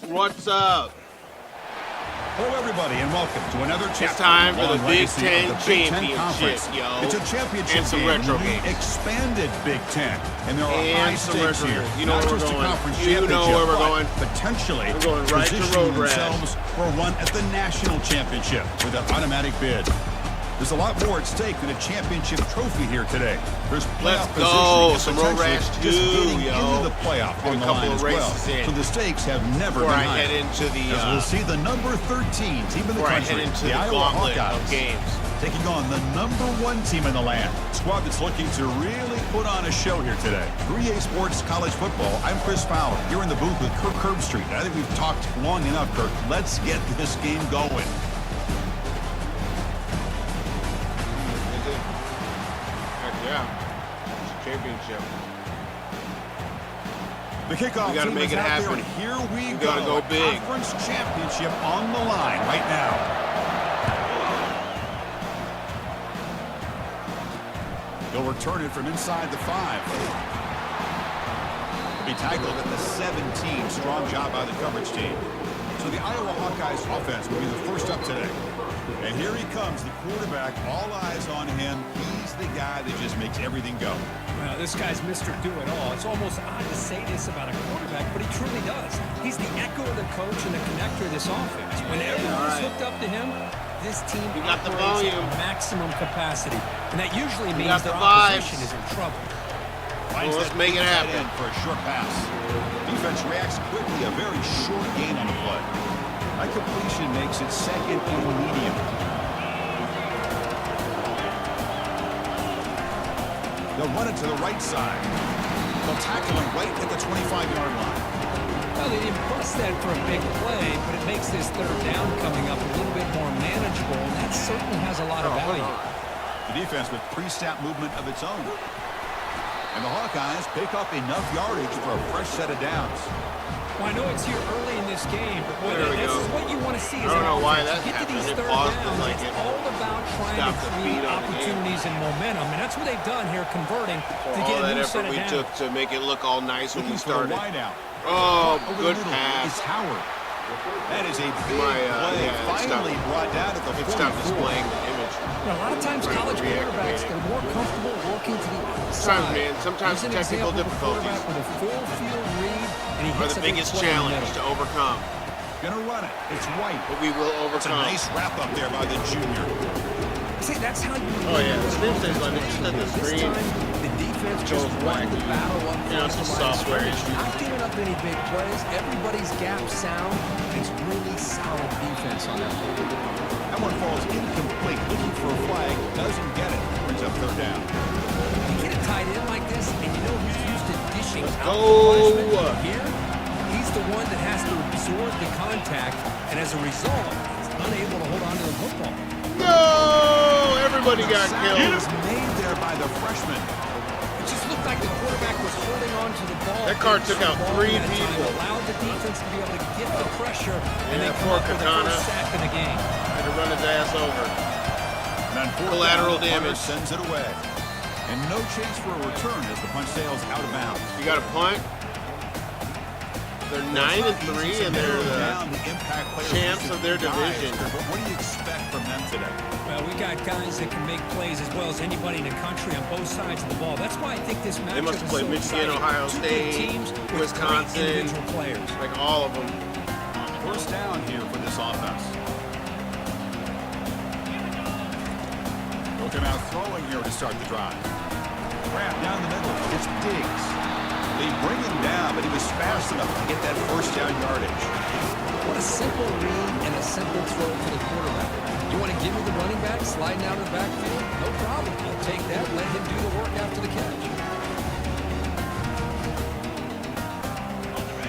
What's up? Hello, everybody, and welcome to another chapter. It's time for the Big legacy Ten of the Big Ten Championship, Conference. yo. It's a championship And some game retro in the games. expanded Big Ten, and there are high And some stakes retro here. games. You know Not where we're just a going. conference You know championship, where we're but going. potentially We're going right to positioning Road Rash. themselves for a run at the national championship with an automatic bid. There's a lot more at stake than a championship trophy here today. There's playoff Let's go. positioning Some and Road Rash potentially just 2, getting yo. into the playoff Get on a the couple line of as well. races in. So the stakes have never Before been I higher. head into the As we'll see the number 13 team in the before I country, head into the Iowa gauntlet Hawkeyes, of games. taking on the number 1 team in the land. Squad that's looking to really put on a show here today. 3A Sports College Football. I'm Chris Fowler. Here in the booth with Kirk Herbstreit. I think we've talked long enough, Kirk. Let's get this game going. Yeah. It's a championship. The kickoff We gotta team make is it out happen. there, and here we We go. gotta go big. Conference championship on the line right now. He'll return it from inside the 5. He'll be tackled at the 17. Strong job by the coverage team. So the Iowa Hawkeyes offense will be the first up today. And here he comes, the quarterback. All eyes on him. He's the guy that just makes everything go. Well, this guy's Mr. Do-It-All. It's almost odd to say this about a quarterback, but he truly does. He's the echo of the coach and the connector of this offense. When everyone's hooked up to him, this team You got the operates volume. at maximum capacity. And that usually means got their the vibes. opposition is in trouble. Finds Well, let's that make it tight happen. end for a short pass. Defense reacts quickly, a very short gain on the play. That completion makes it second and medium. They'll run it to the right side. They'll tackle him right at the 25-yard line. Well, they didn't bust that for a big play, but it makes this third down coming up a little bit more manageable, and that certainly has a lot of value. The defense with pre-snap movement of its own. And the Hawkeyes pick up enough yardage for a fresh set of downs. Well, I know it's here early in this game, but boy, There we this go. is what you want to see. I don't know why that Get to happened. these It third paused downs. for like It's it all about trying stopped to the create beat on the game. opportunities and momentum, and that's what they've done here, converting For to all get a that new set effort of we downs. took to make it look all nice when we Looking for a started. wide out. Oh, Over good the middle pass. is Howard. That is a big My, play. yeah, it Finally stopped. brought down at the It 44. stopped displaying the image. You know, a lot of times Right, college quarterbacks, reactivating. they're more comfortable working to the outside. Sometimes, man, sometimes Here's an technical example of a difficulties quarterback with a full field read, and he are hits the a big biggest play in the challenge middle. to overcome, Gonna run it. It's White. but we will It's a overcome. nice wrap up there by the junior. See, that's how you Oh, yeah, the win screen this says on it, offense just let the this screen time, the defense goes just wanted to wacky. battle up You know, front it's to a line of software scrimmage. issue. Not giving up any big plays. Everybody's gap sound. It's really solid defense on that play. That one falls incomplete. Looking for a flag. Doesn't get it. Brings up third down. You get a tight end like this, and you know he's used to dishing out go. the punishment. Here, he's the one that has to absorb the contact, and as a result, he's unable to hold on to the football. No! Everybody got Sack killed. is made there by the freshman. It just looked like the quarterback was holding on to the ball. That car took out 3 at a time, people. allowed the defense to be able to get the pressure, and Yeah, then come poor up with the Katana. first sack of the game. Had to run his ass over. And on fourth Collateral down, the punter damage. sends it away. And no chance for a return as the punt sails out of bounds. You got a punt. They're 9-3, and they're the champs of their division. But what do you expect from them today? Well, we got guys that can make plays as well as anybody in the country on both sides of the ball. That's why I think this matchup They must have is played so Michigan, exciting. Ohio Two State, good teams with great Wisconsin. individual players. Like all of them. First down here for this offense. They'll come out throwing here to start the drive. Grab down the middle. It's Diggs. They bring him down, but he was fast enough to get that first down yardage. What a simple read and a simple throw for the quarterback. You want to give me the running back sliding out of the backfield? No problem. I'll take that. Let him do the work after the catch.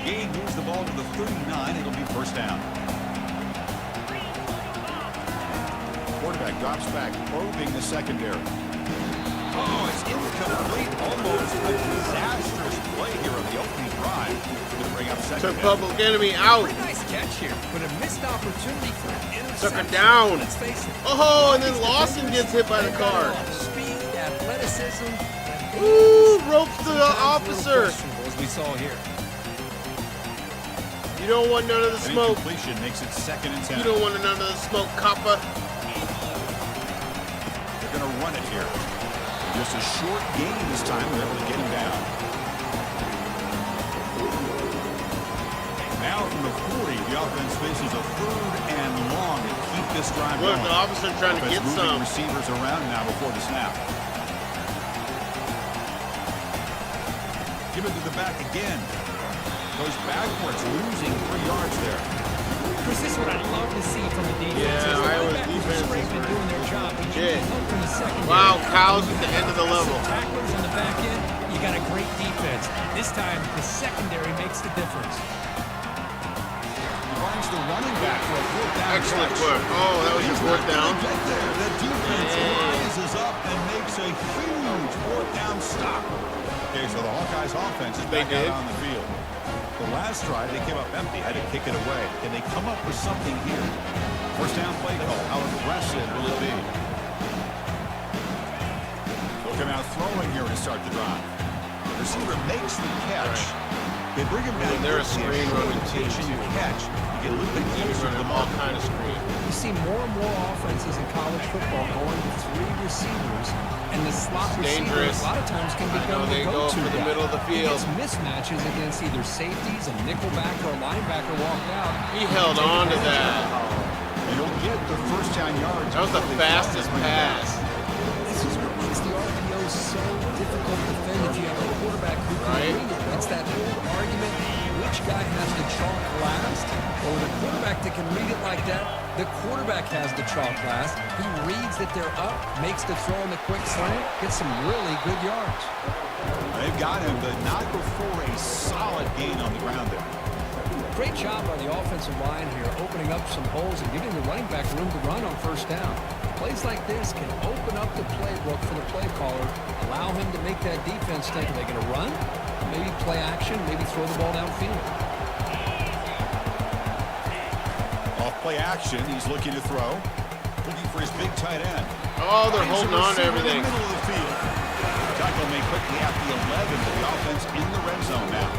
Gain moves the ball to the 39. It'll be first down. Quarterback drops back, probing the secondary. Oh, it's incomplete. Almost a disastrous play here on the opening drive. Going to bring up second Took down. Public Enemy out. Pretty nice catch here, but a missed opportunity for an interception. Took her down. Let's face it. Oh, and then Lawson gets hit by the They've got car. it all. Speed, athleticism. Ooh, ropes the Sometimes a little officer. questionable, as we saw here. You don't want none of the An smoke. incompletion makes it 2nd and 10. You don't want none of the smoke, Copper. They're going to run it here. Just a short gain this time. They're able to get him down. Now from the 40, the offense faces a 3rd and long to keep this drive Look, going. the officer trying to Offense get moving some. receivers around now before the snap. Give it to the back again. Goes backwards, losing 3 yards there. Chris, this is what I'd love to see from the defense. Yeah, The Iowa's linebackers are defense straight is and doing their job. But you legit. need help from the secondary. Wow, Kyle's at the end of the level. Some tacklers on the back end, you got a great defense. This time, the secondary makes the difference. He finds the running back for a 4th down. Excellent catch. work. Oh, that was your 4th down. Get there. The defense Yeah. rises up and makes a huge 4th down stop. Okay, so the Hawkeyes offense is They back out did. on the field. The last drive, they came up empty, had to kick it away. Can they come up with something here? 1st down play call. How aggressive will it be? They'll come out throwing here to start the drive. The receiver makes the catch. They bring him down. They're a quickly. screen running team, Pitch and you too. catch. You get a little bit They're closer to the running all mark. kind of screen. You see more and more offenses in college football going to 3 receivers, and the slot receiver dangerous. a lot of times can I become know, they the go go-to for the guy. middle of the He field. gets mismatches against either safeties, a nickelback, or a linebacker walked out. He held on to that. And he'll get the 1st down yards. That was the fastest pass. This is what makes the RPO so difficult to defend if you have a quarterback who can Right. read it. It's that whole argument, which guy has the chalk last? Or with a quarterback that can read it like that, the quarterback has the chalk last. He reads that they're up, makes the throw in the quick slant, gets some really good yards. They've got him, but not before a solid gain on the ground there. Great job by the offensive line here, opening up some holes and giving the running back room to run on 1st down. Plays like this can open up the playbook for the play caller, allow him to make that defense think, are they going to run? Maybe play action, maybe throw the ball downfield. Off play action, he's looking to throw. Looking for his big tight end. Oh, they're Finds holding a on to receiver everything. In the middle of the field. Tackle made quickly at the 11, but the offense in the red zone now.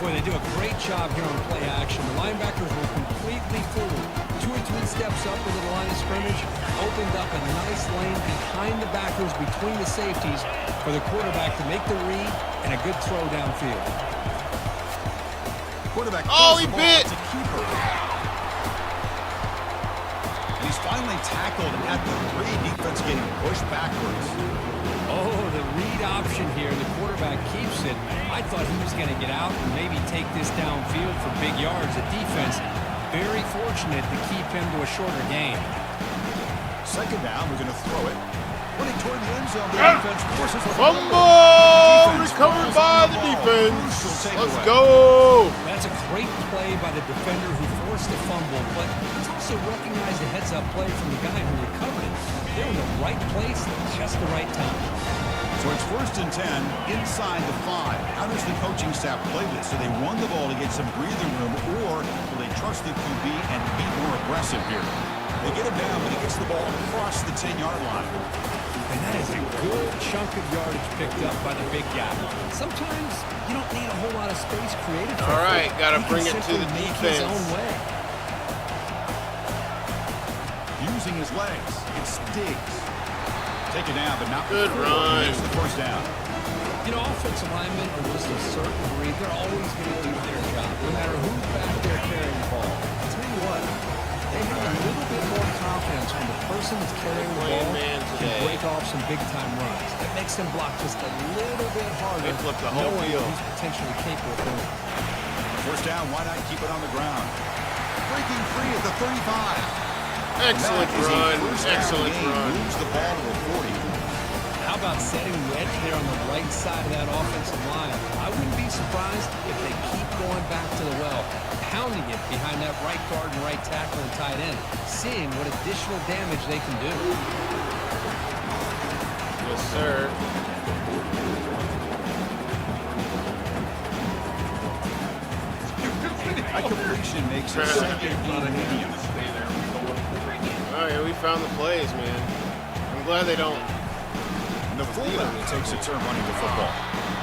Boy, they do a great job here on play action. The linebackers were completely fooled. 2 or 3 steps up into the line of scrimmage, opened up a nice lane behind the backers, between the safeties, for the quarterback to make the read and a good throw downfield. Quarterback. Oh, throws he the ball. bit. It's a keeper. And he's finally tackled at the 3. Defense getting pushed backwards. Oh, the read option here. The quarterback keeps it. I thought he was going to get out and maybe take this downfield for big yards. The defense, very fortunate to keep him to a shorter gain. 2nd down, we're going to throw it. Running toward the end zone, the defense forces a Fumble! Defense Recovered fumbles by on the ball. defense. Crucial Let's takeaway. go! That's a great play by the defender who forced the fumble, but it's also recognized a heads-up play from the guy who recovered it. They're in the right place at just the right time. So it's 1st and 10 inside the 5. How does the coaching staff play this? Do they run the ball to get some breathing room, or will they trust the QB and be more aggressive here? They get him down, but he gets the ball across the 10-yard line. And that is a good chunk of yardage picked up by the big guy. Sometimes you don't need a whole lot of space created for All him. right, gotta He can bring it to simply the make his defense. own way. Using his legs, it's Diggs. Take it down, but not Good before run. he makes the 1st down. You know, offensive linemen are just a certain breed. They're always going to do their job, no matter who's back there carrying the ball. I'll tell you what, they have a little bit more confidence when the person that's carrying the Playing ball man can today. break off some big-time runs. That makes them block just a little bit harder, They flipped the whole knowing field. what he's potentially capable of doing. 1st down, why not keep it on the ground? Breaking free at the 35. Excellent That is a run. 1st down Excellent gain. run. Moves the ball to the 40. How about setting the edge there on the right side of that offensive line? I wouldn't be surprised if they keep going back to the well, pounding it behind that right guard and right tackle and tight end, seeing what additional damage they can do. Yes, sir. A completion makes it 2nd and medium. Oh, yeah, we found the plays, man. I'm glad they don't. And the fullback takes a turn running the football.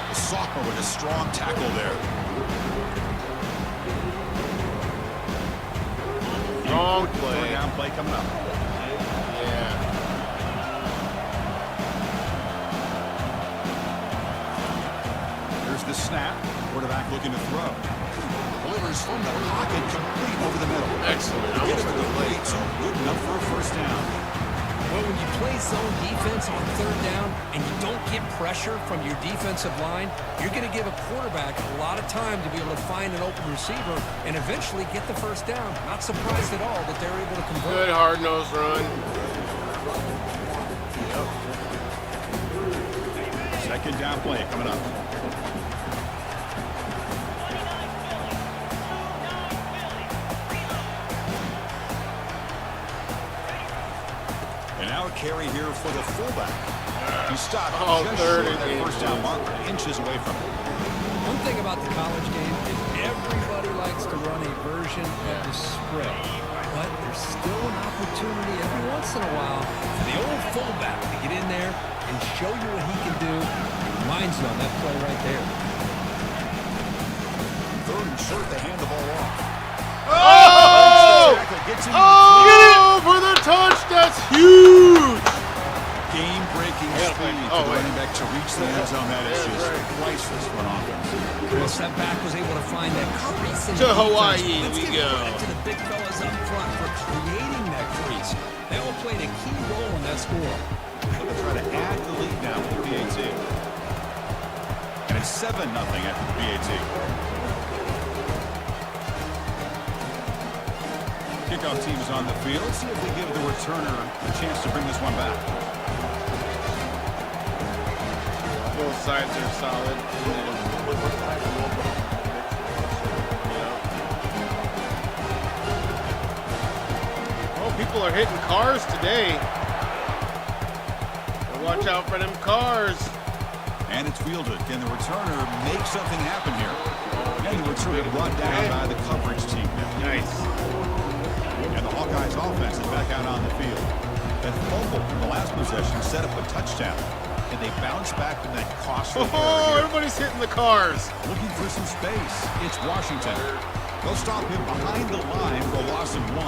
The sophomore with a strong tackle there. Long play. Third down play coming up. Yeah. Here's the snap. Quarterback looking to throw. Delivers from the pocket, complete over the middle. Excellent. Get him at the play, good enough for a first down. Well, when you play zone defense on third down and you don't get pressure from your defensive line, you're going to give a quarterback a lot of time to be able to find an open receiver and eventually get the first down. Not surprised at all that they're able to convert. Good hard-nosed run. Second down play coming up. And now a carry here for the fullback. He stopped just third short of that and first down marker, inches away from it. One thing about the college game is everybody likes to run a version of the spread. But there's still an opportunity every once in a while for the old fullback to get in there and show you what he can do. It reminds you on that play right there. Third and short, they hand the ball off. Oh! Gets him Oh, for the touch. That's huge. game-breaking speed for the running back to reach the end zone. That is just priceless for an offense. Chris, that back was able to find that crease in To the Hawaii defense. Let's we give go. credit to the big fellas up front for creating that crease. They all played a key role in that score. They'll try to add the lead now with the PAT. And it's 7-0 after the PAT. Kickoff team is on the field. Let's see if they give the returner a chance to bring this one back. Both sides are solid. Oh, people are hitting cars today. So watch out for them cars. And it's fielded. Can the returner make something happen here? And the returner brought down by the coverage team. Nice. And the Hawkeyes offense is back out on the field. That fumble from the last possession set up a touchdown. And they bounce back from that costly error Oh, here. everybody's hitting the cars. Looking for some space. It's Washington. They'll stop him behind the line for a loss of 1.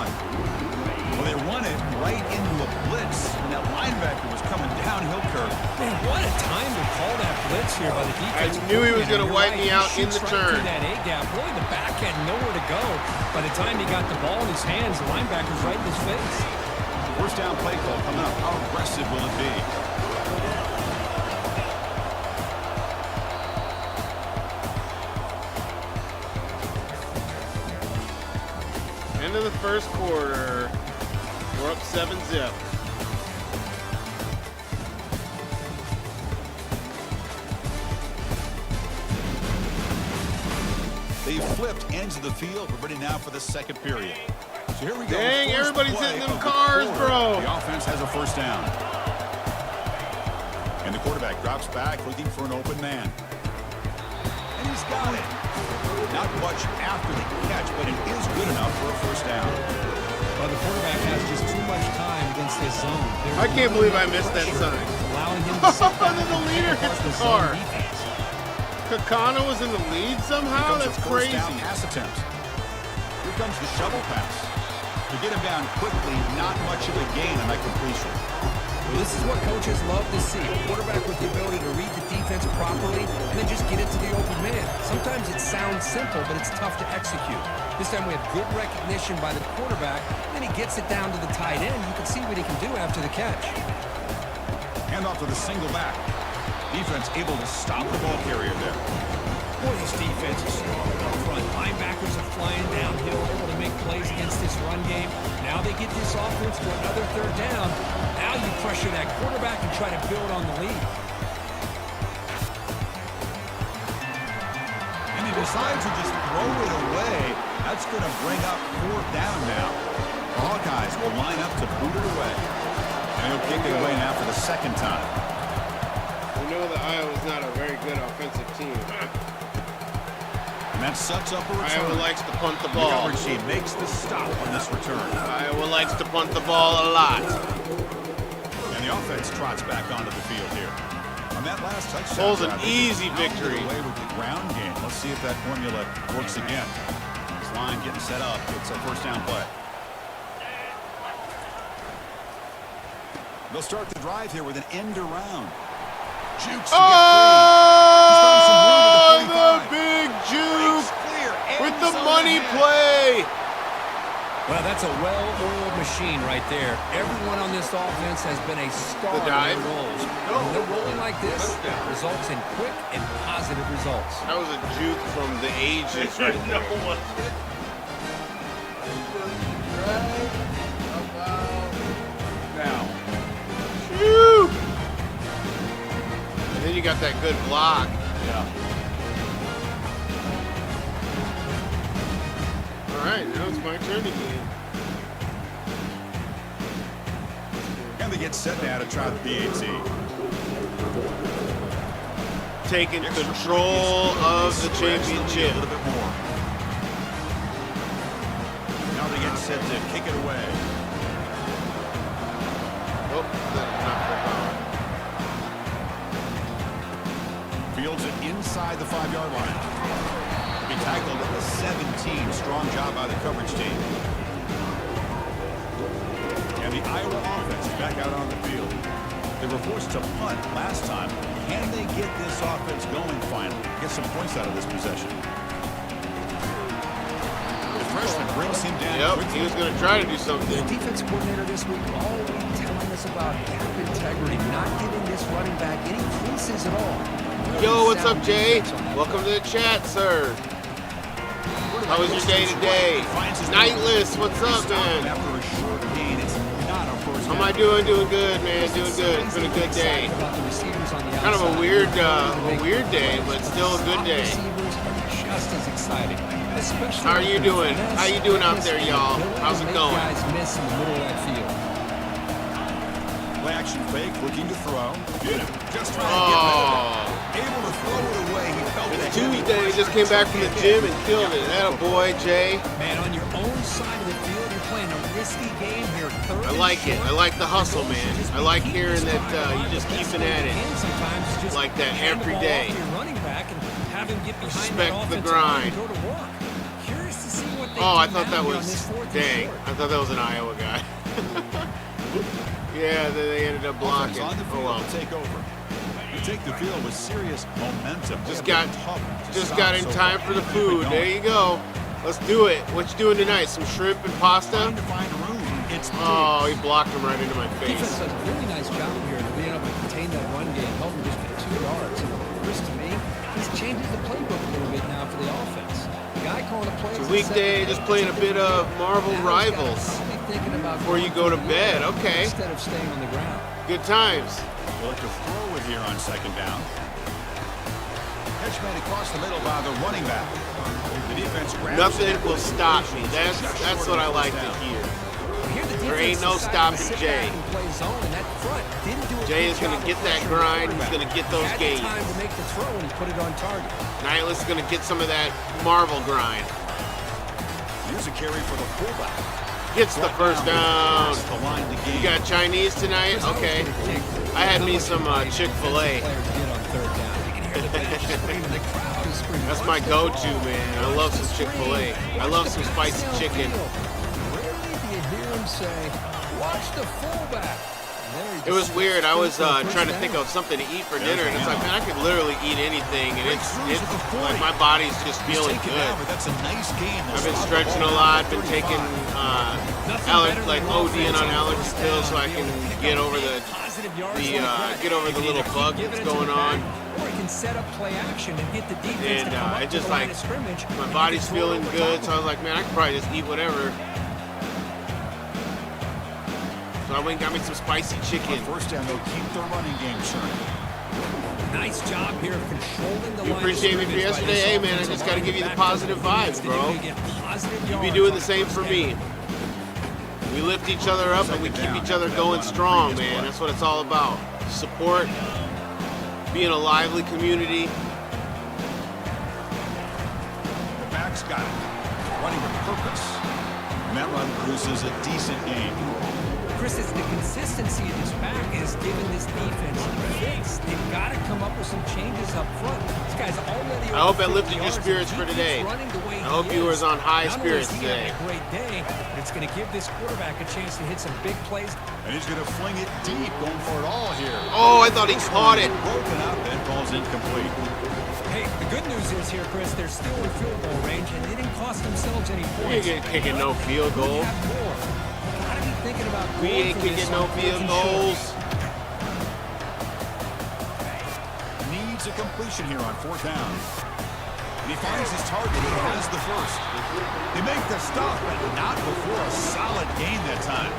Well, they run it right into a blitz, and that linebacker was coming downhill curve. Man, what a time to call that blitz here by the defense. I knew he was gonna You're wipe right, me he out in shoots the right turn. through that A-gap. Really, the back had nowhere to go. By the time he got the ball in his hands, the linebacker's right in his face. First down play call coming up. How aggressive will it be? End of the first quarter. We're up 7-0. They flipped ends of the field. We're ready now for the second period. So here we go. Dang, First everybody's play hitting them of the cars, quarter. bro. The offense has a first down. And the quarterback drops back looking for an open man. And he's got it. Not much after the catch, but it is good enough for a first down. Well, the quarterback has just too much time against this zone. I can't believe I missed that sign. Allowing him to sit back And then the and leader pick apart hits the zone car. defense. Kakana was in the lead somehow? Here comes That's a first crazy. down pass attempt. Here comes the shovel pass. To get him down quickly, not much of a gain on that completion. Well, this is what coaches love to see. A quarterback with the ability to read the defense properly and then just get it to the open man. Sometimes it sounds simple, but it's tough to execute. This time we have good recognition by the quarterback, and then he gets it down to the tight end. You can see what he can do after the catch. Hand off to the single back. Defense able to stop the ball carrier there. Boy, this defense is strong up front. Linebackers are flying downhill, able to make plays against this run game. Now they get this offense to another third down. Now you pressure that quarterback and try to build on the lead. And he decides to just throw it away. That's going to bring up fourth down now. The Hawkeyes will line up to boot it away. And he'll kick it away now for the second time. We know that Iowa's not a very good offensive team. And that sets up a return. Iowa likes to punt the The ball. coverage team makes the stop on this return. Iowa likes to punt the ball a lot. And the offense trots back onto the field here. On that last touchdown, Pulls an drive, they easy pounded victory. away with the ground game. Let's see if that formula works again. This line getting set up. It's a first down play. They'll start the drive here with an end around. Jukes to Oh, get the free. big juke Clear. with Ends the on money net. play. Well, that's a well-oiled machine right there. Everyone on this offense has been a star in dive? their roles. When they're rolling like this, it results in quick and positive results. That was a juke from the ages right there. Now, Phew. And then you got that good block. yeah. All right, now it's my turn again. And they get set now to try the PAT. Taking control of the A championship. little bit more. Now they get set to kick it away. Oh, that's not for power. Fields it inside the 5-yard line. He tackled at the 17. Strong job by the coverage team. And the Iowa offense is back out on the field. They were forced to punt last time. Can they get this offense going finally? Get some points out of this possession. The freshman brings him down. Yep, quickly. he was going to try to do The something. defense coordinator this week all week telling us about gap integrity, not giving this running back any fleeces at all. Yo, what's up, Jay? Welcome to the chat, sir. How was your day today? Nightless, what's up, man? After a short gain, it's not a first How am down. I doing? Doing good, man. Doing good. It's been a good day. Kind of a weird day, but still a good day. Receivers are just as exciting, especially How are you with doing? finesse, How you doing out there, quickness, y'all? and the ability How's to it make going? Guys miss in the middle of that field. Play action fake, looking to throw. Just trying to Oh, get able to throw it away. He felt it's that Tuesday. Just came back from the gym and killed it. That a boy, Jay. Man, on your own side of the field, you're playing a risky game here. Third I and like it. short. I like the hustle, man. Just I like keep hearing this that drive you going. just The best keeping way at you it. can sometimes is just Like that hand the every ball day. off to your running back and have him get behind Respect that the offensive grind. line and go to work. Curious to see what they Oh, I do thought now that here on was, this fourth and dang, short. I thought that was an Iowa guy. Yeah, then they ended up offense blocking. on the Oh field well. to take over. They take the field with serious momentum. They Just have got, been tough to just stop got in so time far. for the Keep it food. going. There you go. Let's do it. What you doing tonight? Some shrimp and pasta? Trying to find room. It's Oh, he blocked him right into my Defense face. does a really nice job here of being able to contain that run game, helping just get 2 yards. Chris, to me, this changes the playbook a little bit now for the offense. The guy calling the plays It's a weekday, just playing a bit of Marvel Rivals before you go to bed. Okay, Instead of staying on the ground. good times. They'll look to throw it here on second down. Catch made across the middle by the running back. The defense grabs Nothing it. will stop me. That's what I like to hear. Here the There ain't defense no decided to stopping sit Jay. back and play zone, and that front didn't do a Jay good is gonna job get of that pressuring the grind. He's quarterback. gonna get those Had gains. the time to make the throw, and he put it on target. Nightless is gonna get some of that Marvel grind. Here's a carry for the fullback. Gets the first down. Across the line to gain. You got Chinese tonight? Okay. I had me some Chick-fil-A. That's my go-to, man. I love some Chick-fil-A. I love some spicy chicken. Rarely do you hear him say, "Watch the fullback." It was weird. I was trying to think of something to eat for dinner, and it's like, man, I could literally eat anything, and it's like my body's just feeling Take it good. down, but that's a nice gain. I've been stretching a lot, been taking like ODing on allergy pills so I can get over the little bug that's going on. Or he can set up play action and get the defense And to come up it to just the line like of scrimmage. my and body's he can throw it feeling over good, top so I was like, man, I could probably just eat whatever. So I went and got me some spicy chicken. First down, they'll keep the running game churning. Nice job here of controlling the You line of appreciate me for scrimmage by yesterday? this Hey, man, I offensive just got to line. give you the Back positive to the defense vibes, to bro. get positive You be yards doing on the same first for down. me. We lift each other up and we keep each other going strong, man. That's what it's all about. Support, being a lively community. The back's got it. Running with purpose. And that run produces a decent gain. Chris, it's the consistency of this back is giving this defense face. They've got to come up with some changes up front. This guy's already. I hope that over 50 lifted your yards, spirits and for he today. keeps running the way I hope he you is. was on high Not only is spirits he having today. a great day, but it's going to give this quarterback a chance to hit some big plays. And he's going to fling it deep, going for it all here. Oh, I thought he caught it. Broken up and falls incomplete. Hey, the good news is here, Chris, they're still in field goal range, and they didn't cost themselves any We ain't points. kicking no field We goal. have more. Gotta be thinking about We going ain't for this kicking no on fourth field and short. goals. Needs a completion here on 4th down. And he finds his target. He has the first. They make the stop, but not before a solid gain that time.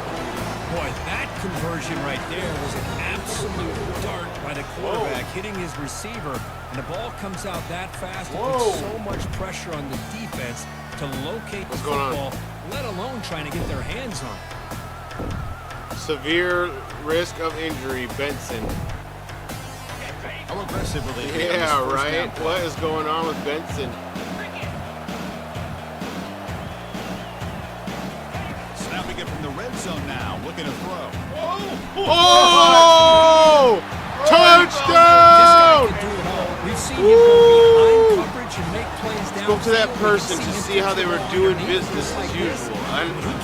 Boy, that conversion right there was an absolute dart by the quarterback, hitting his receiver, and the ball comes out that fast. It puts so much pressure on the defense to locate the What's going on? football, let alone trying to get their hands on it. Severe risk of injury, Benson. How aggressive will they be on this Yeah, first down right? play? What is going on with Benson? Snapping it from the red zone now, looking to throw. Oh! This guy Touchdown! can do it all. We've seen him go behind coverage and make plays down. Spoke to that person to see how they were doing business as usual.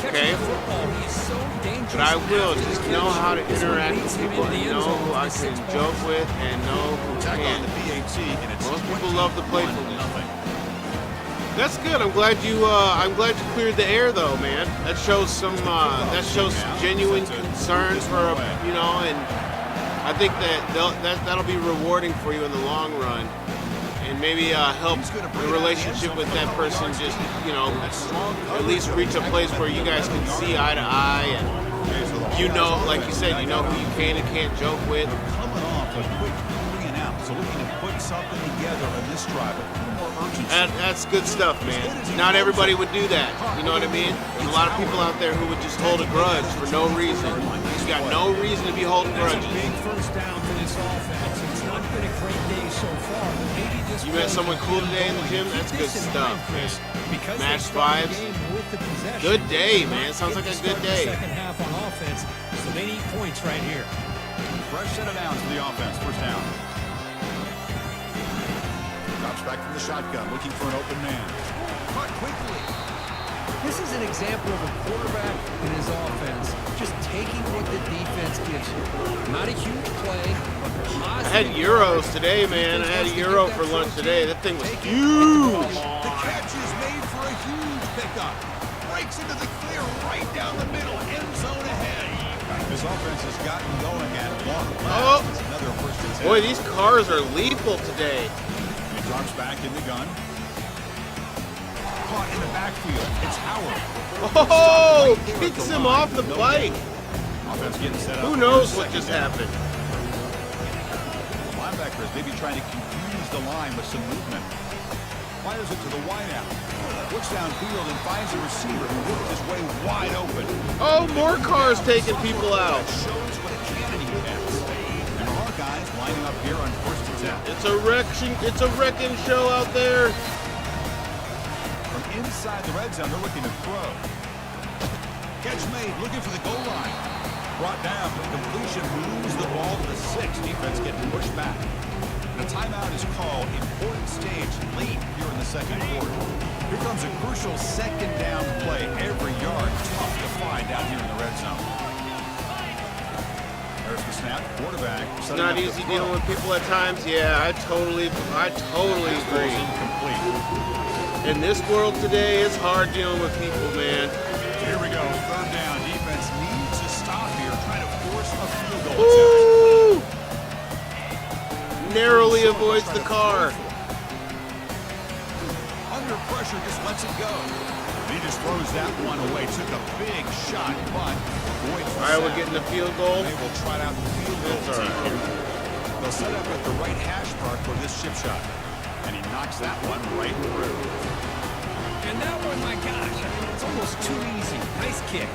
Okay? But I will just know how to interact with people and know who I can joke with and know who Tackle on can't. the PAT, and it's Most people love the 21-0. playfulness. That's good. I'm glad you cleared the air though, man. That shows some genuine concern for and I think that'll be rewarding for you in the long run, and maybe help the relationship with that person just at least reach a place where you guys can see eye to eye, and like you said, you know who you can and can't joke with. Coming off a quick 3 and out, so looking to put something together on this drive. A little more urgency. That's good stuff, man. Not everybody would do that. You know what I mean? There's a lot of people out there who would just hold a grudge for no reason. You got no reason to be holding That's grudges. a big first down for this offense. It's not been a great day so far, but maybe this You met someone cool today in the gym? That's good stuff, man. Match vibes. Good day, man. Sounds like a good day. Second half on offense, so they need points right here. Fresh set of downs for the offense. First down. Drops back from the shotgun, looking for an open man. Caught quickly. This is an example of a quarterback and his offense just taking what the defense gives you. Not a huge play, but I positive. had Euros today, man. I had a Euro for lunch today. That thing was huge. The catch is made for a huge pickup. Breaks into the clear right down the middle. End zone ahead. This offense has gotten going at long last. It's another first and 10. Boy, these cars are lethal today. And he drops back in the gun. Caught in the backfield. It's Howard. Oh, kicks him off the bike. Offense getting set up. Who knows what just happened? Linebackers maybe trying to confuse the line with some movement. Fires it to the wideout. Looks downfield and finds a receiver who worked his way wide open. Oh, more cars taking people out. That shows what a cannon he has. And the Hawkeyes lining up here on first and 10. It's a wrecking show out there. From inside the red zone, they're looking to throw. Catch made, looking for the goal line. Brought down for the completion, moves the ball to the 6. Defense getting pushed back. And a timeout is called. Important stage late here in the second quarter. Here comes a crucial second down play. Every yard tough to find down here in the red zone. There's the snap. Quarterback. It's not easy dealing with people at times. Yeah, I totally agree. Incomplete. In this world today, it's hard dealing with people, man. Here we go. Third down. Defense needs to stop here. Trying to force a field goal attempt. Woo! Narrowly avoids the car. Under pressure, just lets it go. And he just throws that one away. Took a big shot, but avoids the Iowa sack. getting the field goal. They will try out the field goal That's all team right. here. They'll set up at the right hash mark for this chip shot. And he knocks that one right through. And that one, my gosh, I mean, it's almost too easy. Nice kick.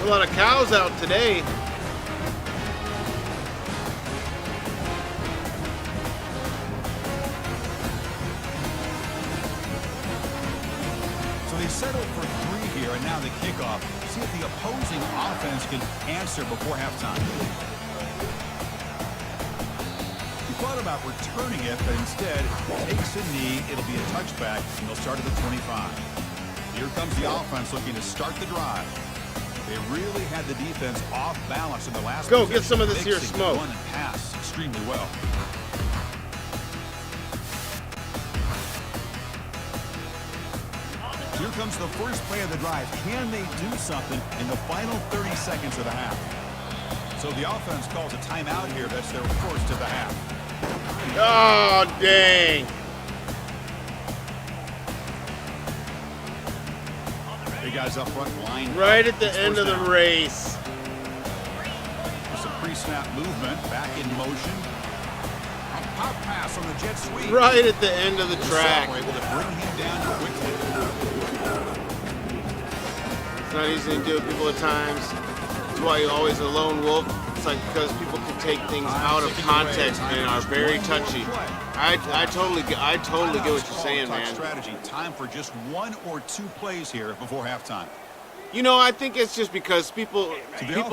A lot of cows out today. settle for 3 here, and now the kickoff. See if the opposing offense can answer before halftime. He thought about returning it, but instead takes a knee. It'll be a touchback, and they'll start at the 25. Here comes the offense looking to start the drive. They really had the defense off balance in the last Go get some of this here mixing smoke. Run and pass extremely well. Here comes the first play of the drive. Can they do something in the final 30 seconds of the half? So the offense calls a timeout here. That's their first of the half. Oh, dang. Big guys up front line. Right at the end of the race. There's some pre-snap movement. Back in motion. A pop pass on the jet sweep. Right at the end of the track. We're able to bring him down quickly. It's not easy to do with people at times. That's why you're always a lone wolf. It's like because people can take things out of context and are very touchy. I totally get what you're saying, man. Strategy. Time for just 1 or 2 plays here before halftime. You know, I think it's just because people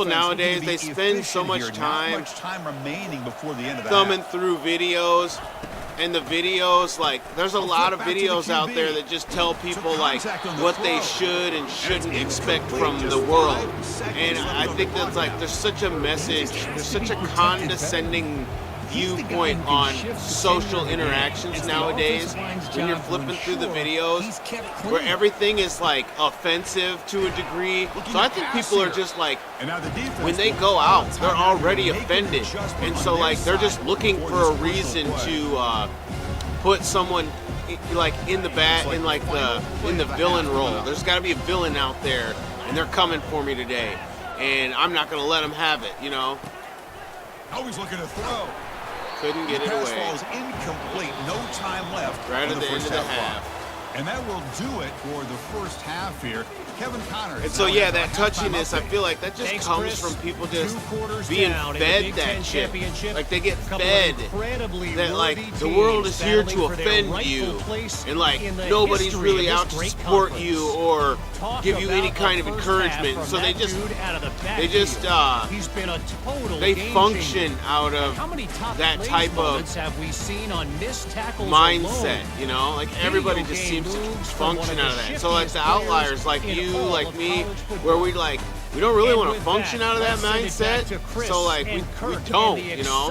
nowadays, they spend so much time remaining before the end of the thumbing half. through videos. And the videos, like, there's a lot of videos out there that just tell people, like, what they should and shouldn't expect from the world. And I think that's, like, there's such a message, there's such a condescending viewpoint on social interactions nowadays when you're flipping through the videos where everything is, like, offensive to a degree. So I think people are just, like, when they go out, they're already offended. And so, like, they're just looking for a reason to put someone like in the villain role. There's got to be a villain out there, and they're coming for me today, and I'm not going to let them have it, you know. Always looking to throw. Couldn't get it away. Pass ball is incomplete. No time left. Right at the end of the half. And that will do it for the first half here. Kevin Connors. And so, yeah, that touchiness, I feel like that just comes from people just being fed that shit. Like, they get fed that, like, the world is here to offend you. And, like, nobody's really out to support you or give you any kind of encouragement. So they function out of that type of mindset, you know? Like, everybody just seems to function out of that. So, like, the outliers, like you, like me, where we don't really want to function out of that mindset, so like we don't, you know,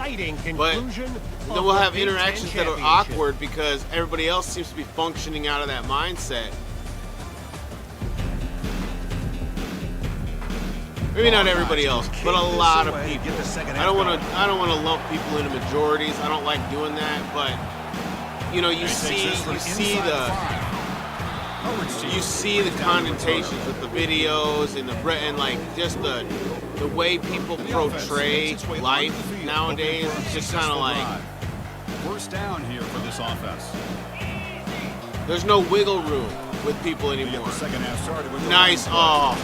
but then we'll have interactions that are awkward because everybody else seems to be functioning out of that mindset. Maybe not everybody else, but a lot of people. I don't want to lump people into majorities. I don't like doing that, but you know, you see the connotations with the videos and like just the way people portray life nowadays. It's just kind of like first down here for this offense. There's no wiggle room with people anymore. Second half started with nice. Oh.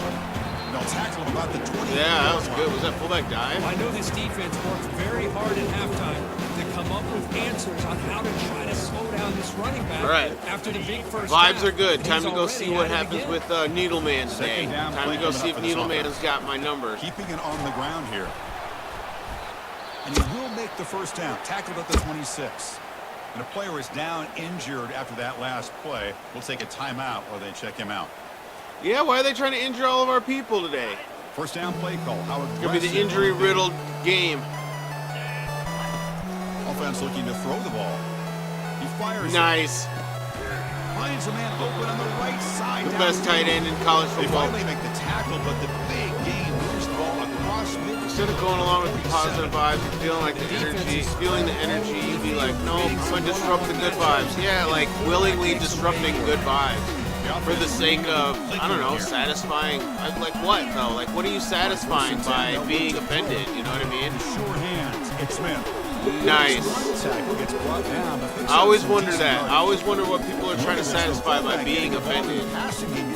They'll tackle about the 20. Yeah, that was good. Was that fullback dive? I know this defense worked very hard at halftime to come up with answers on how to try to slow down this running back. All right. After the big first Vibes half, are good. Time to go already see what at it happens again. with Needleman today. Time to go see if Needleman's got my number. Keeping it on the ground here. And he will make the first down. Tackled at the 26. And a player is down injured after that last play. We'll take a timeout while they check him out. Yeah, why are they trying to injure all of our people today? First down play call. How It's going to be the injury-riddled game. Offense looking to throw the ball. He fires. Nice. Finds a man open on the right side. The best tight end in college They football. finally make the tackle, but the big gain moves the ball across mid. Instead of going along with the positive vibes, feeling the energy, you'd be like, no, I'm going to disrupt the good vibes. Yeah, like willingly disrupting good vibes. For the sake of, I don't know, satisfying, like what though? Like what are you satisfying by being offended? You know what I mean? Short hands. It's Smith. Nice. I always wonder that. I always wonder what people are trying to satisfy by being offended. You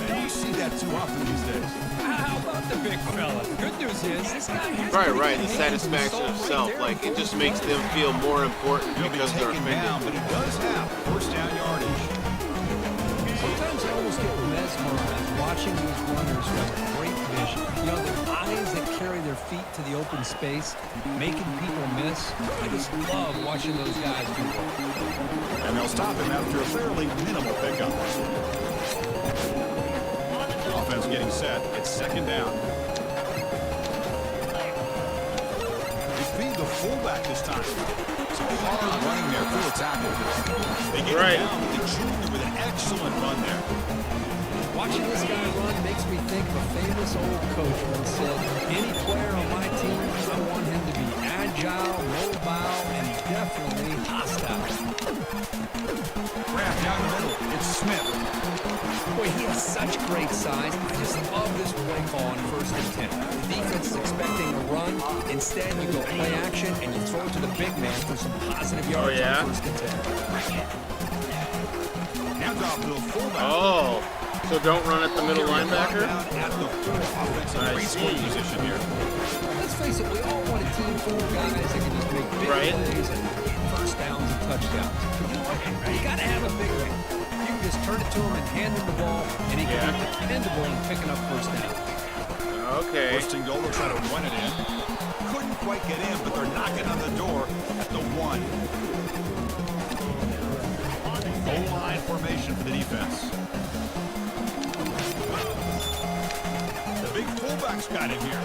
don't see that too often these days. How about the big fella? Good news is this guy has Right. The satisfaction of self, like it just makes them feel more important because they're offended. But it does have first down yardage. Sometimes I almost get mesmerized watching these runners who have great vision. You know, the eyes that carry their feet to the open space, making people miss. I just love watching those guys do that. And they'll stop him after a fairly minimal pickup. Offense getting set. It's second down. They feed the fullback this time. So hard running there through a tackle. They get him down with the junior with an excellent run there. Watching this guy run makes me think of a famous old coach once said, any player on my team, I want him to be agile, mobile, and definitely hostile. Grab down the middle. It's Smith. Boy, he has such great size. I just love this play call on 1st and 10. The defense is expecting a run. Instead, you go play action and you throw it to the big man for some positive yards on 1st and 10. Hands off to the fullback. Oh, so don't run at the middle linebacker? At the full offensive scoring position here. Let's face it, we all want a team full of guys that can just make big plays and get first downs and touchdowns. But you know what? You got to have a big man. You can just turn it to him and hand him the ball, and he can be dependable in picking up first down. Okay. First and goal, they'll try to run it in. Couldn't quite get in, but they're knocking on the door at the 1. Goal line formation for the defense. The big fullback's got it here.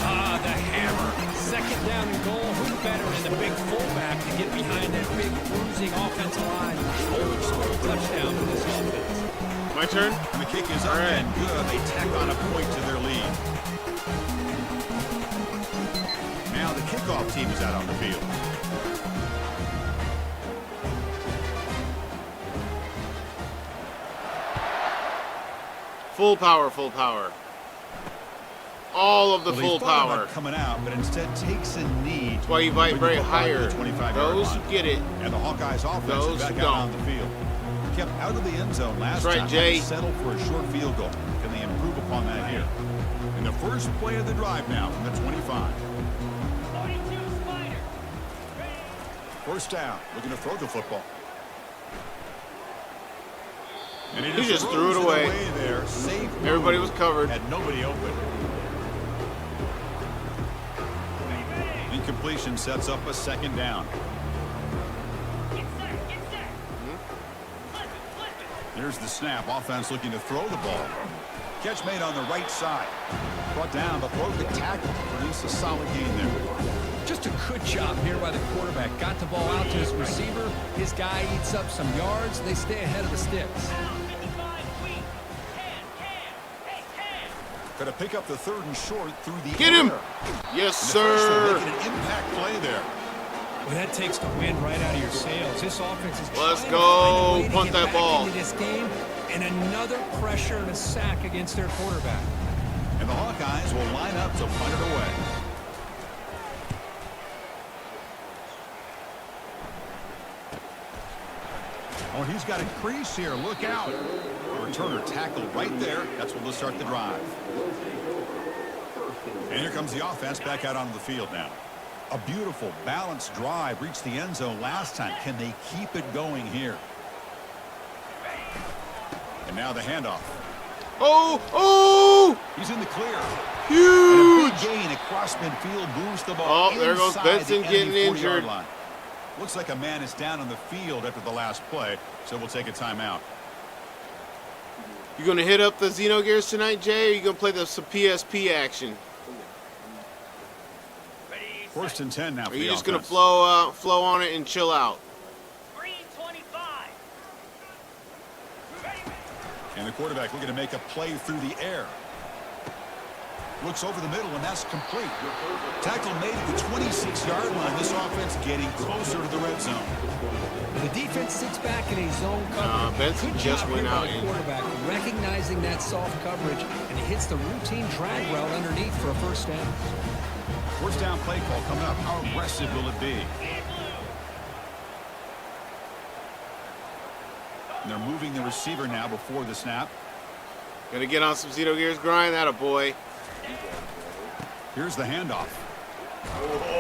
Ah, the hammer. Second down and goal. Who better than the big fullback to get behind that big bruising offensive line? Old school touchdown for this offense. My turn? And the kick is up and good. They tack on a point to their lead. Now the kickoff team is out on the field. Full power, full power. All of the full power. Coming out, but instead takes a knee. That's why you vibrate higher. Those who get it. And the Hawkeyes offense is back out on the field. Kept out of the end zone last time. That's right, Jay. Settled for a short field goal. Can they improve upon that here? In the first play of the drive now from the 25. First down, looking to throw the football. And He just threw it away. There. Safe. Everybody was covered. Had nobody open. Incompletion sets up a second down. Here's the snap. Offense looking to throw the ball. Catch made on the right side. Brought down, but broke the tackle. Produced a solid gain there. Just a good job here by the quarterback. Got the ball out to his receiver. His guy eats up some yards. They stay ahead of the sticks. Going to pick up the 3rd and short through the Get him! air. Yes, And the sir. first one making an impact play there. Well, that takes the wind right out of your sails. This offense is Let's trying go. to find a way to Punt get that back ball. into this game, and another pressure and a sack against their quarterback. And the Hawkeyes will line up to punt it away. Oh, he's got a crease here. Look out. The returner tackled right there. That's what will start the drive. And here comes the offense back out onto the field now. A beautiful, balanced drive. Reached the end zone last time. Can they keep it going here? And now the handoff. Oh, oh! He's in the clear. Huge! And a big gain across midfield moves the ball. Oh, there goes inside Benson the getting enemy 40-yard injured. line. Looks like a man is down on the field after the last play, so we'll take a timeout. You gonna hit up the Xenogears tonight, Jay, or you gonna play some PSP action? 1st and 10 now for Or you the just gonna offense. flow on it and chill out? And the quarterback looking to make a play through the air. Looks over the middle, and that's complete. Tackle made at the 26-yard line. This offense getting closer to the red zone. The defense sits back in a zone coverage. Benson Good just job went here by out the in. quarterback, recognizing that soft coverage, and he hits the routine drag route underneath for a first down. First down play call coming up. How aggressive will it be? And they're moving the receiver now before the snap. Gonna get on some Xenogears grind. That a boy. Here's the handoff.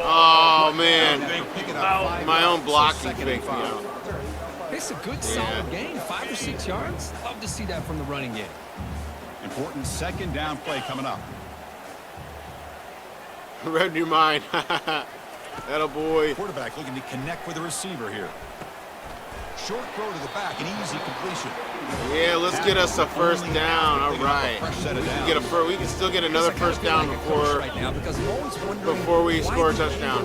Oh man, Pick it up. my own blocking faked me out. It's a good, solid gain. 5 or 6 yards. Love to see that from the running game. Important second down play coming up. Read your mind. That boy. Quarterback looking to connect with the receiver here. Short throw to the back, an easy completion. Yeah, let's get us a first down. All right. We can still get another first down before we score a touchdown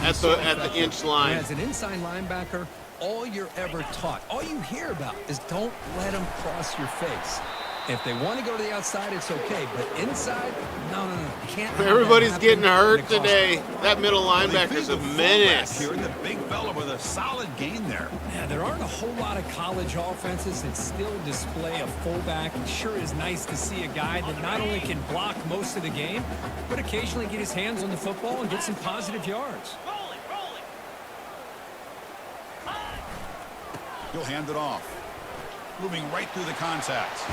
at the inch line. As an inside linebacker, all you're ever taught, all you hear about is don't let them cross your face. If they want to go to the outside, it's okay. But inside, no. You can't. Everybody's getting hurt today. That middle linebacker's a menace. Here in the big fella with a solid gain there. Yeah, there aren't a whole lot of college offenses that still display a fullback. It sure is nice to see a guy that not only can block most of the game, but occasionally get his hands on the football and get some positive yards. He'll hand it off. Moving right through the contact.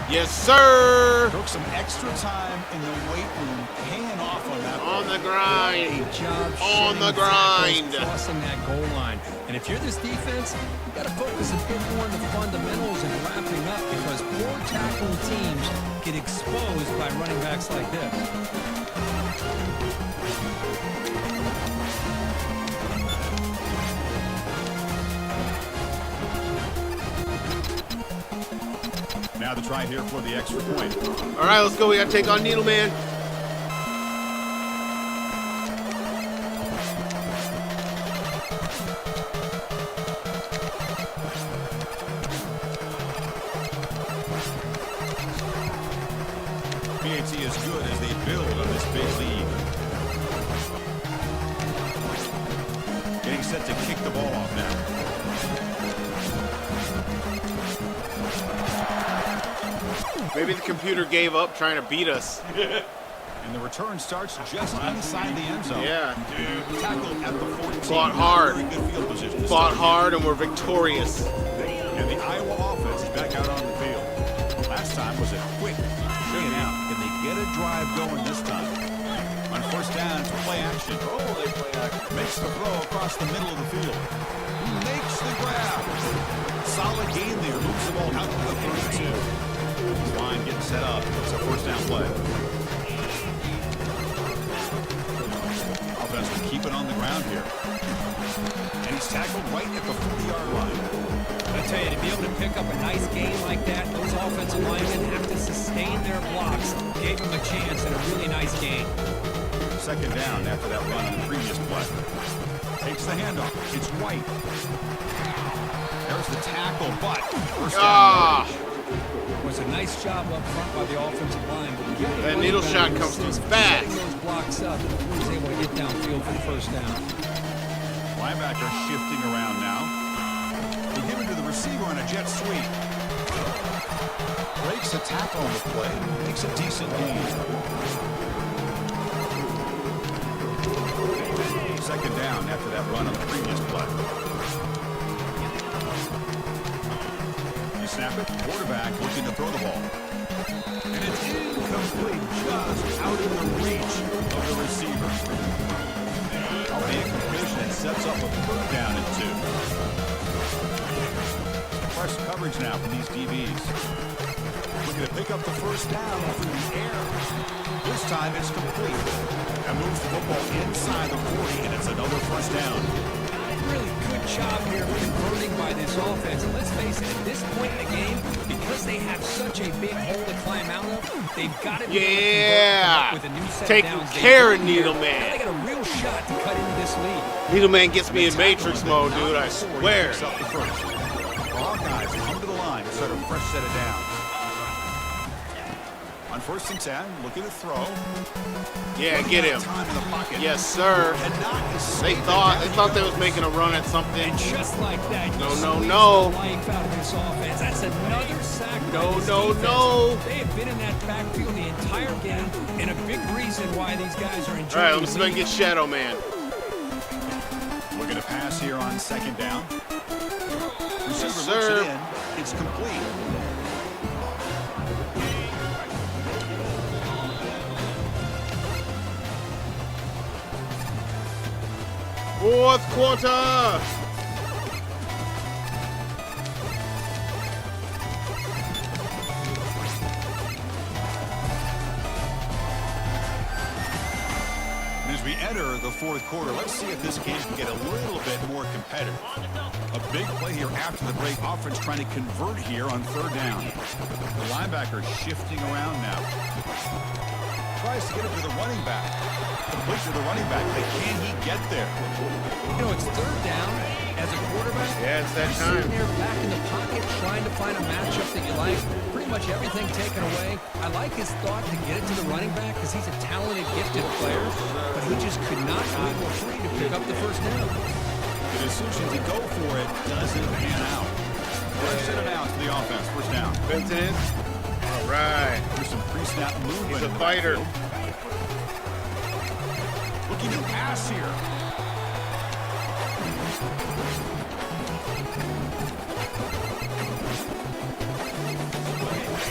Yes, sir. Took some extra time in the weight room, paying off on that. On the grind. Great job on the grind. Crossing that goal line. And if you're this defense, you got to focus a bit more on the fundamentals and wrapping up, because poor tackling teams get exposed by running backs like this. Now to try here for the extra point. All right, let's go. We got to take on Needleman. PAT is good as they build on this big lead. Getting set to kick the ball off now. Maybe the computer gave up trying to beat us. And the return starts just inside the end zone. Yeah. Tackled at the 14. Fought hard. Very good field position. Fought hard, and we're victorious. And the Iowa offense is back out on the field. Last time was a quick 3 and out. Can they get a drive going this time? On first down, it's play action. Oh, they play action. Makes the throw across the middle of the field. Makes the grab. Solid gain there. Moves the ball out to the 32. Line getting set up. It's a first down play. Offense will keep it on the ground here. And he's tackled right at the 40-yard line. I tell you, to be able to pick up a nice game like that, those offensive linemen have to sustain their blocks. Gave him a chance and a really nice game. Second down after that run on the previous play. Takes the handoff. It's White. There's the tackle, but first down. It was a nice job up front by the offensive line. That needle shot comes through fast. Those blocks up, he was able to get downfield for the first down. Linebacker shifting around now. They give it to the receiver on a jet sweep. Breaks a tackle on the play. Makes a decent gain. Second down after that run on the previous play. Snap it. Quarterback looking to throw the ball. And it's incomplete, just out of the reach of the receiver. I'll be incompletion and sets up a third down and 2. Fresh coverage now from these DBs. Looking to pick up the first down through the air. This time it's complete. And moves the football inside the 40, and it's another first down. Really good job here converting by this offense. And let's face it, at this point in the game, because they have such a big hole to climb out of, they've got to be able to convert with a new set taking of downs. Care of Needleman. Now they got a real shot to cut into this lead. Needleman gets me in Matrix mode, dude. I swear. Hawkeyes come to the line to start a fresh set of downs. On first and 10, looking to throw. Yeah, get him. Yes, sir. They thought they was making a run at something. And just like that, no. Life out of this offense. That's another sack. No. They have been in that backfield the entire game, and a big reason why these guys are enjoying. All right, let's get Shadow Man. Looking to pass here on second down. Yes, sir. It's complete. Fourth quarter. the fourth quarter. Let's see if this game can get a little bit more competitive. A big play here after the break. Offense trying to convert here on third down. The linebacker shifting around now. Tries to get it to the running back. Complete to the running back, but can he get there? You know, it's third down as a quarterback. Yeah, it's that You're time. sitting there back in the pocket trying to find a matchup that you like. Pretty much everything taken away. I like his thought to get it to the running back because he's a talented, gifted player, but he just could not be more free to pick up the first down. The decision to go for it doesn't pan out. First and out to the offense. First down. Benton. All right. There's some pre-snap movement. He's a in the fighter. backfield. Looking to pass here.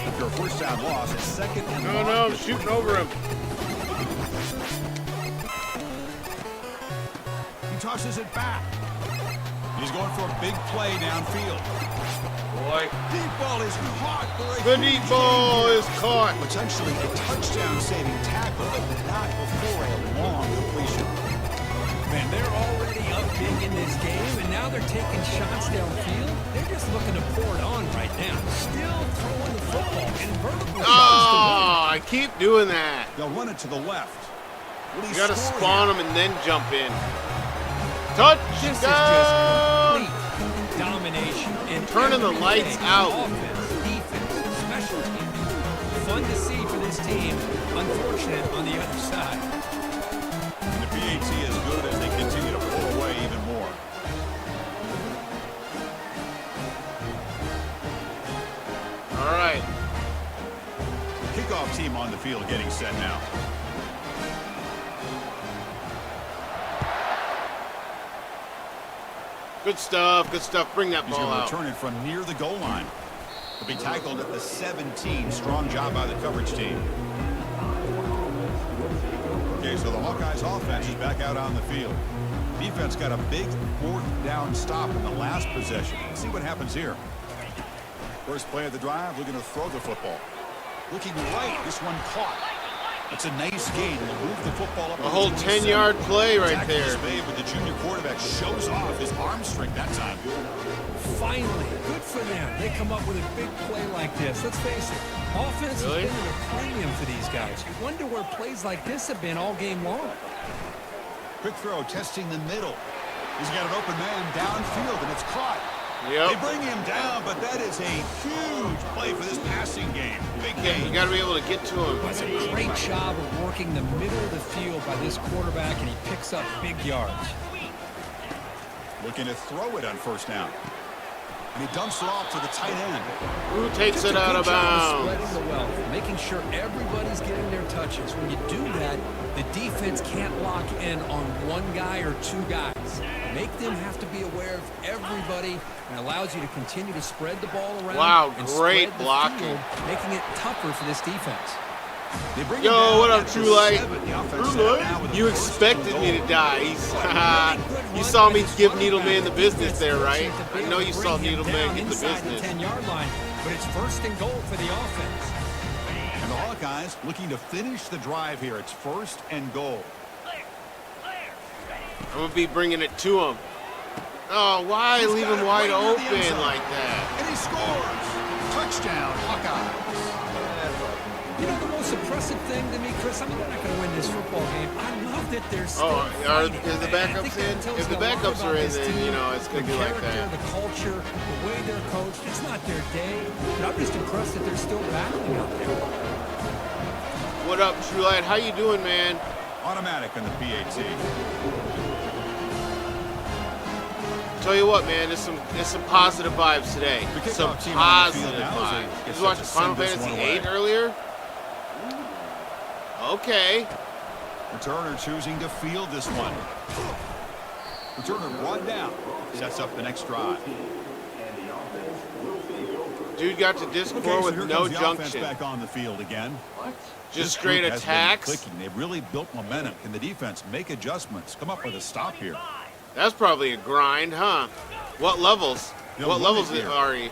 After a first down loss, a second and long. No, I'm shooting over him. He tosses it back. He's going for a big play downfield. Boy. Deep ball is caught for a The huge deep ball gain. is caught. Potentially a touchdown-saving tackle, but not before a long completion. Man, they're already up big in this game, and now they're taking shots downfield. They're just looking to pour it on right now. Still throwing the football in vertical shots to win. Oh, I keep doing that. They'll run it to the left. Will he You got to score spawn here? them and then jump in. This is just Touchdown! complete domination. And Turning the every lights day, out. Offense, defense, special teams. Fun to see for this team. Unfortunate on the other side. And the PAT is good as they continue to pull away even more. All right. Kickoff team on the field getting set now. Good stuff. Good stuff. Bring that He's ball going to out. return it from near the goal line. He'll be tackled at the 17. Strong job by the coverage team. Okay, so the Hawkeyes offense is back out on the field. Defense got a big fourth down stop in the last possession. Let's see what happens here. First play of the drive, looking to throw the football. Looking right, this one caught. It's a nice gain. They'll move the football up. A whole 10-yard play right Tackle is there. made, but the junior quarterback shows off his arm strength that time. Finally, good for them. They come up with a big play like this. Let's face it, offense Really? has been at a premium for these guys. You wonder where plays like this have been all game long. Quick throw, testing the middle. He's got an open man downfield, and it's caught. They Yep. bring him down, but that is a huge play for this passing game. Big You game. got to be able to get to him. Does a great job of working the middle of the field by this quarterback, and he picks up big yards. Looking to throw it on first down. And he dumps it off to the tight end. Who takes Just it a out good of job bounds? spreading the wealth, making sure everybody's getting their touches. When you do that, the defense can't lock in on one guy or two guys. Make them have to be aware of everybody, and allows you to continue to spread the ball around. Wow, and great spread the blocking. field, making it tougher for this defense. They bring him Yo, down what up, at the True Light? 7. The offense True set Light? now with a You first expected and me to goal. die. You saw me give Needleman the business there, right? I know you saw Needleman get the inside the business. 10-yard line, but it's first and goal for the offense. And the Hawkeyes looking to finish the drive here. It's first and goal. I'm going to be bringing it to him. Oh, why He's leave got him it wide right near the end open zone. like that? And he scores. Touchdown, Hawkeyes. You know, the most impressive thing to me, Chris, I mean, they're not going to win this football game. I love that they're still fighting. Is the And I backups think that in? tells If the you a lot backups about are in, this then, team, you know, it's going to the be like character, that. The culture, the way they're coached, it's not their day. But I'm just impressed that they're still battling out there. What up, True Light? How you doing, man? Automatic on the PAT. Tell you what, man, there's some positive vibes today. The kickoff Some team on the positive field now is vibes. Did set you watch to Final send this Fantasy one away. VIII earlier? Okay. Returner choosing to field this one. Returner brought down. Sets up the next drive. Dude got to disc Okay, four so with here no comes the offense junction. back on the field again. Just This straight group has been attacks. clicking. They've really built momentum. Can the defense make adjustments? Come up with a stop here. That's probably a grind, huh? What levels? They'll What run levels it here. are The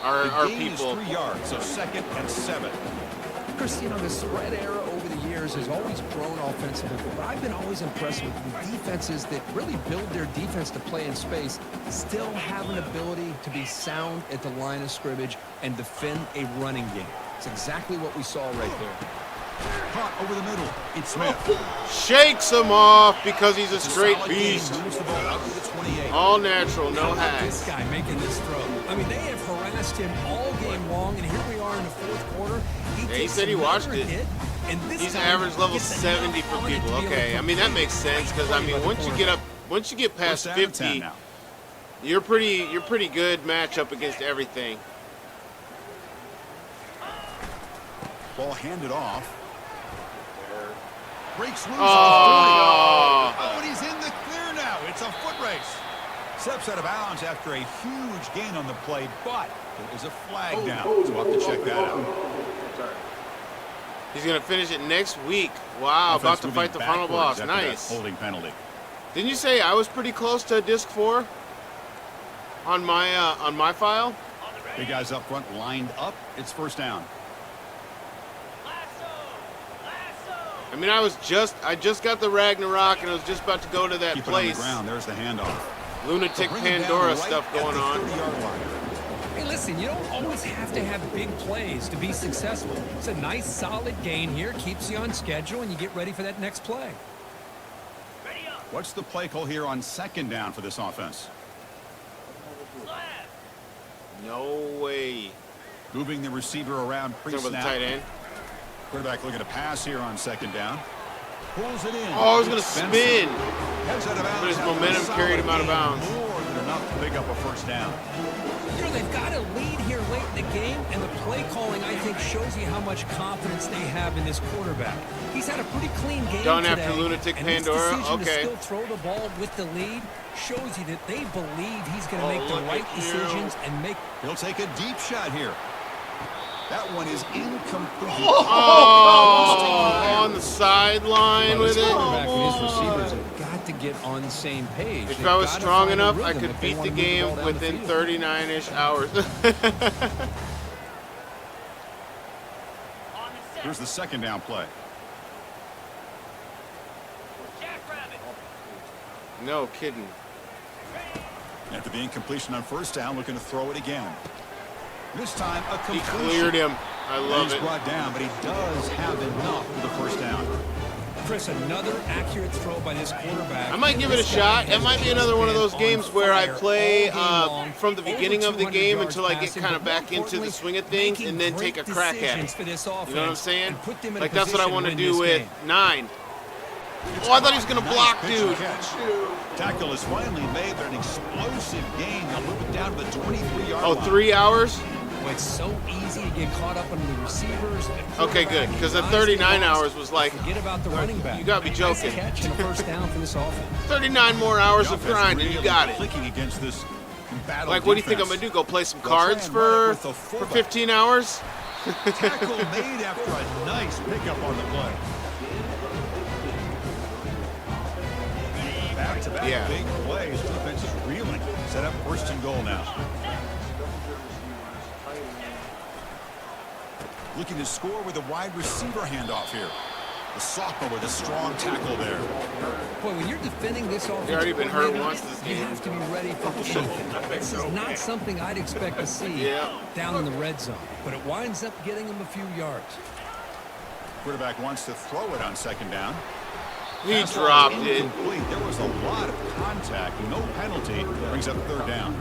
our gain people? is 3 yards, so 2nd and 7. Chris, you know, the spread era over the years Bears has always grown offensively, but I've been always impressed with the defenses that really build their defense to play in space, still have an ability to be sound at the line of scrimmage and defend a running game. It's exactly what we saw right there. Caught over the middle. It's Smith. Shakes him off because he's a straight beast. Moves the ball out to the 28. All natural, no How about hacks. this guy making this throw? I mean, they have harassed him all game long, and here we are in the fourth quarter. He takes said he watched another it. hit, and this He's time average level gets 70 enough for on it to people. be able to Okay, I mean that makes sense because I mean once you get past First down and 10 50, now. you're pretty good matchup against everything. Ball handed off. Breaks loose Oh. on the 40. Oh, and he's in the clear now. It's a foot race. Steps out of bounds after a huge gain on the play, but there is a flag down. So we'll have to check that out. He's gonna finish it next week. Wow, about to Offense fight the moving final boss. backwards after that Nice. holding penalty. Didn't you say I was pretty close to disc 4 on my file? Big guys up front lined up. It's first down. I mean I just got the Ragnarok and I was just about to go to that Keep it on the place. ground. There's the handoff. Lunatic Bring it down Pandora right stuff at going the on. 30-yard line. Hey, listen, you don't always have to have big plays to be successful. It's a nice, solid gain here, keeps you on schedule, and you get ready for that next play. What's the play call here on second down for this offense? No way. Moving the receiver around Talking about the pre-snap. tight end. Quarterback looking to pass here on second down. Pulls it in. Oh, I was gonna Benson spin. heads out of bounds But his after a momentum solid carried him out of gain, bounds. More than enough to pick up a first down. You know, they've got a lead here late in the game, and the play calling, I think, shows you how much confidence they have in this quarterback. He's had a pretty clean game Done today, after Lunatic and this Pandora? decision Okay. to still throw the ball with the lead shows you that they believe he's going to make the look right at you. decisions and make. He'll take a deep shot here. That one is incomplete. Oh, on the sideline with This it. quarterback and his receivers have got to get on the same page. If They've I was got to strong find a enough, I rhythm could if they beat the wanna move game ball down the within field. 39-ish hours. Here's the second down play. No kidding. After the incompletion on first down, looking to throw it again. This time, a He completion. cleared him. I And love he's it. brought down, but he does have enough for the first down. Chris, another accurate throw by this quarterback. I might give it a This guy shot. has It might be just another one of been those on games where I fire play all game long. from the beginning Over of the 200 game yards until I get passing, kind of but more back into the importantly, swing of things making and then great take a crack at decisions it. for this You know what I'm offense saying? and put them in a Like that's what I position want to win do this with game. 9. Oh, I thought he was going to Nice block, pitch and dude. catch. Tackle is finally made, but an explosive gain. They'll move it down to the 23-yard Oh, line. 3 hours? Well, it's so easy to get caught up on the receivers. Okay, good, because the 39 hours was like, Forget about the running back. you gotta be Nice joking. catch and a first down for this offense. 39 more hours The of offense grinding. You really got it. clicking against this battle Like, what do you think I'm defense. going to do? Go play some They'll try cards and run it for with the fullback. 15 hours? Tackle made after a nice pickup on the play. Back-to-back Yeah. big plays. Defense is reeling. Set up first and goal now. Looking to score with a wide receiver handoff here. The sophomore with a strong tackle there. Boy, when you're defending this offense, already been hurt once this you game. have to be ready for anything. This is not something I'd expect to see Yeah. down in the red zone, but it winds up getting him a few yards. Quarterback wants to throw it on second down. He Pass ball dropped is it. incomplete. There was a lot of contact. No penalty. Brings up third down.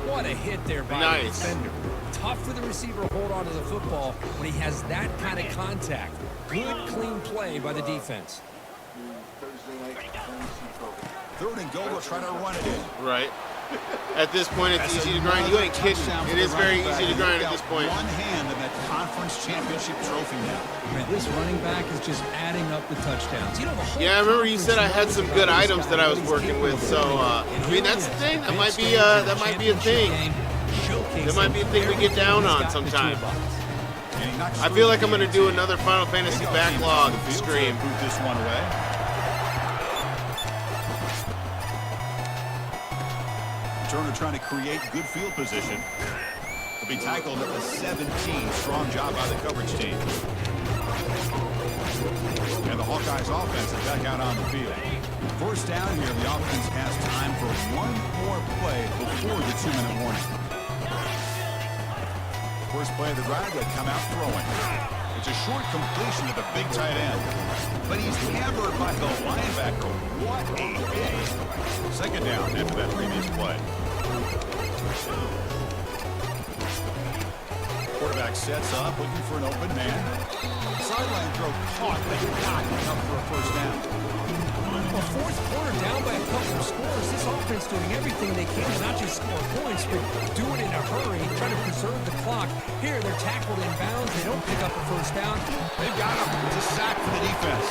What a hit there by the Nice. defender. Tough for the receiver to hold on to the football when he has that kind of contact. Good, clean play by the defense. Third and goal. We'll try to run it in. Right. At this point, it's easy to grind. You ain't kidding. It is very easy to grind at this point. One hand in that conference championship trophy now. Man, this running back is just adding up the touchdowns. You know, the whole Yeah, I remember you said I had conference some knows good about this items guy, that I was what he's working with. capable So, of doing. I And mean, here that's he the is, thing. That big might be stage of the a championship thing. game, showcasing That might be a thing we get everything down he's on got in the sometime. toolbox. And he knocks I through feel like the I'm going to DNC. do another Final Fantasy Pickoff backlog came to the field to stream. move this one away. Turner trying to create good field position. Will be tackled at the 17. Strong job by the coverage team. Hawkeyes offense is back out on the field. First down here, the offense has time for one more play before the 2-minute warning. First play of the drive, they come out throwing. It's a short completion to the big tight end. But he's hammered by the linebacker. What a hit. Second down after that previous play. Quarterback sets up, looking for an open man. Sideline throw caught, but not enough for a first down. Well, fourth quarter down by a couple of scores. This offense doing everything they can to not just score points, but do it in a hurry, trying to preserve the clock. Here, they're tackled in bounds. They don't pick up a first down. They've got him. It's a sack for the defense.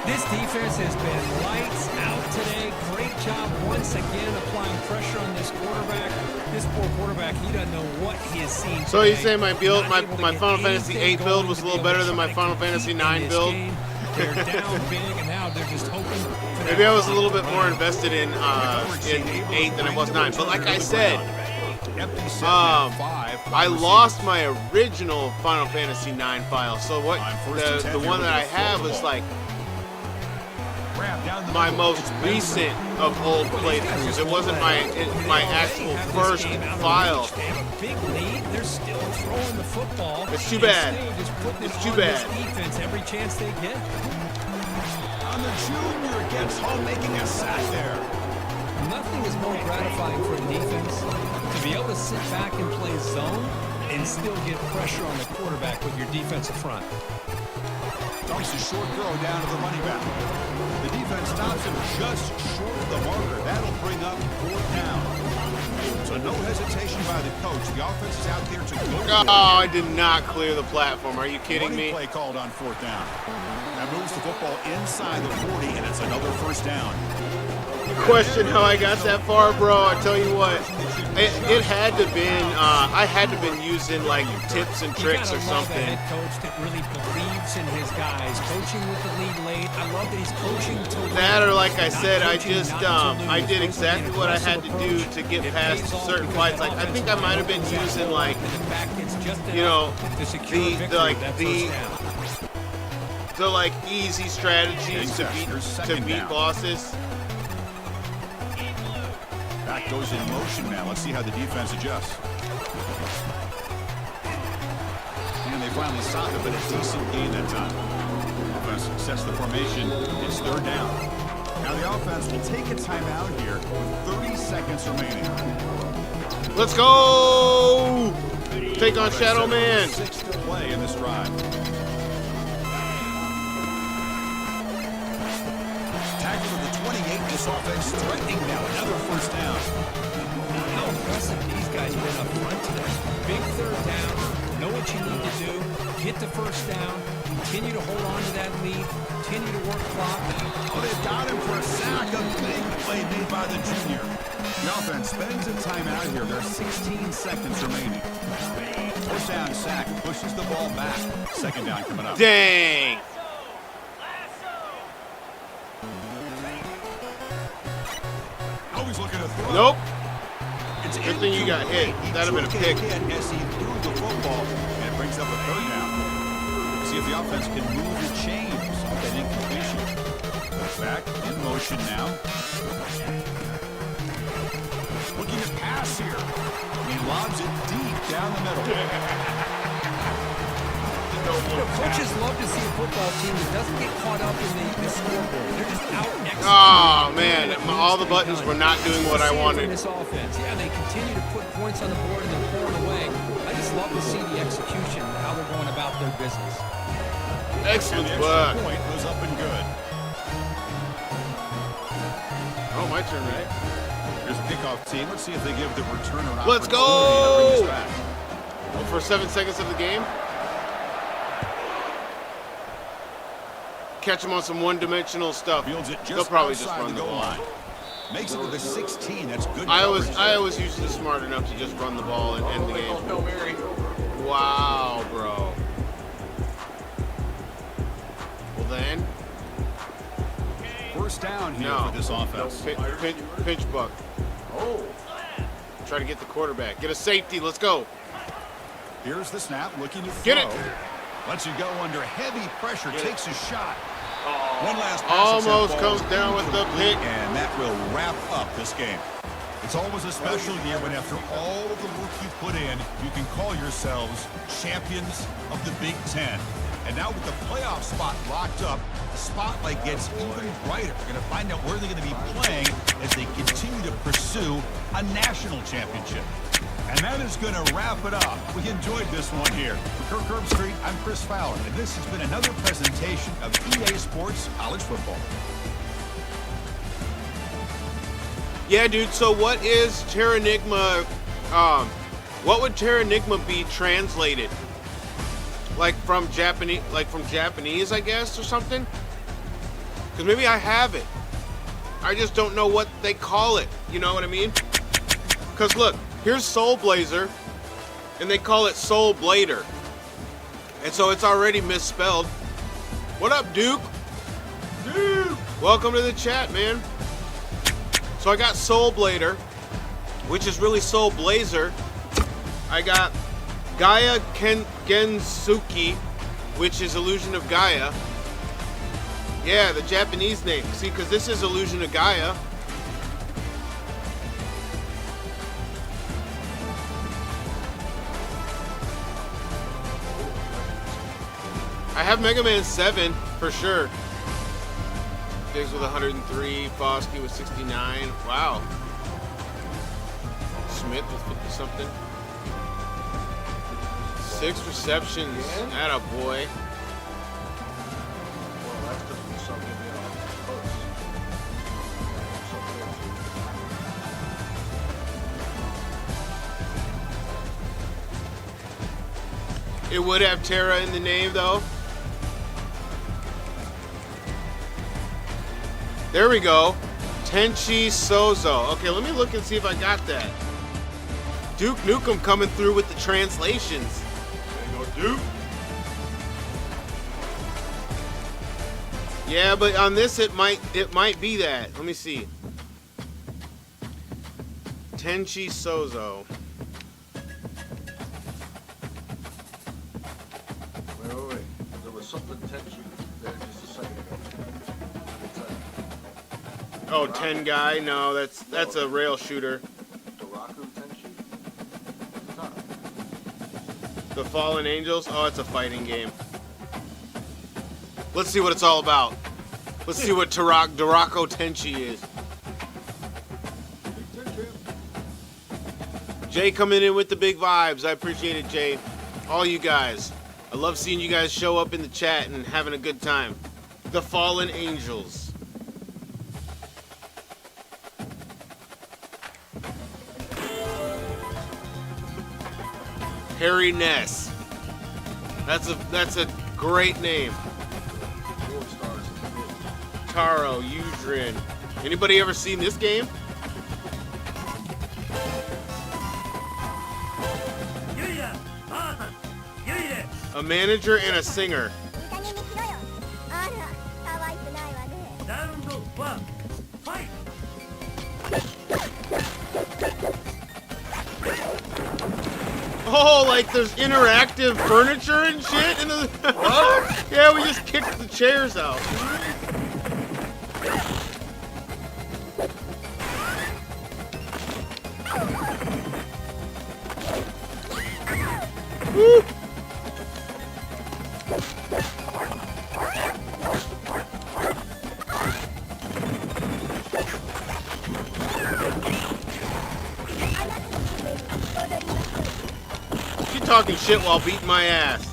This defense has been lights out today. Great job once again applying pressure on this quarterback. This poor quarterback, he doesn't know what he has seen. So you say my build, Not able to my get Final Fantasy anything 8 build going was to a little be able better to than my try Final to Fantasy compete 9 in this build? game. They're down big, and now they're just hoping for Maybe that I was a little clock bit to more run. invested in 8 than I was 9. But like I said, Empty set at 5. I lost my original Final Fantasy 9 file. So what the one that I have is like my most recent of old playthroughs. It wasn't my actual first file. They have a big lead. They're still throwing the football. It's too bad. It's too bad. Defense every chance they get. On the junior gets home, making a sack there. Nothing is more gratifying for a defense to be able to sit back and play zone and still get pressure on the quarterback with your defensive front. Dumps a short throw down to the running back. The defense stops him just short of the marker. That'll bring up fourth down. So no hesitation by the coach. The offense is out there to go. Oh, I did not clear the platform. Are you kidding me? Play called on fourth down. That moves the football inside the 40, and it's another first down. Question how I got that far, bro. I tell you what, it had to been I had to been using like tips and tricks or something. You gotta love a head coach that really believes in his guys, coaching with the lead late. I love that he's coaching to win. That or like I Not said, I coaching just not to lose. I did Coaching exactly an what I had aggressive to do approach. to get It past pays off certain because fights. that Like I think I offensive might have been line using is like and the back gets just you know enough to secure the victory like that the first down. the like easy strategies to beat bosses. Back goes in motion now. Let's see how the defense adjusts. And they finally stopped it, but a decent gain that time. Offense sets the formation. It's third down. Now the offense will take a timeout here with 30 seconds remaining. Let's go! Take on Shadow Man. Sixth play in this drive. Tackle to the 28. This offense threatening now. Another first down. How impressive these guys been up front today. Big third down. Know what you need to do. Get the first down. Continue to hold on to that lead. Continue to work clock. Oh, they've got him for a sack. A big play made by the junior. The offense spends a timeout here. There's 16 seconds remaining. First down sack. Pushes the ball back. Second down coming up. Dang. Always looking to throw. Nope. It's Good thing you got hit. That'd have been a pick. As he threw the football, and it brings up a third down. See if the offense can move the chains off that incompletion. Back in motion now. Looking to pass here. He lobs it deep down the middle. Coaches love to see a football team that doesn't get caught up in the scoreboard. They're just out executing. Oh man, all the buttons were not doing what I wanted. This offense, yeah, they continue to put points on the board and then pour it away. I just love to see the execution, how they're going about their business. Excellent The work. extra point was up and good. Oh, my turn, right? Here's a kickoff team. Let's see if they give the returner an Let's opportunity to bring go! us back. Well, for 7 seconds of the game. Catch them on some one-dimensional stuff. Fields it They'll just probably just outside run the goal ball. line. Makes it to the 16. That's good. I coverage was usually smart enough to just run the ball and end the game. Wow, bro. Well then, First down here no. for this offense. Pinch buck. Try to get the quarterback. Get a safety. Let's go. Here's the snap, looking to throw. Get it. Lets you go under heavy pressure. Takes a shot. One last pass Almost attempt falls comes down with the incomplete, pick. and that will wrap up this game. It's always a special year when after all of the work you put in, you can call yourselves champions of the Big Ten. And now with the playoff spot locked up, the spotlight gets even brighter. We're going to find out where they're going to be playing as they continue to pursue a national championship. And that is going to wrap it up. We enjoyed this one here. For Kirk Herbstreit, I'm Chris Fowler, and this has been another presentation of EA Sports College Football. Yeah, dude, so what is Terranigma, what would Terranigma be translated? Like from Japanese, I guess, or something? Because maybe I have it. I just don't know what they call it, you know what I mean? Because look, here's Soul Blazer, and they call it Soul Blader. And so it's already misspelled. What up, Duke? Duke! Welcome to the chat, man. So I got Soul Blader, which is really Soul Blazer. I got Gaia Gensuki, which is Illusion of Gaia. Yeah, the Japanese name. See, because this is Illusion of Gaia. I have Mega Man 7 for sure. Diggs with 103, Foskey with 69. Wow. Smith with 50-something. 6 receptions. Atta boy. It would have Terra in the name, though. There we go. Tenchi Sozo. Okay, let me look and see if I got that. Duke Nukem coming through with the translations. There you go, Duke. Yeah, but on this it might be that. Let me see. Tenchi Sozo. Wait. There was something Tenchi there just a second ago. Oh, 10 guy? No, that's a rail shooter. Doraku Tenchi? The Fallen Angels? Oh, it's a fighting game. Let's see what it's all about. Let's see what Dorako Tenchi is. Jay coming in with the big vibes. I appreciate it, Jay. All you guys. I love seeing you guys show up in the chat and having a good time. The Fallen Angels. Harry Ness. That's a great name. Taro, Udrin. Anybody ever seen this game? A manager and a singer. Oh, like there's interactive furniture and shit? In the what? Yeah, we just kicked the chairs out. Woo. She talking shit while beating my ass.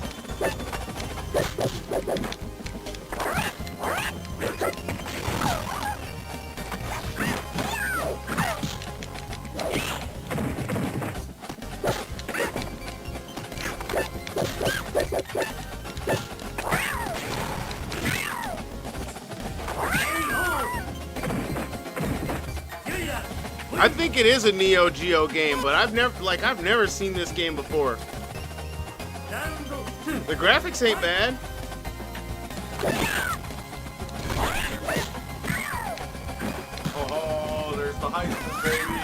I think it is a Neo Geo game, but I've never seen this game before. The graphics ain't bad. Oh, there's the Heisman, baby.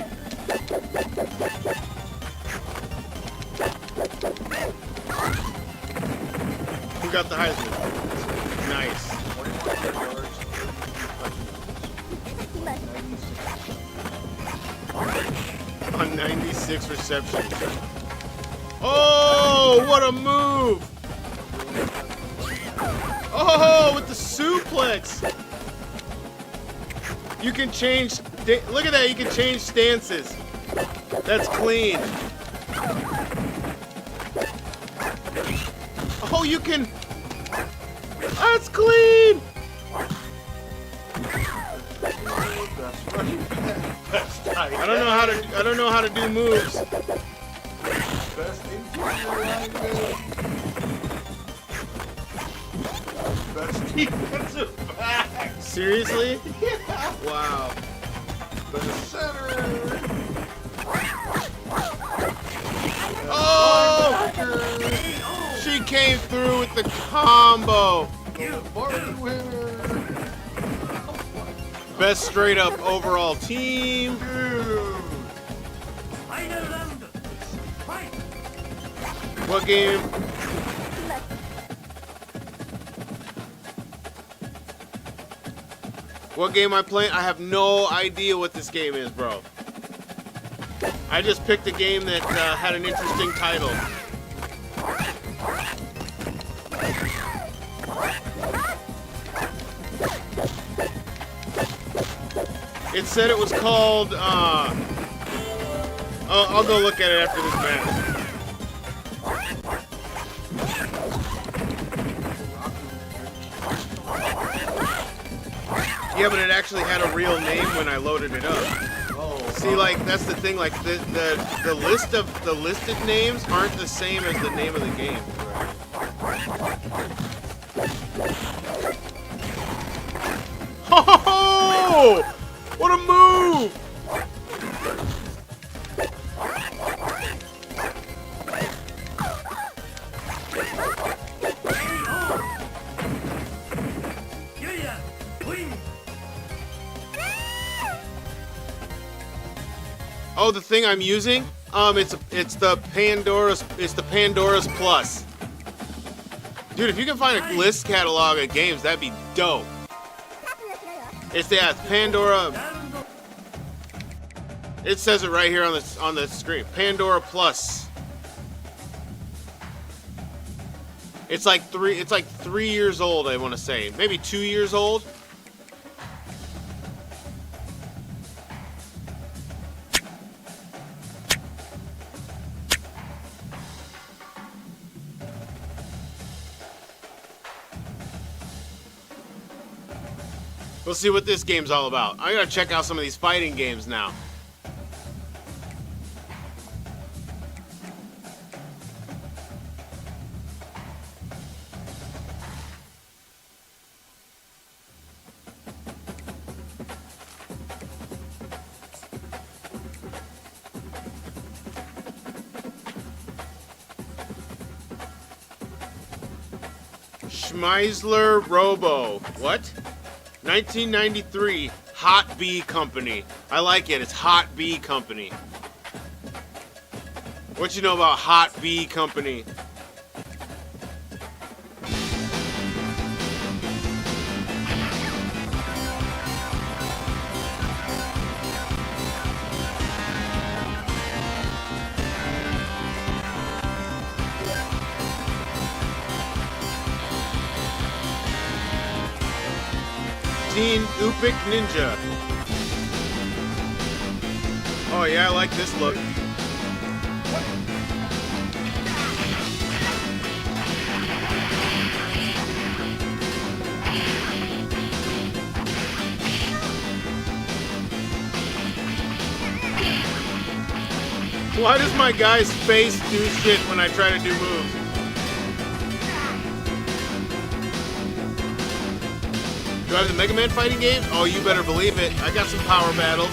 Who got the Heisman? Nice. On 96 receptions. Oh, what a move! Oh, with the suplex! You can change, look at that, you can change stances. That's clean. Oh, you can, that's clean! I don't know how to do moves. Best interior lineman. Best defensive back. Seriously? Wow. Best center. Oh! She came through with the combo. Party winner. Best straight up overall team. What game? What game I playing? I have no idea what this game is, bro. I just picked a game that had an interesting title. It said it was called, I'll go look at it after this match. Yeah, but it actually had a real name when I loaded it up. See, like, that's the thing, like, the list of the listed names aren't the same as the name of the game. Oh! What a move! Oh, the thing I'm using? It's the Pandora's Plus. Dude, if you can find a list catalog of games, that'd be dope. It's Pandora. It says it right here on the screen. Pandora Plus. It's like 3 years old, I want to say. Maybe 2 years old. We'll see what this game's all about. I gotta check out some of these fighting games now. Schmeisler Robo. What? 1993, Hot Bee Company. I like it. It's Hot Bee Company. What you know about Hot Bee Company? Teen Upik Ninja. Oh yeah, I like this look. Why does my guy's face do shit when I try to do moves? Do I have the Mega Man fighting game? Oh, you better believe it. I got some power battles.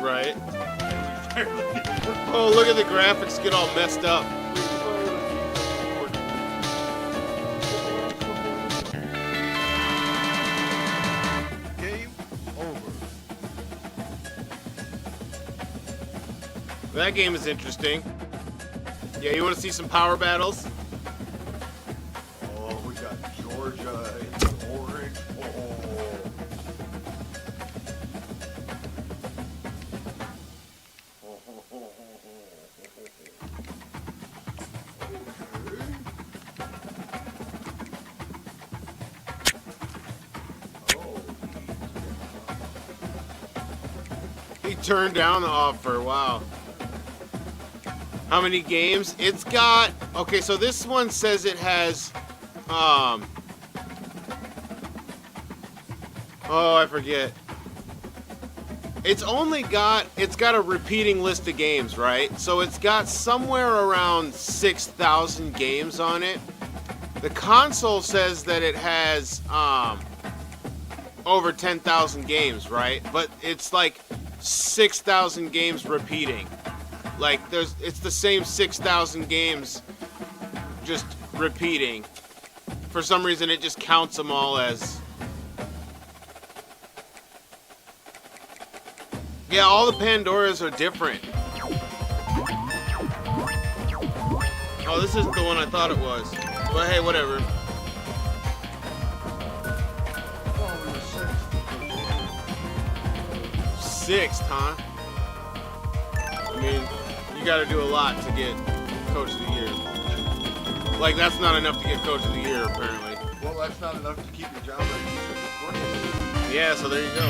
Right. Oh, look at the graphics get all messed up. Game over. That game is interesting. Yeah, you want to see some power battles? Oh, we got Georgia in orange. He turned down the offer. Wow. How many games? It's got, okay, so this one says it has, oh, I forget. It's got a repeating list of games, right? So it's got somewhere around 6,000 games on it. The console says that it has, over 10,000 games, right? But it's like 6,000 games repeating. Like it's the same 6,000 games just repeating. For some reason it just counts them all as. Yeah, all the Pandoras are different. Oh, this isn't the one I thought it was. But hey, whatever. Sixth, huh? I mean, you got to do a lot to get Coach of the Year. Like, that's not enough to get Coach of the Year, apparently. Well, that's not enough to keep your job ready. Yeah, so there you go.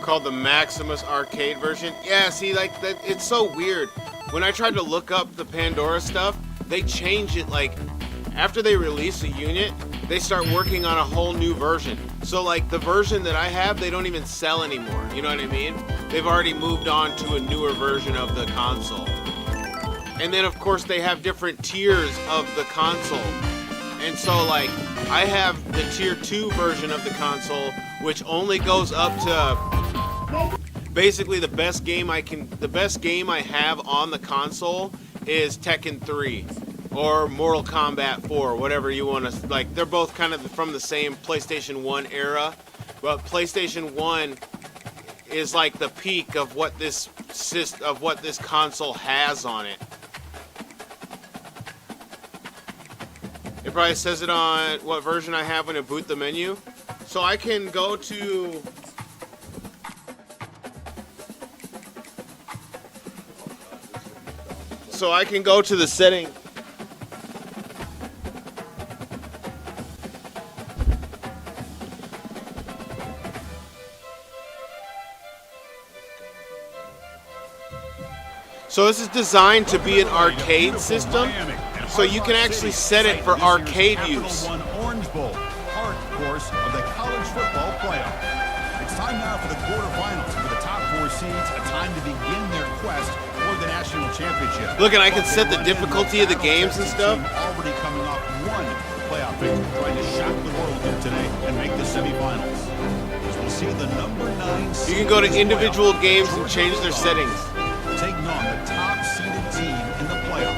Called the Maximus arcade version. Yeah, see, like that, it's so weird. When I tried to look up the Pandora stuff, they change it. Like after they release a unit, they start working on a whole new version. So like the version that I have, they don't even sell anymore. You know what I mean? They've already moved on to a newer version of the console. And then of course they have different tiers of the console. And so like I have the tier 2 version of the console, which only goes up to basically the best game I have on the console is Tekken 3 or Mortal Kombat 4, whatever you want to, like, they're both kind of from the same PlayStation 1 era, but PlayStation 1 is like the peak of what this console has on it. It probably says it on what version I have when I boot the menu. So I can go to the setting. So this is designed to be an arcade system. So you can actually set it for arcade use. Orange Bowl, part, of course, of the college football playoff. It's time now for the quarterfinals for the top 4 seeds, a time to begin their quest for the national championship. Look, and I can set the difficulty of the games and stuff. Already coming off one playoff victory, trying to shock the world here today and make the semifinals. As we'll see the number 9 seed. You can go to individual games and change their settings. Taking on the top seeded team in the playoff.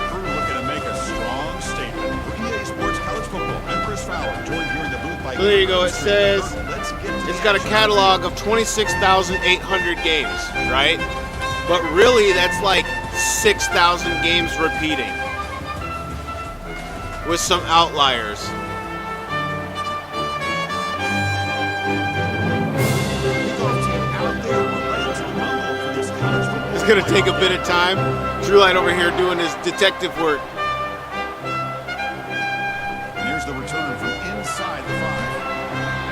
Crew looking to make a strong statement. For EA Sports College Football, I'm Chris Fowler, joined here in the booth by. So there you go. It says it's got a catalog of 26,800 games, right? But really, that's like 6,000 games repeating, with some outliers. It's gonna take a bit of time. Drew Light over here doing his detective work. And here's the return from inside the 5.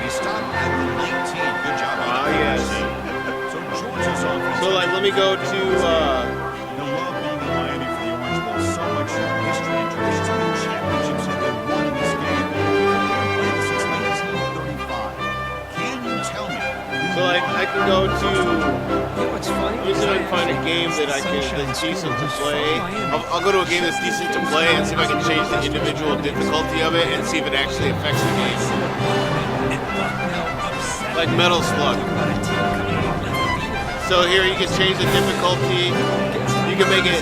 And he stopped at the 19. Good job on Ah, the yes. So Georgia's offense. So like, let me go to. You'll love being in Miami for the Orange Bowl. So much history and tradition. So many championships that they've won in this game. They've played it since 1935. Can you tell me? So like, I can go to. You know what's funny? Let me see if I can find a game that I can that's decent to play. I'll go to a game that's decent to play and see if I can change the individual difficulty of it and see if it actually affects the game. Like Metal Slug. So here you can change the difficulty. You can make it.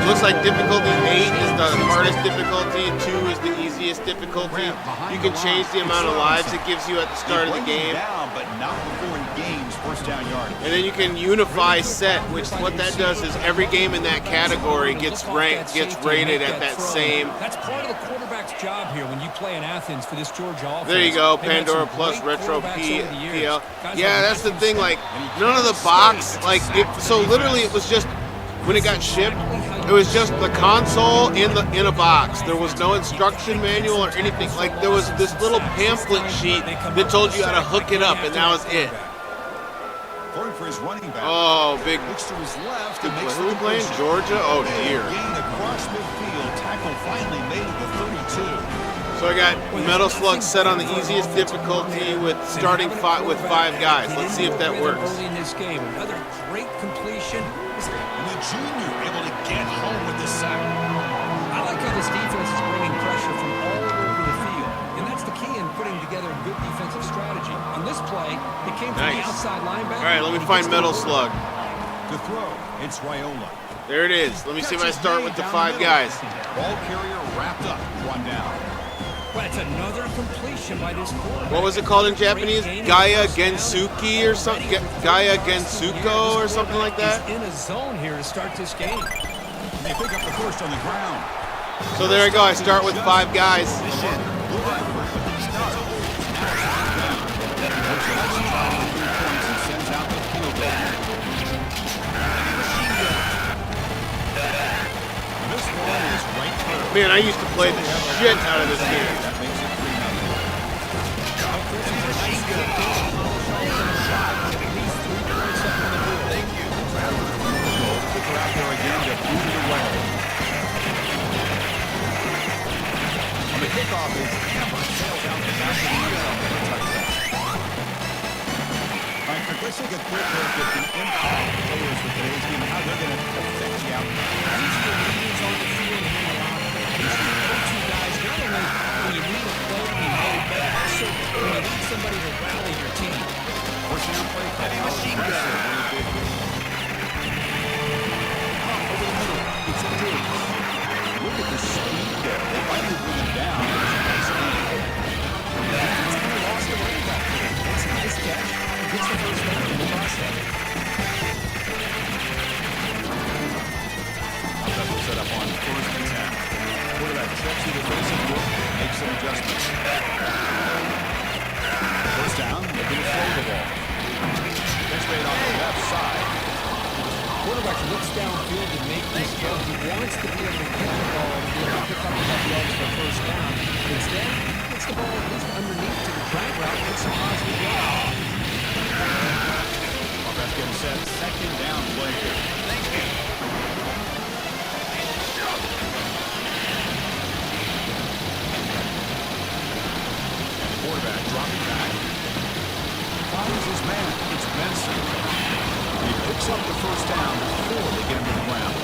Looks like difficulty 8 is the hardest difficulty. 2 is the easiest difficulty. You can change the amount of lives it gives you at the start of the game. Down, but not before he gains first down yardage. And then you can unify set, which what that does is every game in that category gets ranked, gets rated at that same. That's part of the quarterback's job here when you play in Athens for this Georgia offense. There you go, They've had Pandora some Plus great Retro quarterbacks over the years. PL. Guys Yeah, like that's the thing. Like none of the box, like so literally it was just when it got shipped, it was just the console in a box. There was no instruction manual or anything. Like there was this little pamphlet sheet that told you how to hook it up, and that was it. Going for his running back. Oh, big. Looks to his left. Who and makes we the playing? completion. Georgia? Oh dear. Gain across midfield. Tackle finally made it to 32. So I got Metal Slug set on the easiest difficulty with starting with 5 guys. Let's see if that works. Early in this game, another great completion. And the junior able to get home with the sack. I like how this defense is bringing pressure from all over the field, and that's the key in putting together a good defensive strategy. On this play, it came from the Nice. outside linebacker. All right, let me find Metal Slug. To throw, it's Raiola. There it is. Let me see if I start with the 5 guys. Ball carrier wrapped up, one down. Well, that's another completion by this quarterback. What was it called in Japanese? Gaia Gensuki or something? Gaia Gensuko or something like that? He's in a zone here to start this game. And they pick up the first on the ground. So there I go. I start with 5 guys. Man, I used to play the shit out of this game. On the kickoff is Hammer sails out the back of the end zone for a touchdown. All right, Kirk, let's take a quick look at the impact of players for today's game and how they're going to affect the outcome. These are the leaders on the field and in the locker room. These are the go-to guys, not only when you need a play to be made, but also when you need somebody to rally your team. First down play, heavy machine gun. Over the middle, it's Diggs. Look at the speed there. They finally bring him down. It's a nice game. Defense kind of lost the running back there. It's a nice catch. He gets the first down in the process. Offense will set up on first and 10. Quarterback checks through the face of Wood, makes some adjustments. First down, looking to throw the ball. Pitch made on the left side. Quarterback looks downfield to make this throw. He wants to be able to get the ball to be able to pick up enough yards for first down. Instead, he gets the ball at least underneath to the drag route and some positive yards. Offense getting set. Second down play here. Quarterback dropping back. Finds his man. It's Benson. He picks up the first down before they get him to the ground.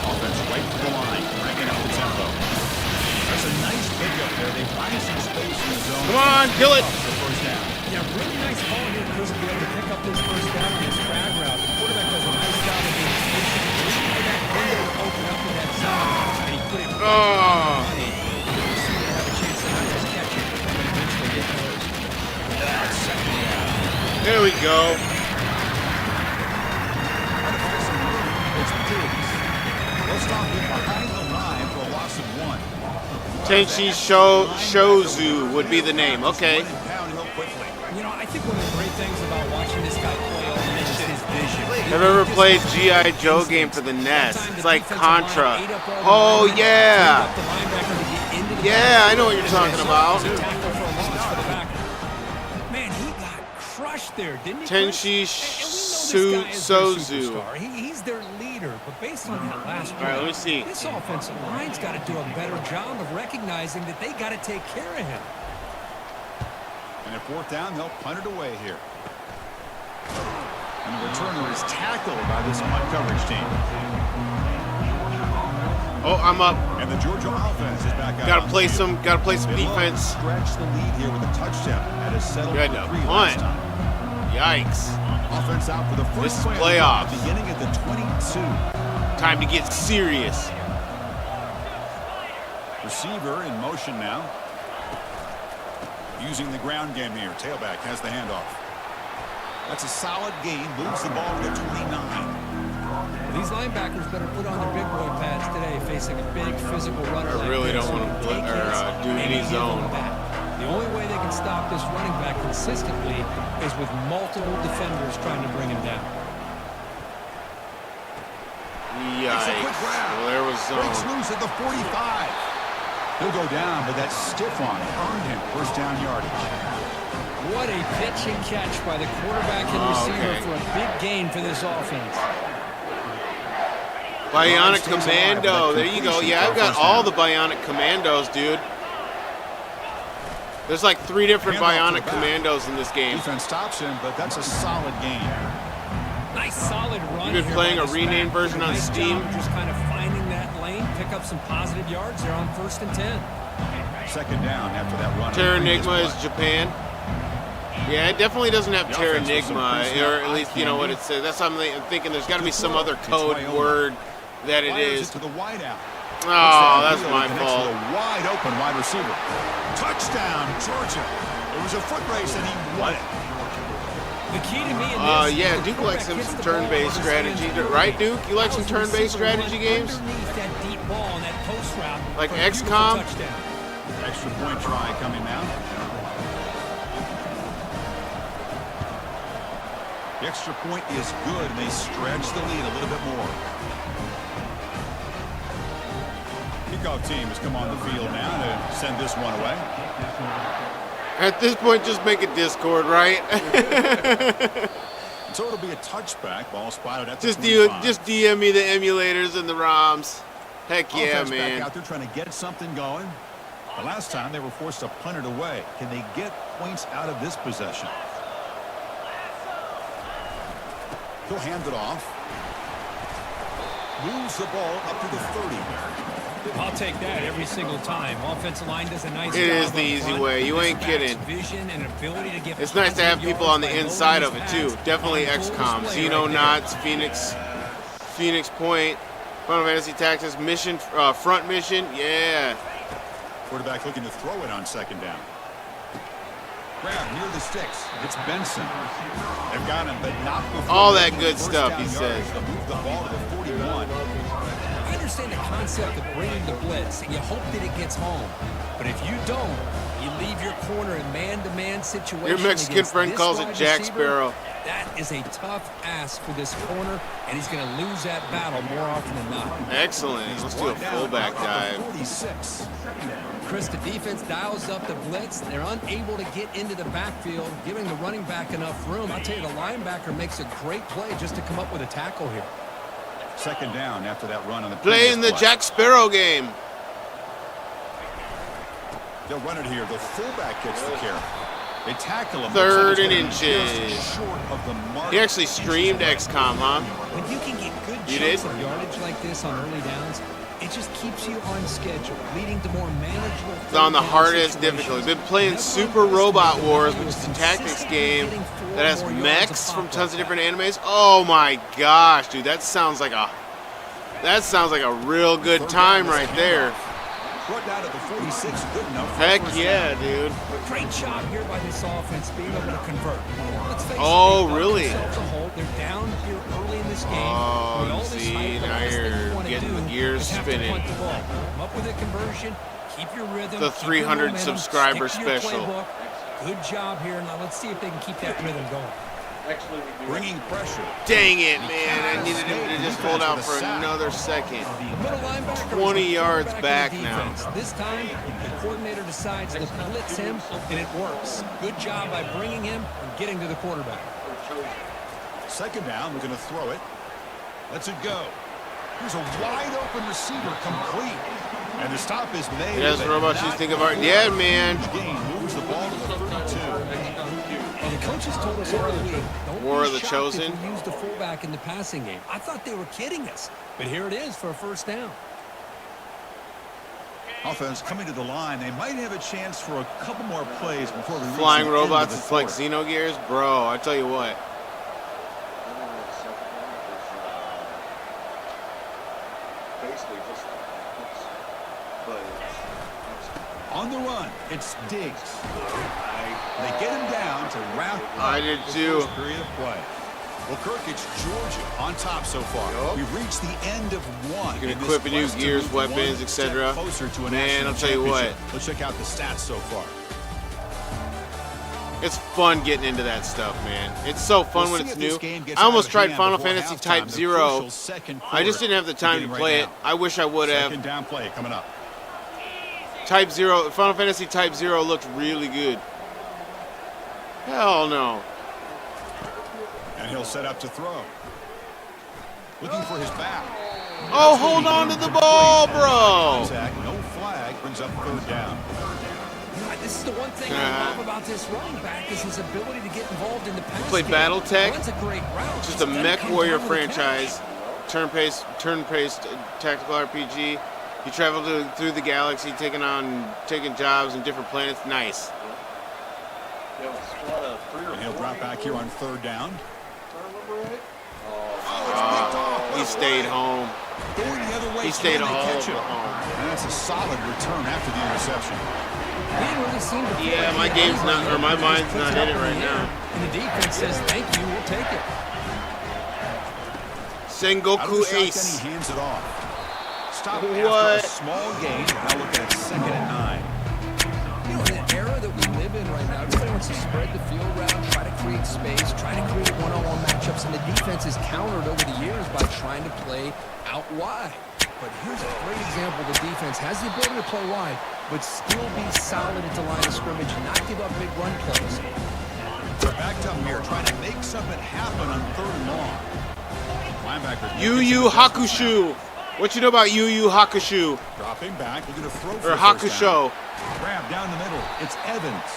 Offense right to the line, cranking up the tempo. That's a nice pickup there. They find some space in the zone. Come on, kill it. The first down. Yeah, really nice ball here, Chris, to be able to pick up this first down on this drag route. The quarterback does a nice job of being patient, waiting for that window to open up in that zone, and he put it right Oh. on it. The receiver have a chance to not just catch it, but eventually get hurt. There we go. It's Diggs. They'll stop him behind the line for a loss of 1. Tenshi Shozu would be the name. Okay. You know, I think one of the great things about watching this guy play all year is his vision. Have you ever played G.I. Joe game for the NES? It's like Contra. Oh, yeah. Yeah, I know what you're talking about. Man, he got crushed there, didn't he? Tenshi Sozu. He's their leader, but based on that last All right, let me see. this offensive line's got to do a better job of recognizing that they got to take care of him. And if fourth down, they'll punt it away here. And the returner is tackled by this punt coverage team. Oh, I'm up. And the Georgia offense is back out. Gotta play some defense. Stretch the lead here with a touchdown. That is settled Good for to 3 punt. last time. Yikes. Offense out for the This first is play of the playoffs. drive, beginning at the 22. Time to get serious. Receiver in motion now. Using the ground game here. Tailback has the handoff. That's a solid gain. Moves the ball to the 29. These linebackers better put on their big boy pads today, facing a big physical runner. I really don't want to do any zone. The only way they can stop this running back consistently is with multiple defenders trying to bring him down. Yikes. Well, there was Breaks zone. loose at the 45. He'll go down, but that stiff arm earned him first down yardage. What a pitch and catch by the quarterback and receiver okay. for a big gain for this offense. Bionic Commando. There you go. Yeah, I've got all the Bionic Commandos, dude. There's like 3 different Bionic Commandos in this game. Defense stops him, but that's a solid gain. Nice solid run. You've been here playing by a this renamed back. version on Nice Steam? job just kind of finding that lane, pick up some positive yards there on 1st and 10. Second down after that run. Terranigma is Japan. Yeah, it definitely doesn't have Terranigma, or at least, you know what it says. That's what I'm thinking. There's got to be some other code word that it is. To the wide out. Oh, that's my fault. A wide open wide receiver. Touchdown, Georgia. It was a foot race and he won it. The key to me in this Yeah, Duke likes some turn-based strategy, right, Duke? You like some turn-based strategy games? Like XCOM? Extra point try coming now. The extra point is good, and they stretch the lead a little bit more. Kickoff team has come on the field now to send this one away. At this point, just make a Discord, right? So it'll be a touchback. Ball spotted at the just 25. DM me the emulators and the ROMs. Heck yeah, Offense man. back out there trying to get something going. The last time they were forced to punt it away. Can they get points out of this possession? He'll hand it off. Moves the ball up to the 30. I'll take that every single time. Offensive line does a nice job. It is the easy way. You ain't kidding. It's nice to have people on the inside of it too. Definitely XCOM, Xeno Knots, Phoenix Point, Final Fantasy Tactics Mission, Front Mission. Yeah. Quarterback looking to throw it on second down. Grab near the sticks. It's Benson. They've got him, but not before. All that good first stuff, down he yards says. to move the ball to the 41. I understand the concept of bringing the blitz, and you hope that it gets home. But if you don't, you leave your corner in man-to-man situation. Your Mexican against friend this calls it wide Jack receiver. Sparrow. That is a tough ask for this corner, and he's going to lose that battle more often than not. Excellent. Let's do a fullback dive. 46. Chris, the defense dials up the blitz. They're unable to get into the backfield, giving the running back enough room. I'll tell you, the linebacker makes a great play just to come up with a tackle here. Second down after that run on the Playing the play. Jack Sparrow game. They'll run it here. The fullback gets the carry. They tackle him. 3rd and Looks like it's inches. just short of the mark. He actually streamed XCOM, huh? When you can get good You chunks did? of yardage like this on early downs, it just keeps you on schedule, leading to more manageable. It's on the third down hardest situations. difficulty. Been playing That's Super why Robot Chris Wars, Ballard which is a is tactics consistently game getting 4 that has more yards mechs a from pop tons of like different animes. Oh my gosh, dude, that sounds like a real good time right there. Brought down to the 46. Good enough. for Heck first yeah, down. dude. Great job here by this offense being able to convert. Let's face it, Oh, they've dug really? themselves a hole. They're down here early in this game. Oh, With all this see, hype, the now last thing you're you wanna getting do the gears is have to spinning. punt the ball. Come up with a conversion, keep your rhythm. The keep 300 your momentum, subscriber stick to your special. playbook. Good job here. Now let's see if they can keep that rhythm going. Actually, we do. Bringing pressure. Dang it, man. I needed him to just hold out for another second. Middle linebacker 20 is yards back in the back now. defense. This time, the coordinator decides to blitz him, and it works. Good job by bringing him and getting to the quarterback. Second down, we're going to throw it. Lets it go. Here's a wide open receiver, complete. And the stop is made. Yes, robots you think of our yeah, man. Gain moves the ball to the 32. And the coaches told us all week, don't War be of the shocked chosen. if we use the fullback in the passing game. I thought they were kidding us, but here it is for a first down. Offense coming to the line. They might have a chance for a couple more plays before we reach Flying the end of robots, the it's like fourth. Xenogears. Bro, I tell you what. Basically just like this. But it's On the run, it's Diggs. They get him down to wrap up I did the too. first period of play. Well, Kirk, it's Georgia on top so far. Yup. We've reached the end of one. You can in this equip new quest to gears, move weapons, one etc. step closer to a Man, national I'll tell you what. championship. Let's check out the stats so far. It's fun getting into that stuff, man. It's so fun We'll when see it's if this new. game gets I almost out of tried hand Final before Fantasy halftime, Type the 0. crucial second I just quarter didn't have the time to beginning play right it. now. I wish I would have. Second down play coming up. Type 0, Final Fantasy Type 0 looked really good. Hell no. And he'll set up to throw. Looking for his back. Oh, hold on to the ball, bro. Contact, no flag, brings up third down. This is the one thing I love about this running back is his ability to get involved in the pass Play game. BattleTech. Runs a great route. Just a Then mech comes warrior down with a catch. franchise. Turn-based tactical RPG. You travel through the galaxy, taking jobs in different planets. Nice. yeah, it's what, 3 or And he'll 4 drop back here on third down. If I remember right. He stayed home. Going the other way, He stayed can they all catch him? home. And that's a solid return after the interception. He didn't really seem to feel Yeah, like my he game's had not- anybody or my else. mind's Puts not it in up it right the air, now. And the defense says, thank you, we'll take it. Out of Sengoku the shotgun, Ace. he hands it off. Stop What? after a small gain. Now looking at 2nd and 9. You know, in the era that we live in right now, everybody wants to spread the field around, try to create space, try to create one-on-one matchups, and the defense is countered over the years by trying to play out wide. But here's a great example. The defense has the ability to play wide, but still be solid at the line of scrimmage and not give up big run plays. They're backed up here, trying to make something happen on 3rd and long. Linebackers. Yu Yu Hakusho. What you know about Yu Yu Hakusho? Dropping back, looking to throw for Or the first down. Hakusho. Grab down the middle. It's Evans.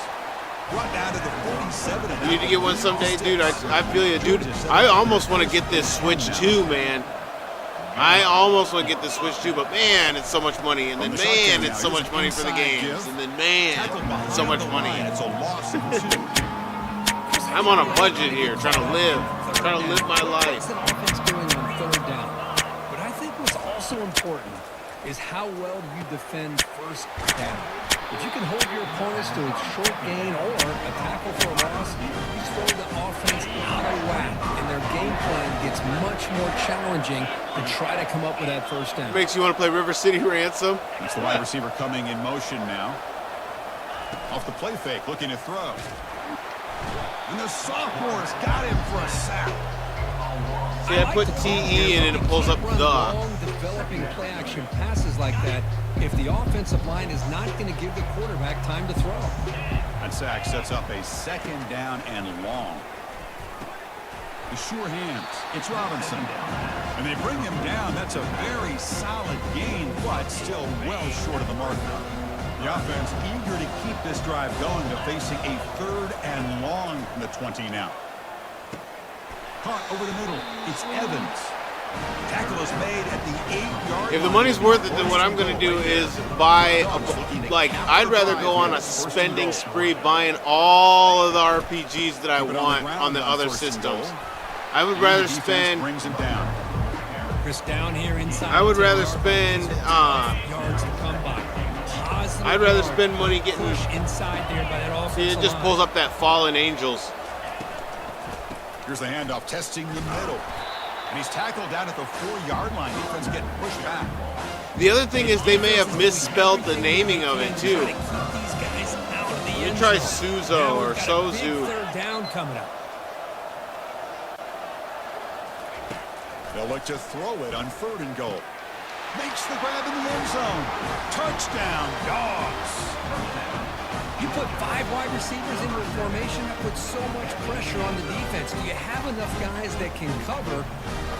Brought down to the 47. And You need to get one someday, dude. I feel you, dude. I almost want to get this Switch too, man. I almost want to get this Switch too, but man, it's so much money. And then man, it's so much money for the games. And then man, it's so much money. It's a loss of 2. I'm on a budget here, trying to live my life. What's an offense doing on 3rd down? But I think what's also important is how well you defend 1st down. If you can hold your opponents to a short gain or a tackle for a loss, you throw the offense out of whack, and their game plan gets much more challenging to try to come up with that 1st down. Makes you want to play River City Ransom. It's the wide receiver coming in motion now. Off the play fake, looking to throw. And the sophomore's got him for a sack. See, I put TE in and it pulls up Run the. long, developing play action passes like that if the offensive line is not going to give the quarterback time to throw. That sack sets up a 2nd down and long. The sure hands. It's Robinson. And they bring him down. That's a very solid gain, but still well short of the mark. The offense eager to keep this drive going, but facing a 3rd and long from the 20 now. Caught over the middle. It's Evans. Tackle is made at the 8-yard If the line. money's worth it, then what I'm going to do is buy, I'd rather go on a spending spree buying all of the RPGs that I want on the other systems. I would rather spend, Brings him down. Chris down here inside. I would the rather 10-yard spend, yards to come by. Positive I'd rather yard. spend money getting, Push inside there by that see, offensive it just line. pulls up that Fallen Angels. Here's the handoff, testing the middle. And he's tackled down at the 4-yard line. Defense getting pushed back. The other thing is they may have misspelled the naming of it too. Trying to keep these guys out of the You end try zone. Suzo Now or we've got a big Sozu. 3rd down coming up. They'll look to throw it on 3rd and goal. Makes the grab in the end zone. Touchdown, Dogs. You put 5 wide receivers into a formation, that puts so much pressure on the defense. Do you have enough guys that can cover?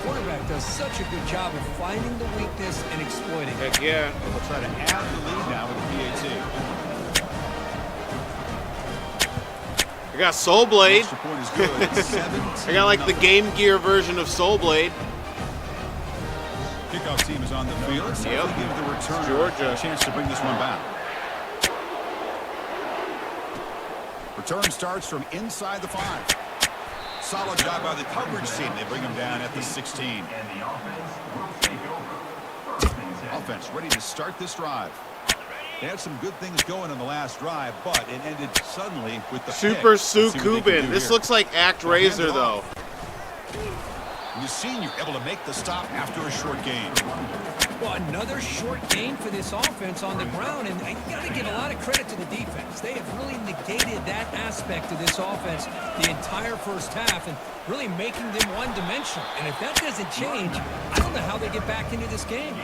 Quarterback does such a good job of finding the weakness and exploiting it. Heck yeah. We'll try to add the lead now with the PAT. I got Soul Blade. Extra point is good. I got like the Game Gear version of Soul Blade. Kickoff team is on the field. Yep. Give the return Georgia. a chance to bring this one back. Return starts from inside the 5. Solid job by the coverage team. They bring him down at the 16. Offense ready to start this drive. They had some good things going in the last drive, but it ended suddenly with the Super pick. Sue Let's see what they can Kubin. do This here. looks like Act Razor though. The senior able to make the stop after a short gain. Well, another short gain for this offense on the ground, and you got to give a lot of credit to the defense. They have really negated that aspect of this offense the entire first half and really making them one-dimensional. And if that doesn't change, I don't know how they get back into this game.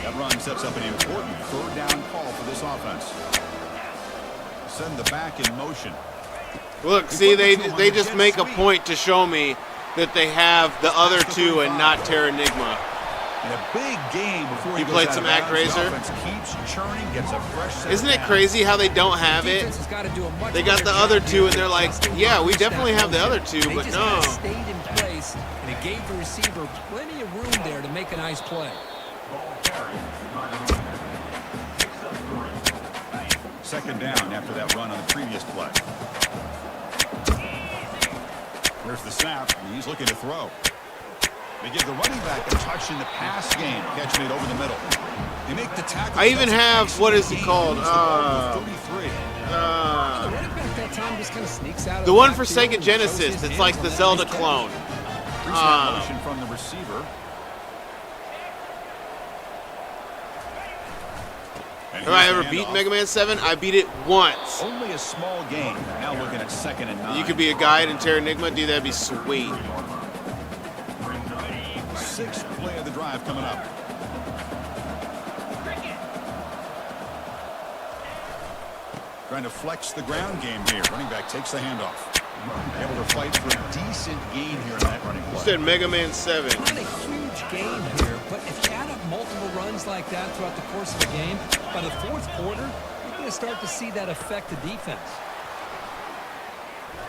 That run sets up an important 3rd down call for this offense. Send the back in motion. Look, see, they just make a point to show me that they have the other 2 and not Terranigma. And a big game before You he played goes some out of Act bounds. The Razor? offense keeps churning, gets a fresh set Isn't it down. crazy how they don't have it? Defense has got to do a much They got better the other job 2 here and they're like, adjusting yeah, we to definitely that have the other motion. 2, They but just no. kinda stayed in place, and it gave the receiver plenty of room there to make a nice play. Second down after that run on the previous play. Here's the snap, and he's looking to throw. They give the running back a touch in the pass game, catching it over the middle. They make the tackle. I even That's an have, what is it excellent called? gain. He's the ball to 33. The running back that time just kind of sneaks out of The one for backfield Sega and shows Genesis, his it's hands like on the that Zelda nice catch. clone. Pre-snap motion from the receiver. And Have I here's ever the beat handoff. Mega Man 7? I beat it once. Only a small gain. Now looking at 2nd and 9. You could be a guide in Terranigma, dude, that'd be sweet. 6th play of the drive coming up. Trying to flex the ground game here. Running back takes the handoff. Able to fight for a decent gain here in that running You play. said Mega Man 7. Not a huge game here, but if you add up multiple runs like that throughout the course of the game, by the 4th quarter, you're going to start to see that affect the defense.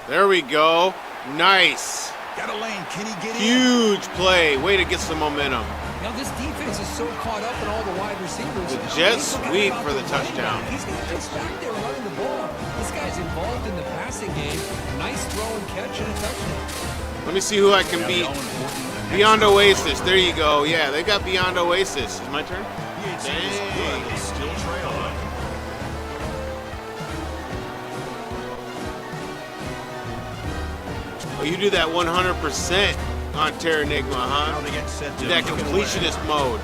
There we go. Nice. Got a lane. Can he get in? Huge play. Way to get some momentum. Now, this defense is so caught up in all the wide receivers. The jet He's forgot sweep about for the running touchdown. back. He's not just back there running the ball. This guy's involved in the passing game. Nice throw and catch and a touchdown. Let me see who I can beat. Beyond Oasis. There you go. Yeah, they got Beyond Oasis. Is my turn? PAT is good. They still trail. Oh, you do that 100% on Terranigma, Now huh? they get set to That move away. completionist mode.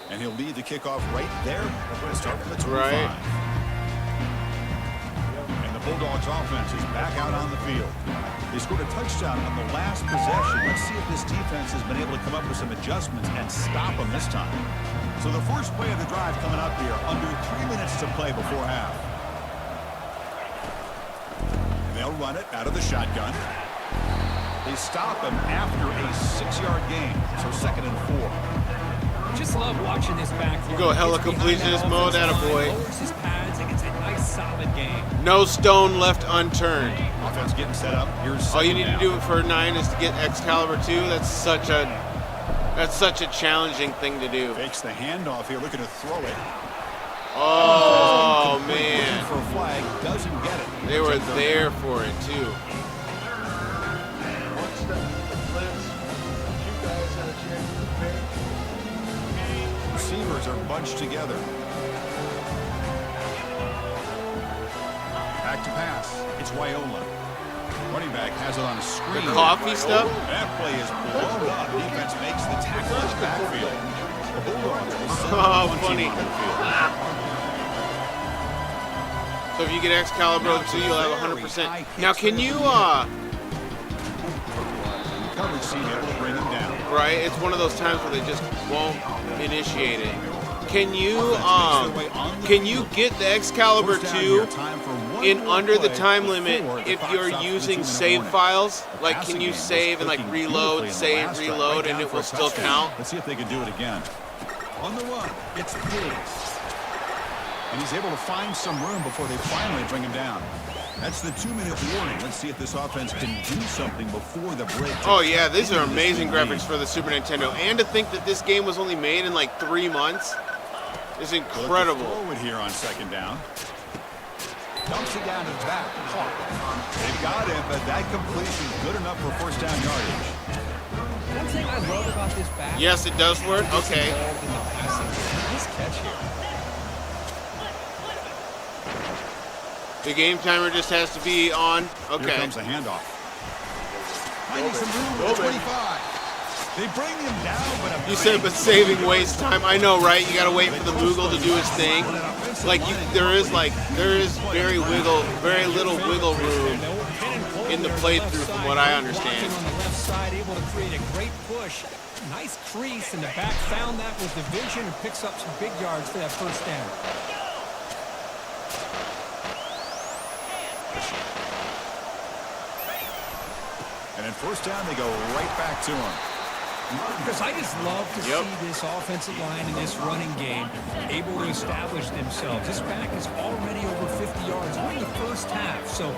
And he'll lead the kickoff right there. We're going to start from the 25. Right. And the Bulldogs offense is back out on the field. They scored a touchdown on the last possession. Let's see if this defense has been able to come up with some adjustments and stop them this time. So the first play of the drive coming up here, under 3 minutes to play before half. They'll run it out of the shotgun. They stop him after a 6-yard gain, so 2nd and 4. Just love watching this back. You go hella Gets behind completionist that mode, offensive line, attaboy. lowers his pads and gets a nice solid game. No stone left unturned. Offense getting set up. Here's All you second need to down. do for 9 is to get Excalibur 2. That's such a challenging thing to do. Fakes the handoff here, looking to throw it. Oh Waiting man, for a flag, doesn't get it. they were there for it too. One step in the blitz. You guys had a chance to pick. Receivers are bunched together. Back to pass. It's Wyola. Running back has it on a screen. The coffee stuff? That play is blown up. Defense makes the tackle in the backfield. The Bulldogs will send Oh, one funny. team on the field. So if you get Excalibur 2, you'll have 100%. Now, can you, Coverage team able to bring him down. right, it's one of those times where they just won't initiate it. Can you get the Excalibur 2 in under the time limit if you're using save files? Like, can you save and like reload, save, reload, and it will still count? Let's see if they can do it again. On the run, it's Diggs. And he's able to find some room before they finally bring him down. That's the 2-minute warning. Let's see if this offense can do something before the break. Oh yeah, these are amazing graphics for the Super Nintendo. And to think that this game was only made in like 3 months is incredible. Forward here on second down. Dumps it down to the back. They've got him, but that completion is good enough for first down yardage. One thing I love about this back. Yes, it does work. Okay. This catch here. The game timer just has to be on. Here Okay. comes a handoff. Finding some room at 25. They bring him down, but You said, but saving waste time. I know, right? You gotta wait for the Moogle to do his thing. Like, there is very little wiggle room in the playthrough, from what I understand. On the left side, able to create a great push. Nice crease, and the back found that with the vision and picks up some big yards for that first down. And in first down, they go right back to him. Because I just love to Yep. see this offensive line and this running game able to establish themselves. This back is already over 50 yards in the first half. So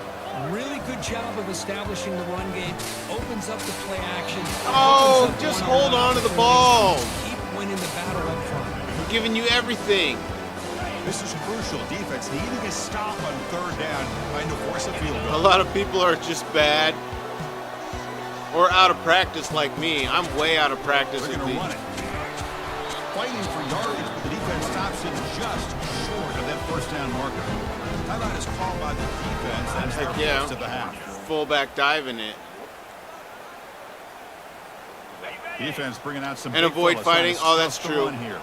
really good job of establishing the run game. Opens up the play action. Oh, opens up just one-on-one hold on to the opportunities. ball. Keep winning the battle up front. We're giving you everything. This is crucial. Defense needing a stop on third down, trying to force a field A goal. lot of people are just bad or out of practice like me. I'm way out of practice They're with going to run these. it. Fighting for yardage, but the defense stops him just short of that first down marker. Timeout is called by the defense. That's their Heck yeah. first of the half. Fullback diving it. Defense bringing out some And big avoid fellas fighting. trying to Oh, that's stuff the true. run here.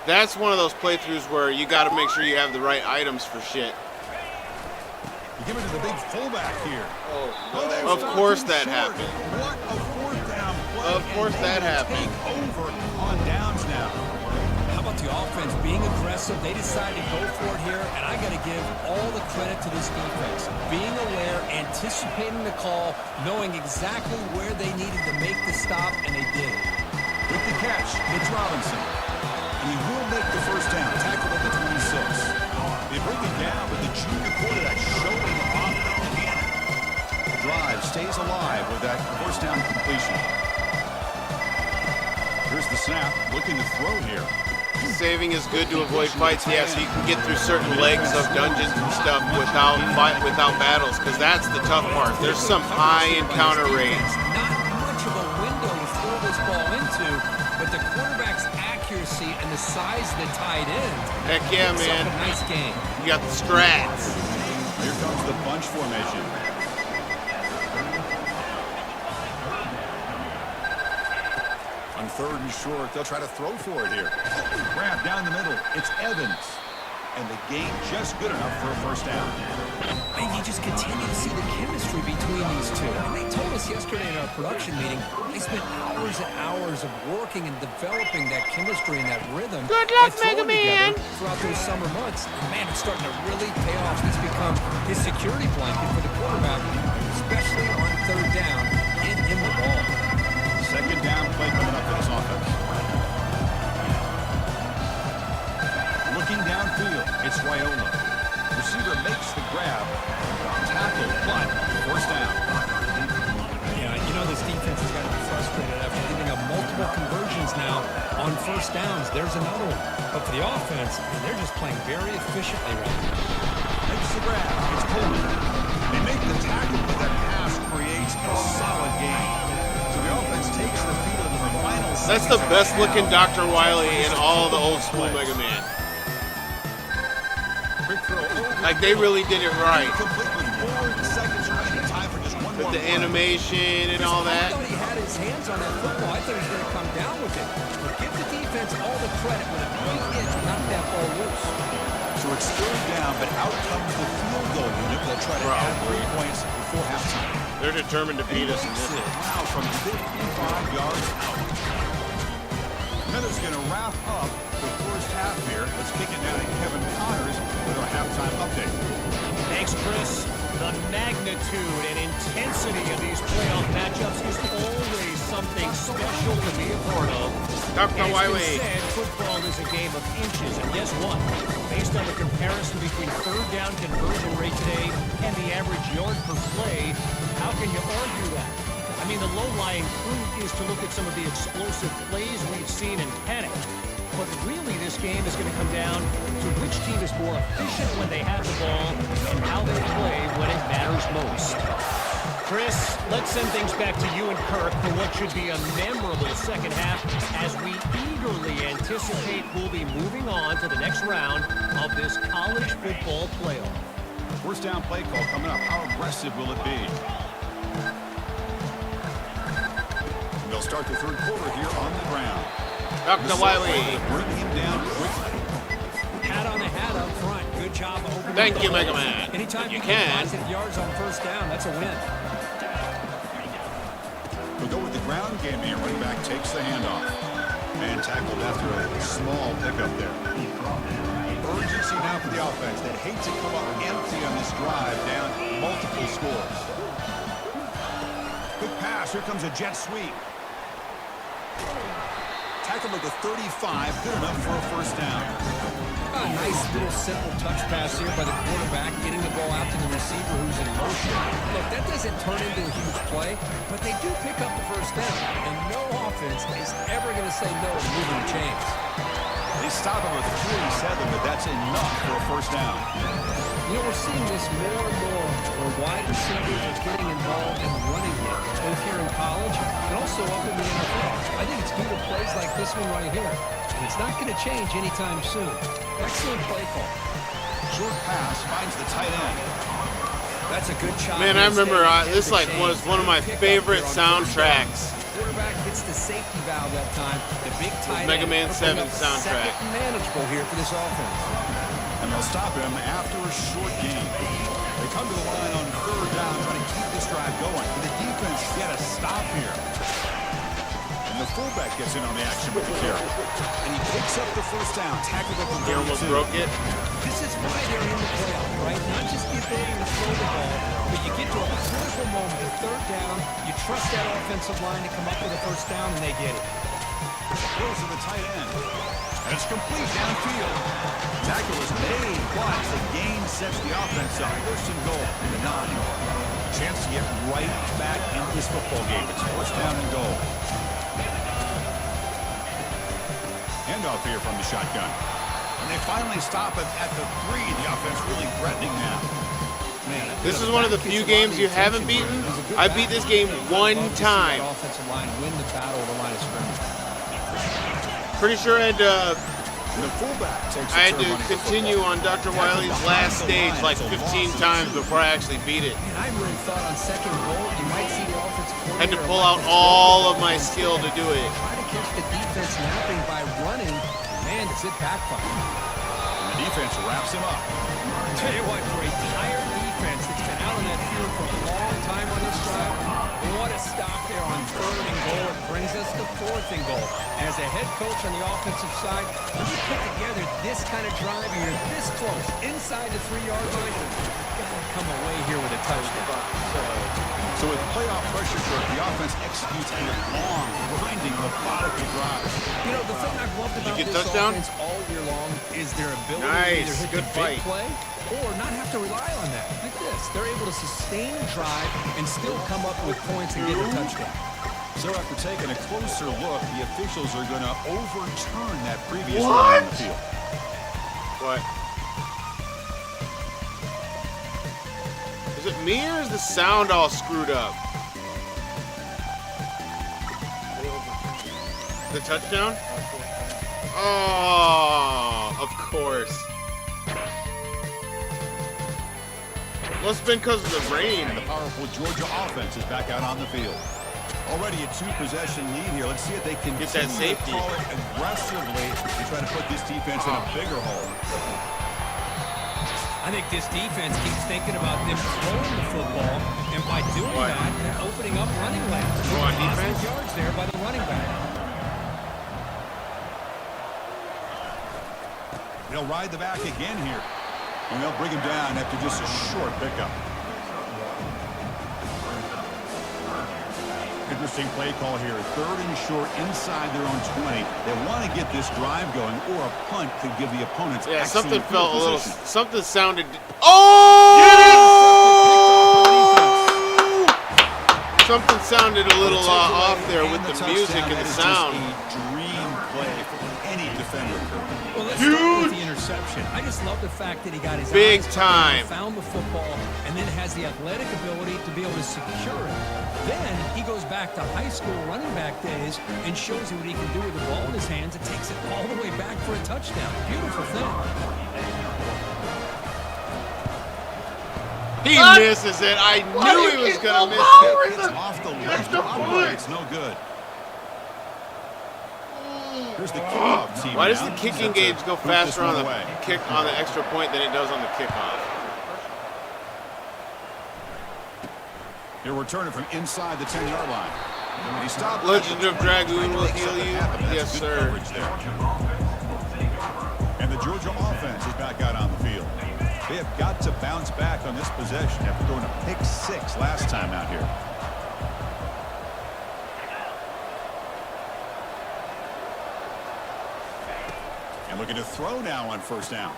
That's one of those playthroughs where you got to make sure you have the right items for shit. You give it to the big fullback here. Oh, they Of stopped course him that short. happened. What a fourth down play. Of course and that they happened. Take over on downs now. How about the offense being aggressive? They decided to go for it here, and I got to give all the credit to this defense. Being aware, anticipating the call, knowing exactly where they needed to make the stop, and they did. With the catch, it's Robinson. And he will make the first down, tackled at the 26. They bring it down, but the junior quarterback showing off. The drive stays alive with that first down completion. Here's the snap, looking to throw here. Saving is good to avoid fights, yeah, so you can get through certain legs of dungeons and stuff without battles, because that's the tough part. There's some high encounter rates. Not much of a window to throw this ball into, but the quarterback's accuracy and the size of the tight end. Heck yeah, makes up man. a nice game. You got the strats. Here comes the bunch formation. On third and short, they'll try to throw for it here. Grab down the middle. It's Evans. And the game just good enough for a first down. And you just continue to see the chemistry between these two. And they told us yesterday in our production meeting, they spent hours and hours of working and developing that chemistry and that rhythm. Good luck, by throwing Mega Man. together throughout those summer months. And man, it's starting to really pay off. He's become his security blanket for the quarterback, especially on third down. Get him the ball. Second down play coming up for this offense. Looking downfield, it's Raiola. Receiver makes the grab. Tackle, but first down. Yeah, you know this defense has got to be frustrated after giving up multiple conversions now on first downs. There's another one. But for the offense, they're just playing very efficiently right now. Makes the grab. It's Coleman. They make the tackle, but that pass creates a solid gain. So the offense takes the field in the final. That's the best looking Dr. Wily in all the old school Mega Man. Quick throw over. Like, they really did it right. Complete with 4 seconds remaining. Time for just one With more the play. animation and all I that. thought he had his hands on that football. I thought he was going to come down with it. But give the defense all the credit with a great hit to knock that ball loose. So it's third down, but out comes the field goal unit. They'll try to add 3 points before halftime. They're determined to beat us in this. Now from 55 yards out. Minutes going to wrap up the first half here. Let's kick it down to Kevin Connors with our halftime update. Thanks, Chris. The magnitude and intensity of these playoff matchups is always something special to be a part of. Dr. And Wiley. it's been said, football is a game of inches, and guess what? Based on the comparison between third down conversion rate today and the average yard per play, how can you argue that? I mean, the low-lying fruit is to look at some of the explosive plays we've seen and panic. But really, this game is going to come down to which team is more efficient when they have the ball and how they play when it matters most. Chris, let's send things back to you and Kirk for what should be a memorable second half as we eagerly anticipate we'll be moving on to the next round of this college football playoff. First down play call coming up. How aggressive will it be? They'll start the third quarter here on the ground. Dr. Wiley. Bring him down quickly. Hat on the hat up front. Good job of opening Thank the you, hole. Mega Man. Anytime You you can. get positive yards on first down, that's a win. We'll go with the ground game here. Running back takes the handoff. Man tackled after a small pickup there. Urgency now for the offense. They hate to come up empty on this drive, down multiple scores. Good pass. Here comes a jet sweep. Tackled at the 35. Good enough for a first down. A nice little simple touch pass here by the quarterback, getting the ball out to the receiver who's in motion. Look, that doesn't turn into a huge play, but they do pick up the first down, and no offense is ever going to say no to moving the chains. They stop him with 47, but that's enough for a first down. You know, we're seeing this more and more where wide receivers are getting involved in the running game, both here in college and also up in the NFL. I think it's due to plays like this one right here, and it's not going to change anytime soon. Excellent play call. Short pass finds the tight end. That's a good shot. Man, I remember this was one of my favorite soundtracks. Quarterback hits the safety valve that time. The big tight end. Mega Man 7 opening up soundtrack. second and manageable here for this offense. And they'll stop him after a short gain. They come to the line on third down, trying to keep this drive going. But the defense get a stop here. And the fullback gets in on the action with the carry. And he picks up the first down, tackled at the He almost 32. broke it. This is why they're in the playoff, right? Not just the ability to throw the ball, but you get to a critical moment, a third down, you trust that offensive line to come up with a first down, and they get it. Throws to the tight end. And it's complete downfield. Tackle is made, but the gain sets the offense up. First and goal from the 9. Chance to get right back into this football game. It's first down and goal. Handoff here from the shotgun. And they finally stop it at the 3. The offense really threatening now. Man, This is one of the few games you haven't beaten. I beat this game one time. Offensive line win the battle of the line of scrimmage. Pretty sure I had to The fullback takes I had the to turn running the continue football. on Dr. Wiley's last stage like 15 times before I actually beat it. And I really thought on second goal, you might see the offensive Had to coordinator pull out elect to all of stay my with skill to do it. Try to catch the defense napping by running. Man, does it backfire. And the defense wraps him up. Tell you what, for a tired defense that's been out on that field for a long time on this drive, what a stop there on third and goal. It brings us to fourth and goal. As a head coach on the offensive side, when you put together this kind of drive, and you're this close, inside the 3-yard line, you've got to come away here with a touchdown. So with playoff pressure, the offense executes a long, grinding, methodical drive. You know, the thing I've loved about get this touchdown? offense all year long is their ability Nice. to either hit Good the big fight. play or not have to rely on that. Like this. They're able to sustain a drive and still come up with points and get a touchdown. So after taking a closer look, the officials are going to overturn that previous run on the field. What? Is it me or is the sound all screwed up? The touchdown? Oh, of course. Well, it's been because of the rain. And the powerful Georgia offense is back out on the field. Already a 2-possession lead here. Let's see if they can Get that safety. call it aggressively and try to put this defense in a bigger hole. I think this defense keeps thinking about them throwing the football, and by doing that, they're opening up running lanes. Go on defense? Yards there by the running back. They'll ride the back again here. And they'll bring him down after just a short pickup. Interesting play call here. 3rd and short inside their own 20. They want to get this drive going, or a punt could give the opponents something excellent felt a little. position. Something sounded. Oh! Something sounded a little off there with the music and the sound. A dream play for any defender. Well, let's start with the interception. I just love the fact that he got his Big eyes time. found the football, and then has the athletic ability to be able to secure it. Then he goes back to high school running back days and shows you what he can do with the ball in his hands and takes it all the way back for a touchdown. Beautiful thing. He misses it. I knew he was going to miss it. It's off the left upright. It's no good. Here's the kickoff team. Why does the now. kicking That's gauge go boot this faster on one the away. kick on the extra point than it does on the kickoff? He'll return it from inside the 10-yard line. And he stopped. Legend of Dragoon will heal you. Yes, Good sir. coverage there. And the Georgia offense is back out on the field. They have got to bounce back on this possession after throwing a pick 6 last time out here. And looking to throw now on 1st down.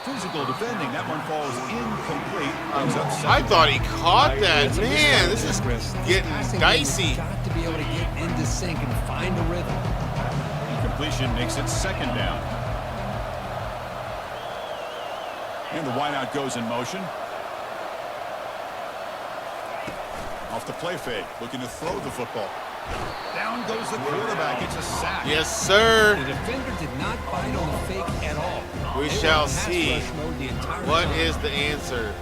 Physical defending. That one falls incomplete. Brings up I 2nd. thought he caught that. Man, this is Chris, getting passing game has dicey. got to be able to get into sync and find a rhythm. Completion makes it 2nd down. And the wideout goes in motion. Off the play fake, looking to throw the football. Down goes the quarterback. It's a sack. Yes, sir. The defender did not bite on the fake at all. We They were shall in pass see. rush mode the entire What time. is the answer?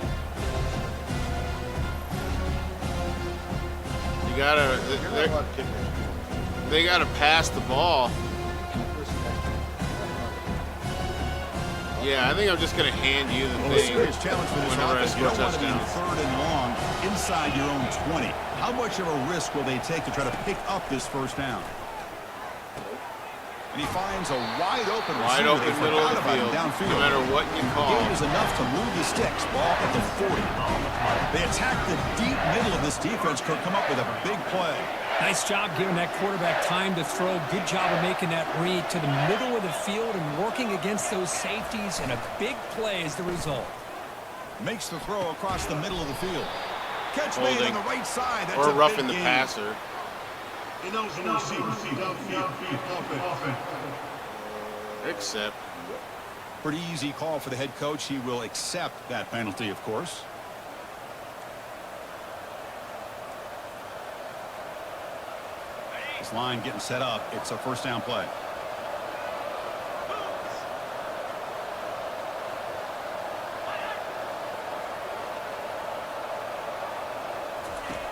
You gotta. They gotta pass the ball. Yeah, I think I'm just gonna hand you the Well, a thing serious challenge for this whenever I offense. You score don't want to be touchdowns. 3rd and long inside your own 20. How much of a risk will they take to try to pick up this 1st down? And he finds a wide open Wide receiver. open They middle of forgot the about him field, downfield. no matter what you call. Gain is enough to move the sticks. Ball at the 40. They attack the deep middle of this defense. Could come up with a big play. Nice job giving that quarterback time to throw. Good job of making that read to the middle of the field and working against those safeties, and a big play is the result. Makes the throw across the middle of the field. Catch made Holding. on the right side. That's Or a roughing big the gain. passer. Except. Pretty easy call for the head coach. He will accept that penalty, of course. This line getting set up. It's a 1st down play.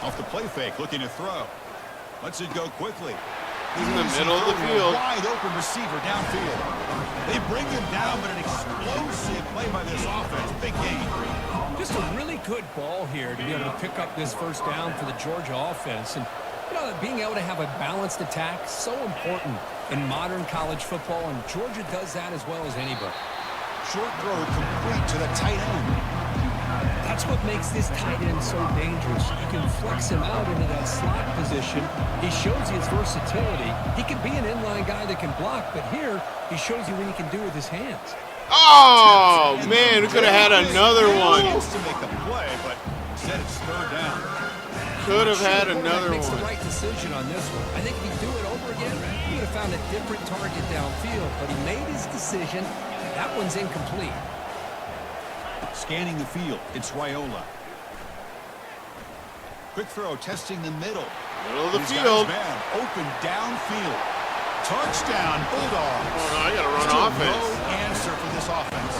Off the play fake, looking to throw. Lets it go quickly. He's in the middle of the field. Wide open receiver downfield. They bring him down, but an explosive play by this offense. Big gain. Just a really good ball here to be able to pick up this 1st down for the Georgia offense. And, you know, being able to have a balanced attack, so important in modern college football, and Georgia does that as well as anybody. Short throw complete to the tight end. That's what makes this tight end so dangerous. You can flex him out into that slot position. He shows you his versatility. He can be an inline guy that can block, but here he shows you what he can do with his hands. Oh, man, we could have had another one. Chance to make a play, but instead it's 3rd down. Could have had Quarterback another makes the one. right decision on this one. I think if he'd do it over again, he would have found a different target downfield, but he made his decision. That one's incomplete. Scanning the field, it's Raiola. Quick throw, testing the middle. Middle of the He's got field. his man open downfield. Touchdown, Bulldogs. Oh, no, I got to run Still offense. no answer for this offense.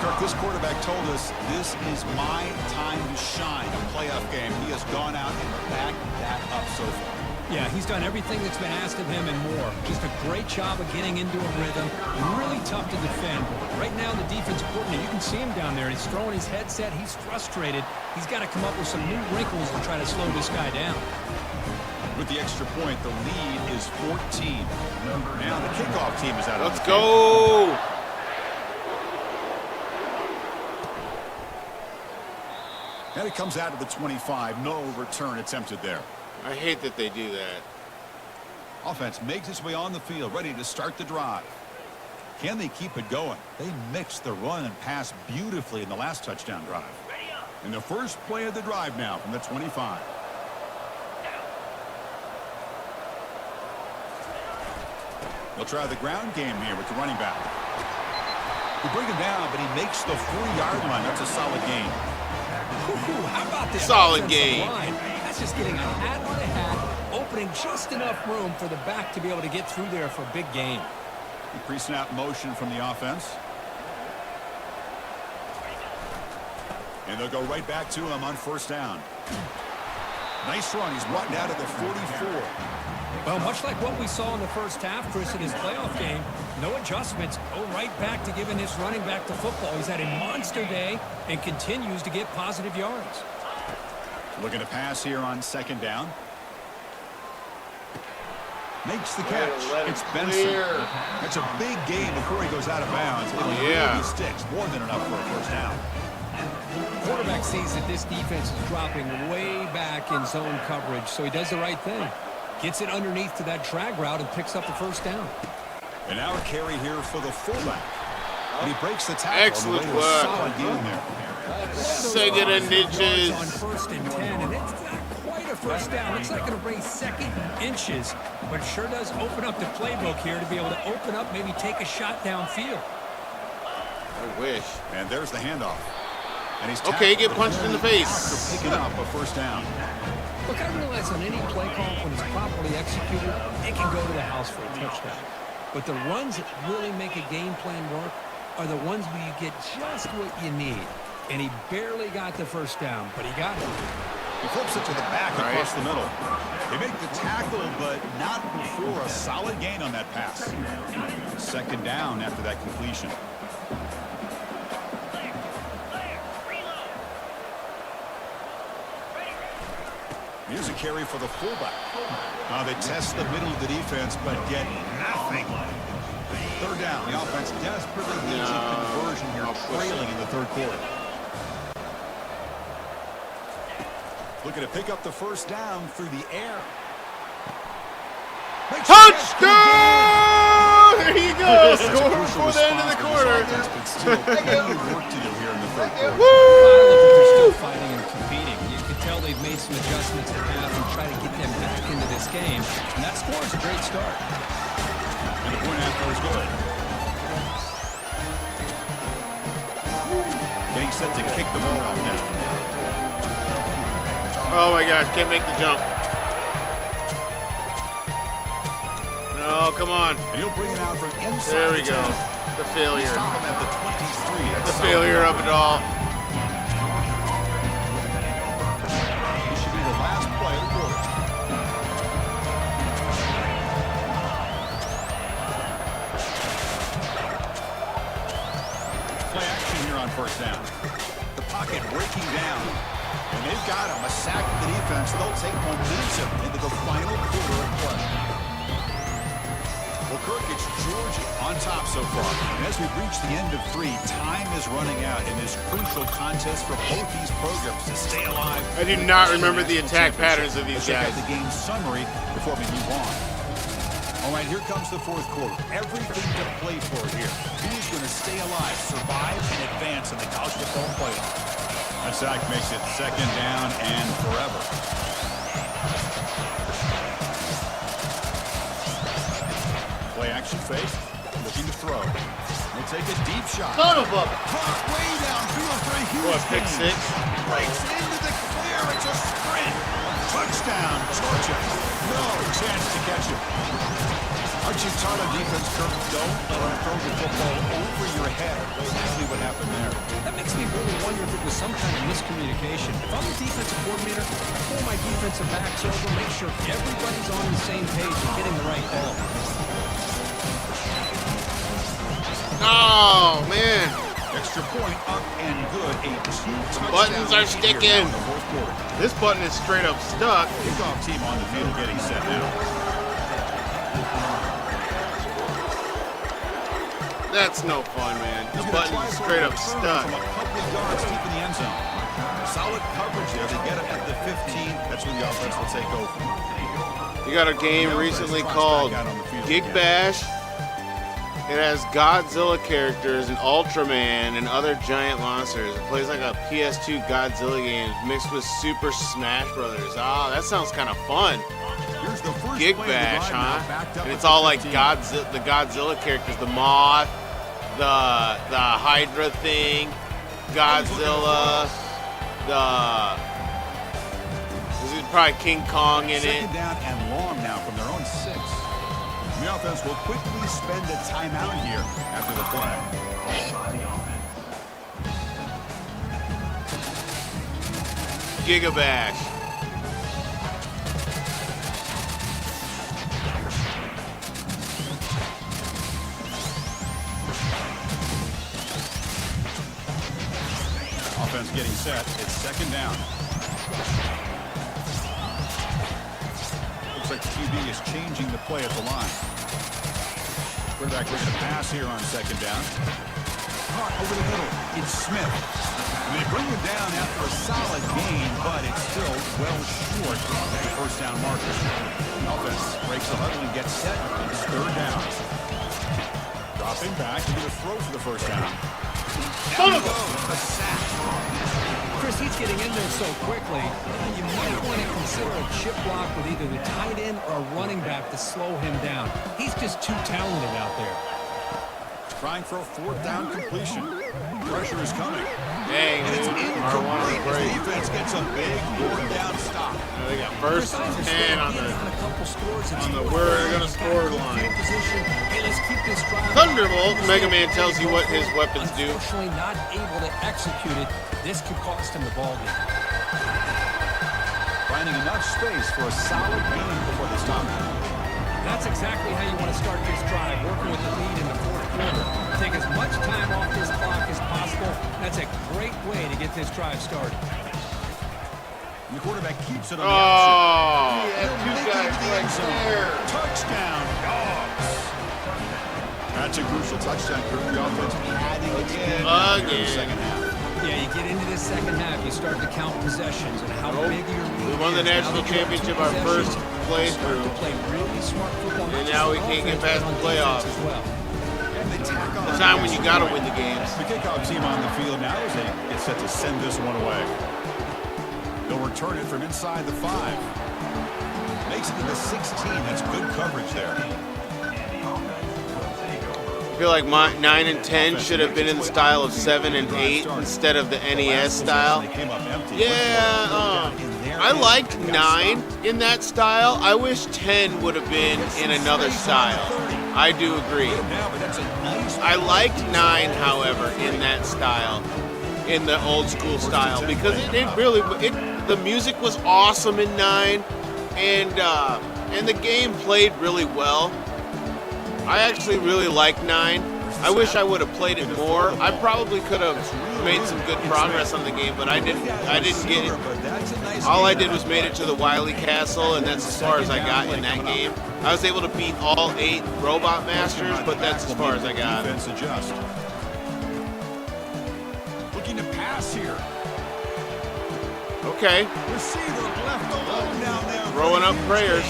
Kirk, this quarterback told us this is my time to shine, a playoff game. He has gone out and backed that up so far. Yeah, he's done everything that's been asked of him and more. Just a great job of getting into a rhythm. Really tough to defend. Right now, the defense coordinator, you can see him down there. He's throwing his headset. He's frustrated. He's got to come up with some new wrinkles to try to slow this guy down. With the extra point, the lead is 14. Now the kickoff team is out. Let's go. And it comes out of the 25. No return attempted there. I hate that they do that. Offense makes its way on the field, ready to start the drive. Can they keep it going? They mixed the run and pass beautifully in the last touchdown drive. And the first play of the drive now from the 25. They'll try the ground game here with the running back. They bring him down, but he makes the 4-yard line. That's a solid gain. Ooh, how about this Solid offensive game. line? That's just getting a hat on a hat, opening just enough room for the back to be able to get through there for a big gain. Pre-snap motion from the offense. And they'll go right back to him on first down. Nice run. He's brought down to the 44. Well, much like what we saw in the first half, Chris, in his playoff game, no adjustments. Go right back to giving his running back the football. He's had a monster day and continues to get positive yards. Looking to pass here on second down. Makes the catch. It's Benson. That's a big gain before he goes out of bounds. It really sticks. More than enough for a first down. Quarterback sees that this defense is dropping way back in zone coverage, so he does the right thing. Gets it underneath to that drag route and picks up the first down. And now a carry here for the fullback. And he breaks the tackle. Excellent on the way to a work. solid gain there. Second and inches. On first and 10, and it's not quite a first down. Looks like it'll bring second inches, but sure does open up the playbook here to be able to open up, maybe take a shot downfield. I wish. And there's the handoff. And he's Okay, get tackled punched in the face. after picking up a first down. Look, I realize on any play call, when it's properly executed, it can go to the house for a touchdown. But the runs that really make a game plan work are the ones where you get just what you need. And he barely got the first down, but he got it. He flips it to the back across the middle. They make the tackle, but not before a solid gain on that pass. Second down after that completion. Here's a carry for the fullback. They test the middle of the defense, but get nothing. Third down. The offense desperately needs a conversion here, trailing in the third quarter. Looking to pick up the first down through the air. Touchdown! There you go. Score before the end of the quarter. But still, plenty of work to do here in the third quarter. I love that they're still fighting and competing. You can tell they've made some adjustments at half and try to get them back into this game. And that score is a great start. And the point after is good. Getting set to kick the ball off now. Oh my gosh, can't make the jump. No, come on. And he'll bring it out from inside. There we go. The failure. Stop him at the 23. That's The solid. failure of it all. This should be the last play of the quarter. Play action here on first down. The pocket breaking down. And they've got him. A sack of the defense. They'll take momentum into the final quarter of play. Well, Kirk, it's Georgia on top so far. And as we reach the end of 3, time is running out in this crucial contest for both these programs to stay alive. I do not remember the attack patterns of these Let's check guys. out the game summary before we move on. All right, here comes the fourth quarter. Everything to play for here. Who's going to stay alive, survive, and advance in the college football playoff? That sack makes it second down and forever. Play action fake. Looking to throw. He'll take a deep shot. Son of a... Caught way downfield for a huge What, pick gain. 6? Breaks into the clear. It's a sprint. Touchdown, Georgia. No chance to catch it. Aren't you taught on defense, Kirk? Don't let him throw the football over your head. Exactly what happened there. That makes me really wonder if it was some kind of miscommunication. If I'm the defensive coordinator, I pull my defensive backs over, make sure everybody's on the same page and getting the right ball. Oh, man. Extra point up and good. A two-touchdown Buttons are lead here sticking. in the fourth quarter. This button is straight up stuck. Kickoff team on the field getting set now. That's no fun, man. The He's gonna button try is for straight a up return stuck. From a couple of yards deep in the end zone. Solid coverage there. They get it at the 15. That's where the offense will take over. You got a game recently called Gig Bash. It has Godzilla characters and Ultraman and other giant monsters. It plays like a PS2 Godzilla game mixed with Super Smash Brothers. Oh, that sounds kind of fun. Here's the first Gig play of the Bash, drive now, huh? backed up And at it's the all like 15. the Godzilla characters, the Moth, the Hydra thing, Godzilla, there's probably King Kong in it. Second down and long now from their own 6. The offense will quickly spend a timeout here after the play. Gigabash. Offense getting set. It's second down. Looks like the QB is changing the play at the line. Quarterback ready to pass here on second down. Caught over the middle. It's Smith. And they bring him down after a solid gain, but it's still well short of the first down marker. The offense breaks the huddle and gets set. It's third down. Dropping back to do a throw for the first down. Son of A sack. Chris, he's getting in there so quickly, you might want to consider a chip block with either the tight end or a running back to slow him down. He's just too talented out there. Trying for a fourth down completion. Pressure is coming. Dang, And it's dude. incomplete R1 as the break. defense gets a big fourth down stop. They got first Chris, I and understand 10 on getting the a couple scores and on the see we're what gonna happens. score Got good line. field position. Hey, let's keep this drive. Thunderbolt. alive. Mega Man tells you what his weapons do. Unfortunately, not able to execute it. This could cost him the ball game. Finding enough space for a solid gain before the stop. That's exactly how you want to start this drive, working with the lead in the fourth quarter. Take as much time off this clock as possible. That's a great way to get this drive started. And the quarterback keeps it on the Oh, option. he had He'll two make it guys to the right end zone. there. Touchdown, Dogs. That's a crucial touchdown for the offense. Adding its lead in the second half. Yeah, you get into the second half, you start to count possessions and how Nope. big your lead We won the is. Now national that you have championship two our first possessions, playthrough. you start to play really smart football, not And just now on we can't get offense, past but on the playoffs. defense as well. And they tack on The time when you gotta win the games. The kickoff team on the field now as they get set to send this one away. They'll return it from inside the 5. Makes it to the 16. That's good coverage there. I feel like 9 and 10 should have been in the style of 7 and 8 instead of the NES style. Yeah, I liked 9 in that style. I wish 10 would have been in another style. I do agree. I liked 9, however, in that style, in the old school style, because the music was awesome in 9, and the game played really well. I actually really like 9. I wish I would have played it more. I probably could have made some good progress on the game, but I didn't get it. All I did was made it to the Wily Castle, and that's as far as I got in that game. I was able to beat all 8 Robot Masters, but that's as far as I got. Defense adjust. Looking to pass here. Okay, Receiver left alone down there. throwing up prayers.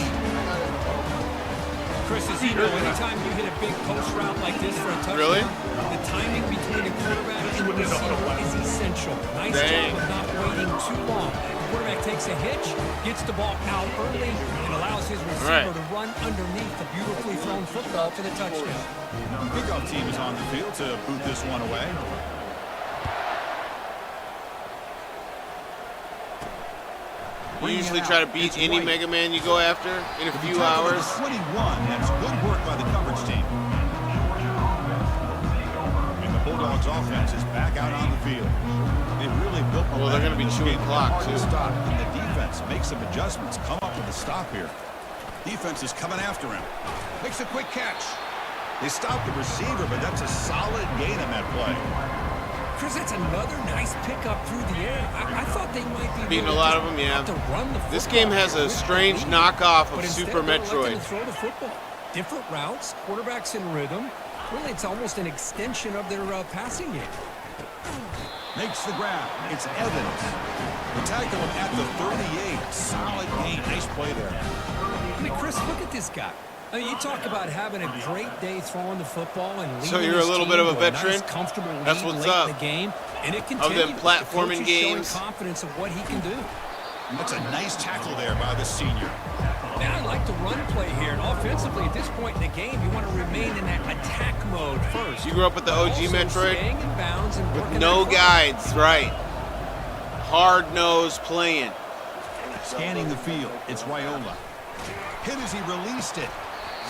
Chris, as you know, anytime you hit a big post route like this for a touchdown, Really? the timing between the quarterback and the receiver is essential. Nice Dang. job of not waiting too long. Quarterback takes a hitch, gets the ball out early, and allows his receiver Right. to run underneath the beautifully thrown football for the touchdown. Kickoff team is on the field to boot this one away. You usually try to beat any Mega Man you go after in a few hours. 21, that's good work by the coverage team. And the Bulldogs offense is back out on the field. They really built momentum. Well, they're going to be chewing clock, too. Stop. And the defense makes some adjustments, come up with a stop here. Defense is coming after him. Makes a quick catch. They stopped the receiver, but that's a solid gain on that play. Chris, that's another nice pickup through the air. I thought they might be beating a lot of them, yeah. to run the This game has a strange knockoff of Super Metroid. To throw the football. Different routes, quarterbacks in rhythm. Really, it's almost an extension of their passing game. Makes the grab. It's Evans. We tackle him at the 38. Solid gain. Nice play there. I mean, Chris, look at this guy. I mean, you talk about having a great day throwing the football and leading. So you're a little bit of a veteran? Nice, comfortable lead That's what's late up. in the game, and it Of continues. them platforming The coach is games. showing confidence of what he can do. That's a nice tackle there by the senior. Man, I like the run play here. And offensively, at this point in the game, you want to remain in that attack mode first. You grew up with the OG Also Metroid? staying in bounds and With working no that guides, right. Hard-nosed playing. Scanning the field. It's Raiola. Hit as he released it.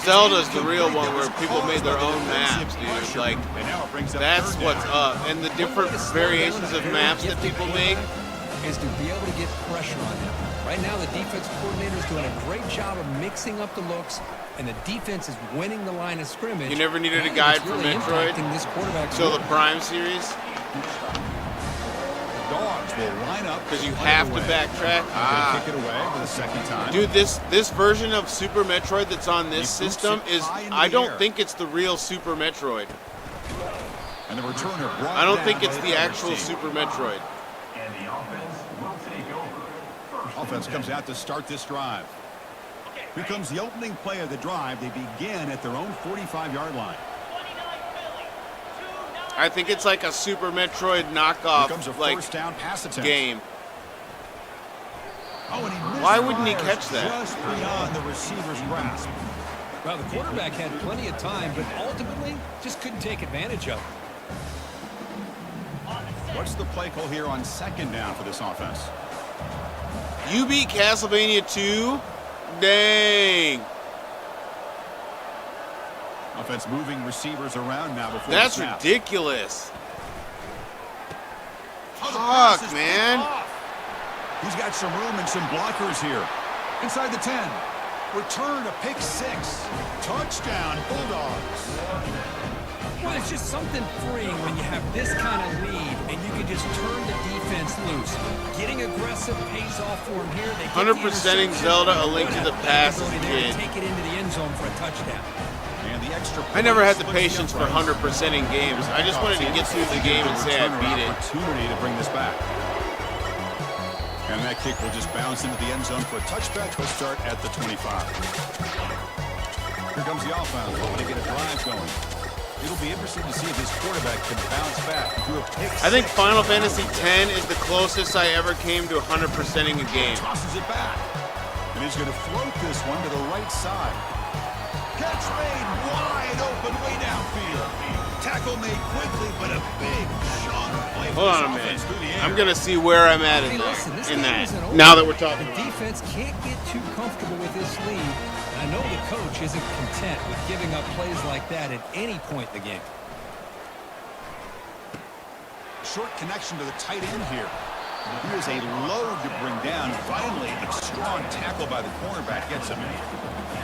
Zelda's the real one where people made their own maps, dude. Like, that's what's up. And the different variations of maps that people make. is to be able to get pressure on him. Right now, the defensive coordinator is doing a great job of mixing up the looks, and the defense is winning the line of scrimmage. You never needed a And guide it's for really Metroid? impacting this quarterback's So the work. Prime series, Dogs will line up. because you have to backtrack. Kick it away for the second time. Dude, this version of Super Metroid that's on this system is, I don't think it's the real Super Metroid. And the returner brought I don't down think it's by the actual team. Super Metroid. Offense comes out to start this drive. Here comes the opening play of the drive. They begin at their own 45-yard line. I think it's like a Super Metroid Here knockoff, comes a like, first down pass attempt. game. Oh, and he missed. Why wouldn't he catch that? Just beyond the receiver's grasp. Well, the quarterback had plenty of time, but ultimately just couldn't take advantage of it. What's the play call here on second down for this offense? You beat Castlevania 2? Dang. Offense moving receivers around now before That's the snap. ridiculous. Oh, the pass Fuck, is man. picked off. He's got some room and some blockers here. Inside the 10. Return to pick 6. Touchdown, Bulldogs. Well, it's just something freeing when you have this kind of lead and you can just turn the defense loose. Getting aggressive pays off for them here. They get the 100%ing interception. Zelda A Link to the Past as a Ability there to kid. Take it into the end zone for a touchdown. And the extra I never had the point patience for splits up 100%ing games. I just wanted to get through the game and say I beat it. Opportunity to bring this back. And that kick will just bounce into the end zone for a touchback. We'll start at the 25. Here comes the offense. They get a drive going. It'll be interesting to see if this quarterback can bounce back through a pick. I think 6. Final Fantasy X is the closest I ever came to 100%ing a game. Tosses it back. And he's going to float this one to the right side. Catch made wide open way downfield. Tackle made quickly, but a big chunk play for Hold this on a minute. offense through the air. I'm going to see where I'm at Hey, in listen, this in game that. isn't over. Now that we're talking The about it. defense can't get too comfortable with this lead. And I know the coach isn't content with giving up plays like that at any point in the game. Short connection to the tight end here. Here's a load to bring down. Finally, a strong tackle by the cornerback gets him.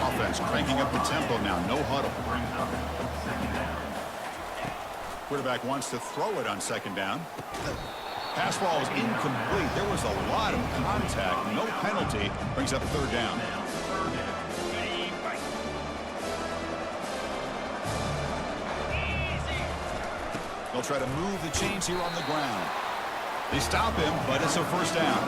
Offense cranking up the tempo now. No huddle. Quarterback wants to throw it on second down. Pass ball is incomplete. There was a lot of contact. No penalty. Brings up third down. They'll try to move the chains here on the ground. They stop him, but it's a first down.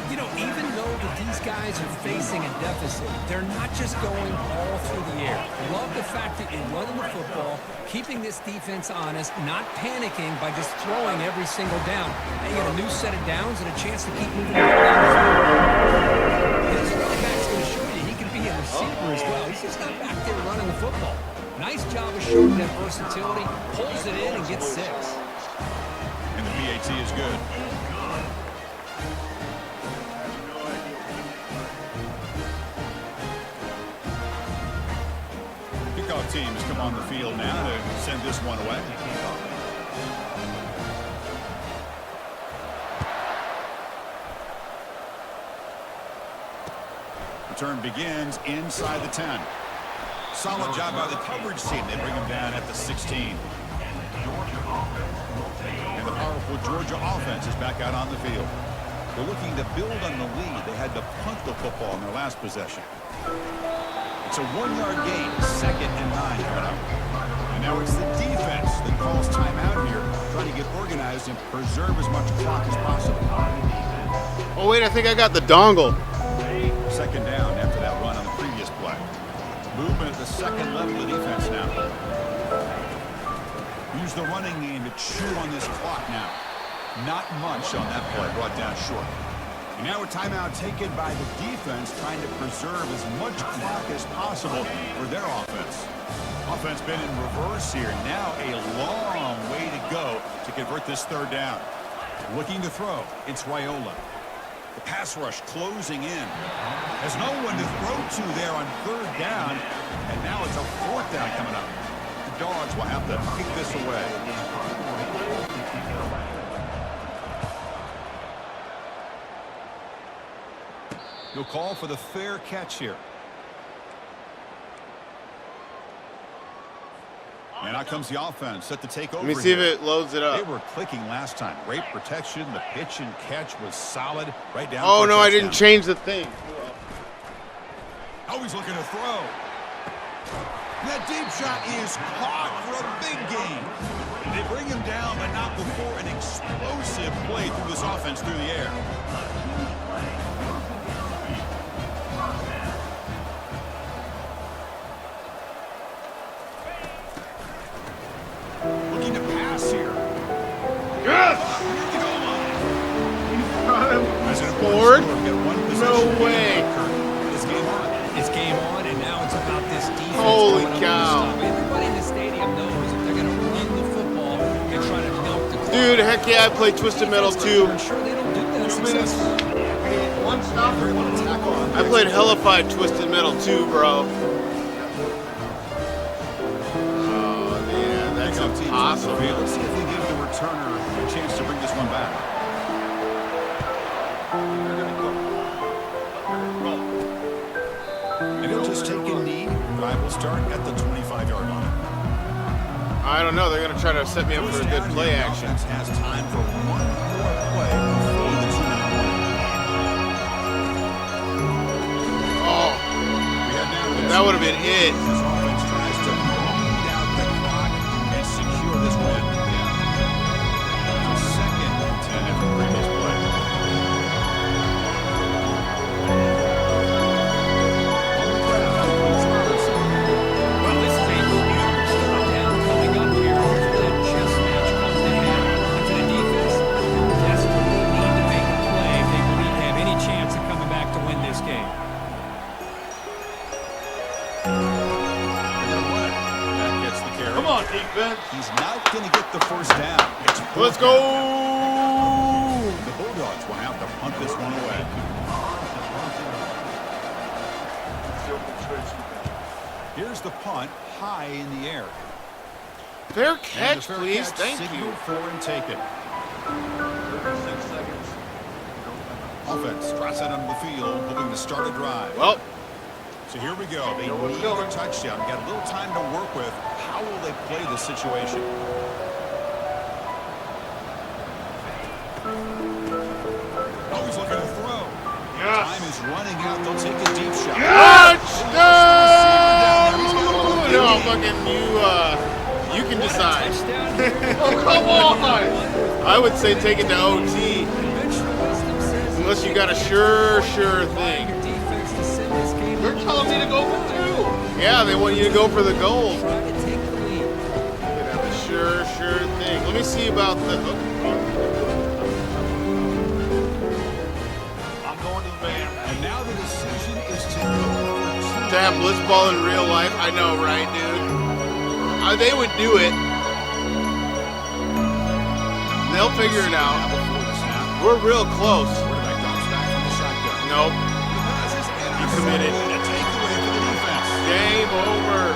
You know, even though that these guys are facing a deficit, they're not just going all through the air. Love the fact that you're running the football, keeping this defense honest, not panicking by just throwing every single down. Now you got a new set of downs and a chance to keep moving the ball down the field. This running back's going to show you he can be a receiver as well. He's just not back there running the football. Nice job of showing that versatility, pulls it in and gets 6. And the PAT is good. on the field now to send this one away. Return begins inside the 10. Solid job by the coverage team. They bring him down at the 16. And the powerful Georgia offense is back out on the field. They're looking to build on the lead. They had to punt the football in their last possession. It's a 1-yard gain, 2nd and 9 coming up. And now it's the defense that calls timeout here, trying to get organized and preserve as much clock as possible. Oh, wait, I think I got the dongle. 2nd down after that run on the previous play. Movement at the 2nd level of defense now. Use the running game to chew on this clock now. Not much on that play, brought down short. And now a timeout taken by the defense, trying to preserve as much clock as possible for their offense. Offense been in reverse here. Now a long way to go to convert this 3rd down. Looking to throw, it's Raiola. The pass rush closing in. There's no one to throw to there on 3rd down. And now it's a 4th down coming up. The Dogs will have to kick this away. He'll call for the fair catch here. And out comes the offense set to take over. Let me see if it loads it up. They were clicking last time. Great protection. The pitch and catch was solid. Right down. Oh, no, I didn't change the thing. Oh, he's looking to throw. That deep shot is caught for a big gain. They bring him down, but not before an explosive play through this offense through the air. Looking to pass here. Yes! Scored? No way. This game on. It's game on, and now it's about this defense. Holy coming up with cow. stuff. Everybody in the stadium knows if they're going to run the football and try to milk the clock. Dude, heck yeah, I played Twisted Metal 2. I'm sure they don't do that successfully. I played Hellified Twisted Metal 2, bro. Oh, man, that's impossible. Let's see if we give the returner a chance to bring this one back. And he'll just take a knee. Drive will start at the 25-yard line. I don't know. They're going to try to set me up for a good play action. Has time for one more play before the 2-minute warning. Oh, We head now to the that would have been it. This offense tries to bleed out the clock and secure this win. Yeah. 2nd and 10 after the previous play. Well, this is a huge down coming up here after that chess match comes to hand. And for the defense, desperately need to make a play if they believe they have any chance of coming back to win this game. That gets the carry. Come on, defense. He's not going to get the 1st down. It's Let's 4th go. down. The Bulldogs will have to punt this one away. Here's the punt, high in the air. Fair And the catch, fair please. catch, Thank signal you. for and take it. 6 seconds. Offense drops it onto the field, hoping to start a drive. Well, So here we go. They need a touchdown. Got a little time to work with. How will they play this situation? Oh, he's looking to throw. Time is running out. They'll take a deep shot. touchdown! No, fucking you can decide. Oh, come on! I would say take it to OT. Unless you got a sure thing. They're telling me to go for 2. Yeah, they want you to go for the gold. Try to take the lead. You have a sure thing. Let me see about the. I'm going to the van. And now the decision is to go for 2. To have blitzball in real life, I know, right, dude? They would do it. They'll figure it out. Now before the snap. We're real close. Quarterback drops back from the shotgun. Nope. The pass is He committed. intercepted. A takeaway for the defense. Game over.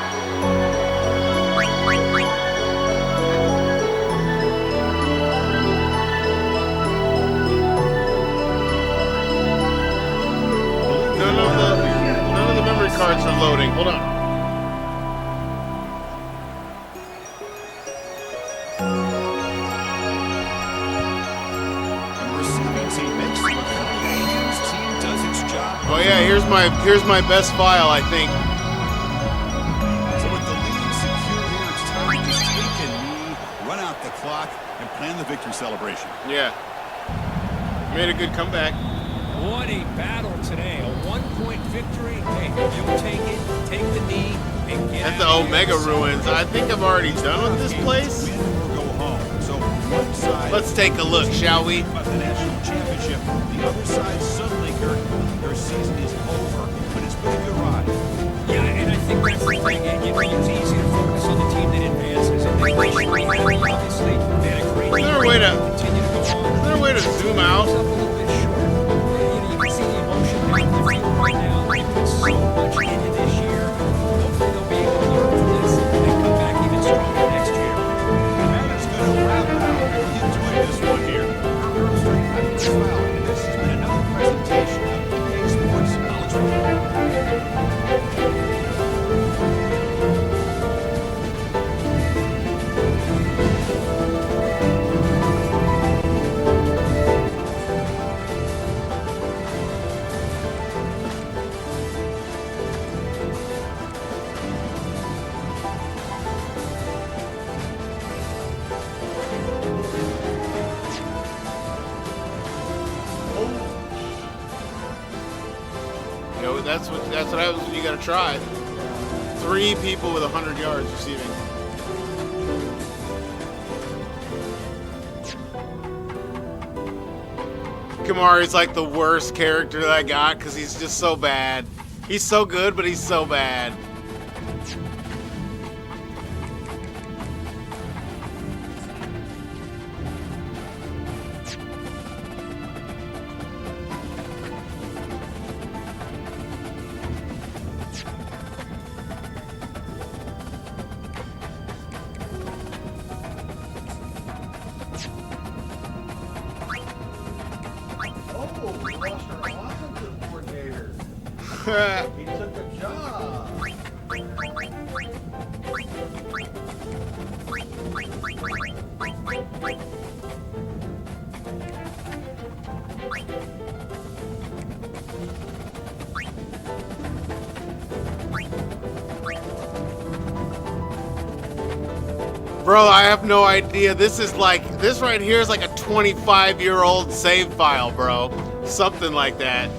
loading. Hold on. And the receiving team makes the Rams team does its job. Oh yeah, here's my best file, I think. So with the lead secure here, it's time to just take a knee, run out the clock, and plan the victory celebration. Yeah. Made a good comeback. What a battle today. A 1-point victory. Hey, you'll take it, take the knee, and get At the out of here. Omega Ruins. I think I've already done with this place. Win or go home. So one side. Let's take a look, shall we? About the national championship. The other side suddenly, Kirk, their season is over, but it's been a good ride. Yeah, and I think that's the thing. You know, it's easy to focus on the team that advances, and they wish we had. Obviously, they had a great Is there a way to- continue to go on. Is there a way to zoom out? Up a little bit short. You can see the emotion down in the field right now. They put so much into this year. Hopefully, they'll be able to learn from this and come back even stronger next year. And that is going to wrap it up. Really enjoyed this one here. Kirk Street, I'm Chris Fowler, and this has been another presentation of EA Sports College Football. You know, that's what happens when you gotta try. 3 people with 100 yards receiving. Kamari's like the worst character that I got because he's just so bad. He's so good, but he's so bad. Oh, we lost our offensive coordinator. He took a job. Bro, I have no idea. This right here is like a 25-year-old save file, bro. Something like that.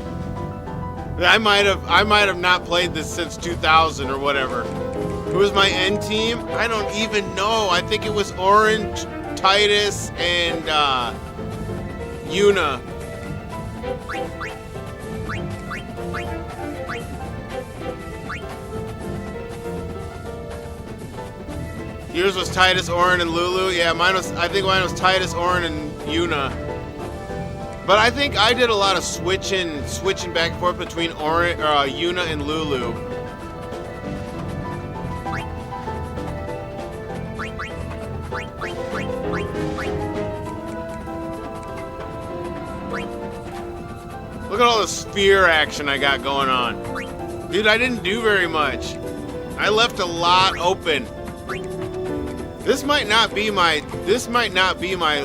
I might have not played this since 2000 or whatever. Who was my end team? I don't even know. I think it was Orange, Titus, and Una. Yours was Titus, Oren, and Lulu. Yeah, I think mine was Titus, Oren, and Una. But I think I did a lot of switching back and forth between Una and Lulu. Look at all the sphere action I got going on. Dude, I didn't do very much. I left a lot open. This might not be my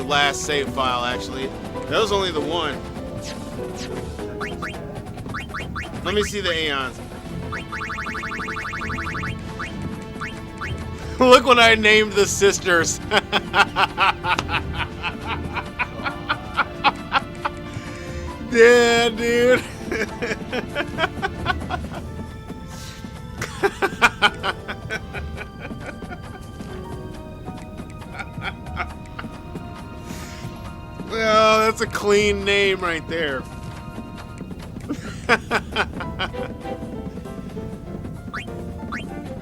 last save file, actually. That was only the one. Let me see the Aeons. Look what I named the sisters. Yeah, dude. Oh, that's a clean name right there.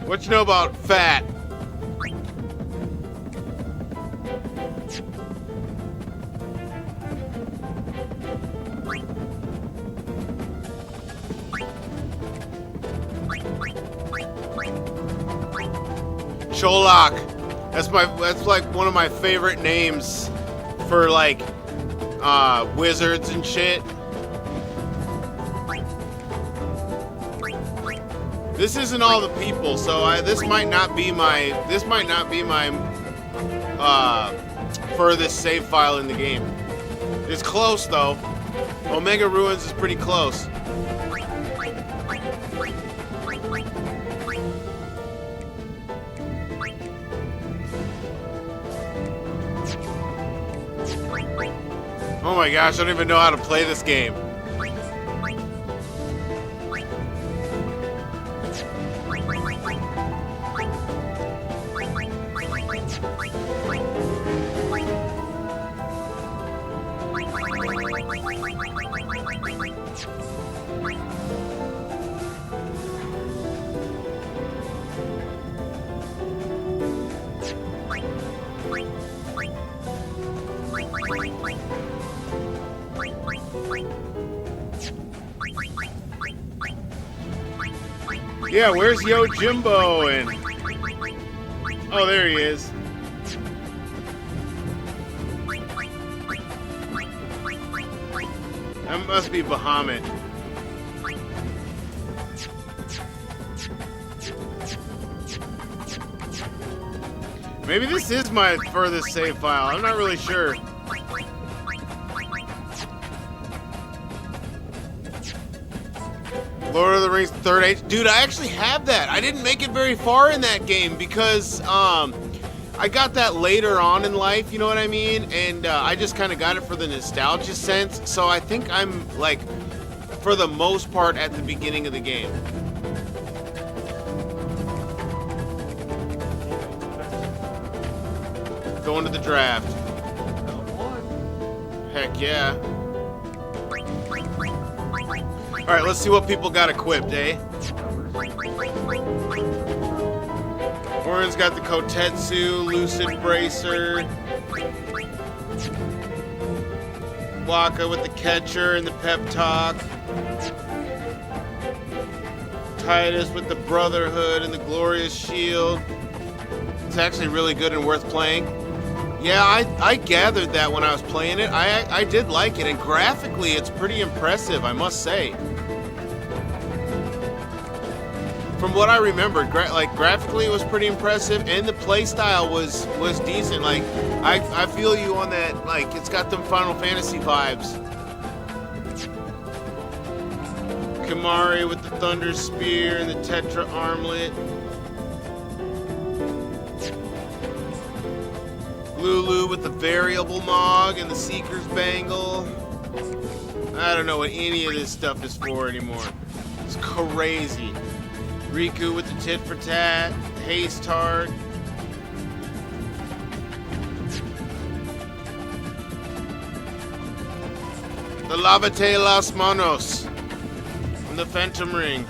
What you know about fat? Sholok. That's like one of my favorite names for like wizards and shit. This isn't all the people, so this might not be my furthest save file in the game. It's close though. Omega Ruins is pretty close. Oh my gosh, I don't even know how to play this game. Yeah, where's Yo Jimbo? And oh, there he is. That must be Bahamut. Maybe this is my furthest save file. I'm not really sure. Lord of the Rings Third Age. Dude, I actually have that. I didn't make it very far in that game because I got that later on in life, you know what I mean? And I just kind of got it for the nostalgia sense. So I think I'm, like, for the most part at the beginning of the game. Going to the draft. Heck yeah. Alright, let's see what people got equipped, eh? Orin's got the Kotetsu, Lucid Bracer. Waka with the Catcher and the Pep Talk. Titus with the Brotherhood and the Glorious Shield. It's actually really good and worth playing. Yeah, I gathered that when I was playing it. I did like it, and graphically it's pretty impressive, I must say. From what I remember, graphically it was pretty impressive, and the playstyle was decent. Like, I feel you on that. Like, it's got them Final Fantasy vibes. Kimari with the Thunder Spear and the Tetra Armlet. Lulu with the Variable Mog and the Seeker's Bangle. I don't know what any of this stuff is for anymore. It's crazy. Riku with the Tit for Tat, Haste Tart. The Lavate Las Manos from the Phantom Ring.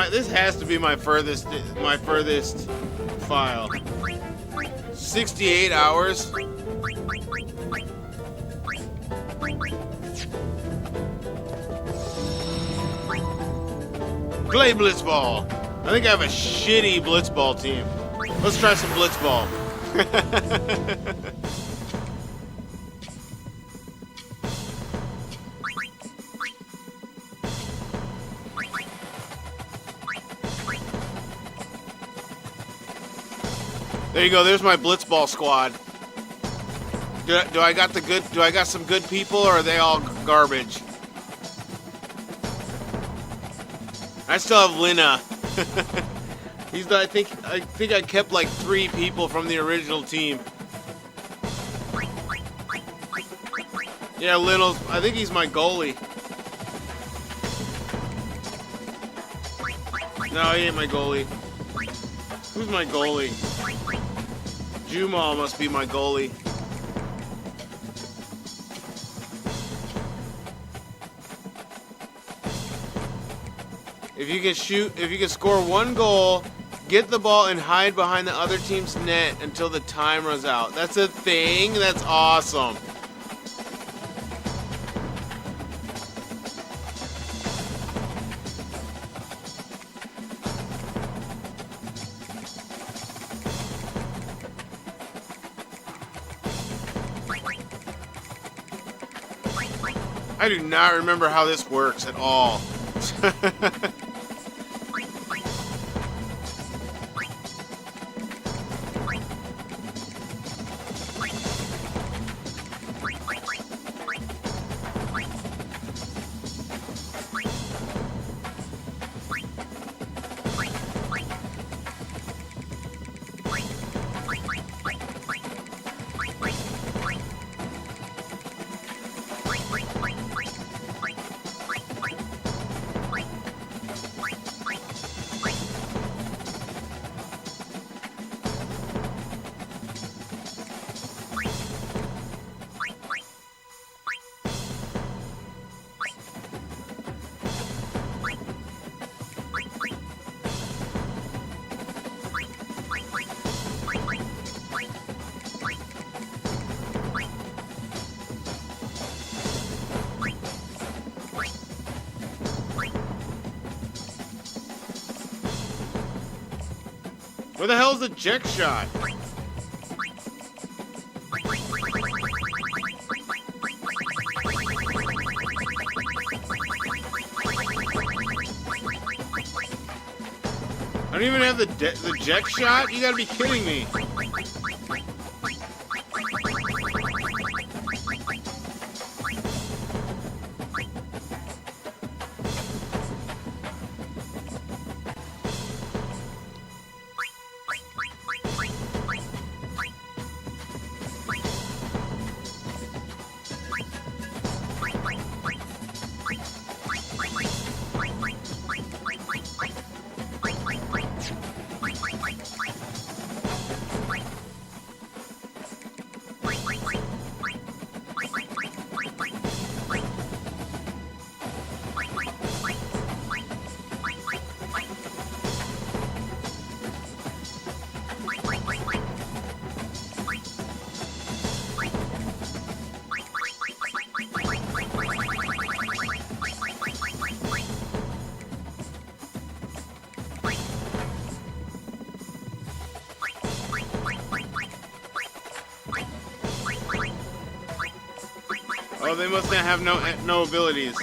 This has to be my furthest file. 68 hours. Play Blitzball. I think I have a shitty Blitzball team. Let's try some Blitzball. There you go. There's my Blitzball squad. Do I got some good people, or are they all garbage? I still have Lina. I think I kept like 3 people from the original team. Yeah, Little's. I think he's my goalie. No, he ain't my goalie. Who's my goalie? Jumal must be my goalie. If you can score 1 goal, get the ball and hide behind the other team's net until the time runs out. That's a thing? That's awesome. I do not remember how this works at all. Where the hell's the check shot? I don't even have the jet shot? You gotta be kidding me. Oh, they must not have no abilities.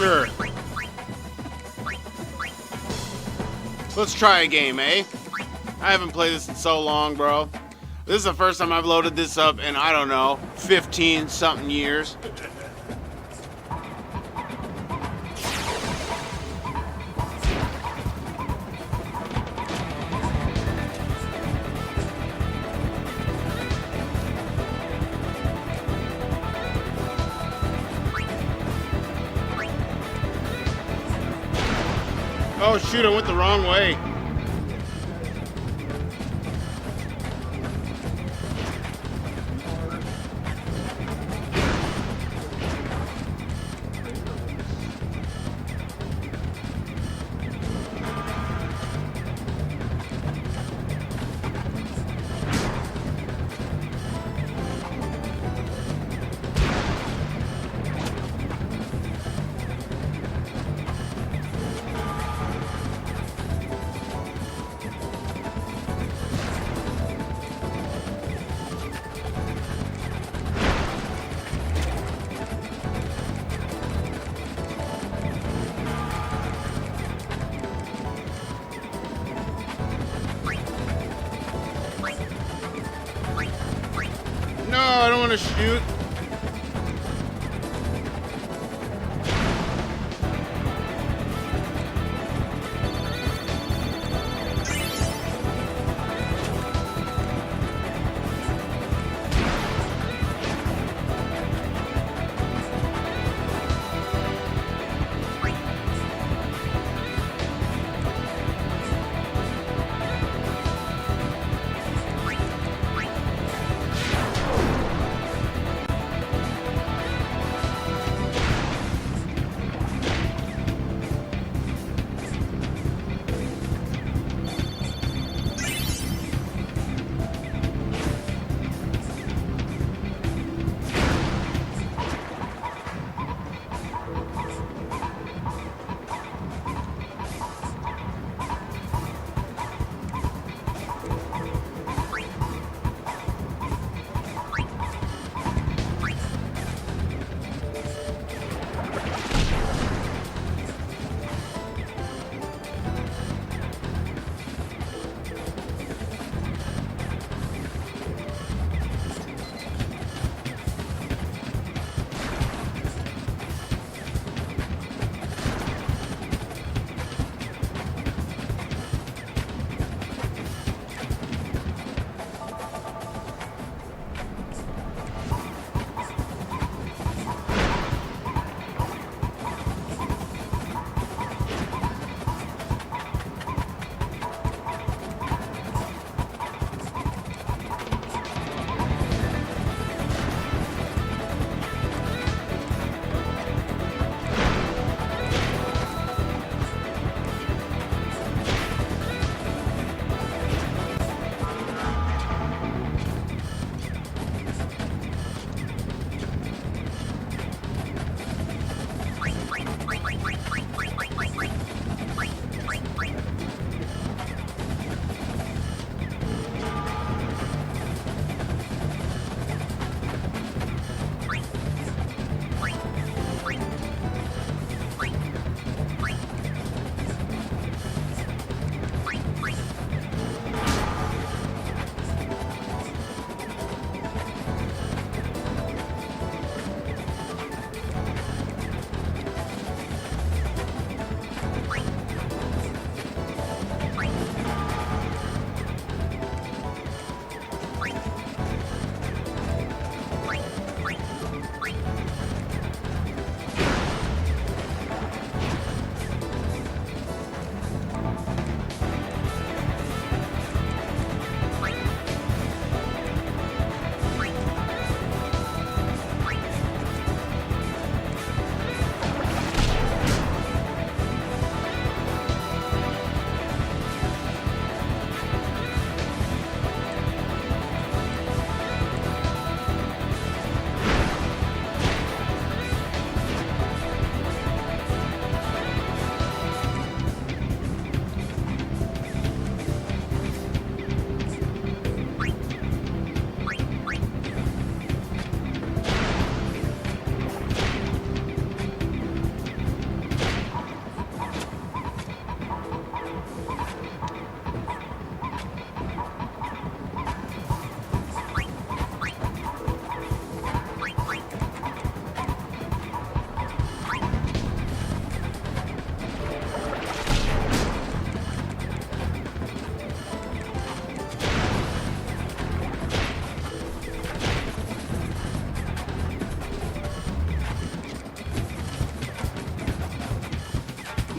Sure. Let's try a game, eh? I haven't played this in so long, bro. This is the first time I've loaded this up in, I don't know, 15-something years. Oh shoot, I went the wrong way. No, I don't want to shoot.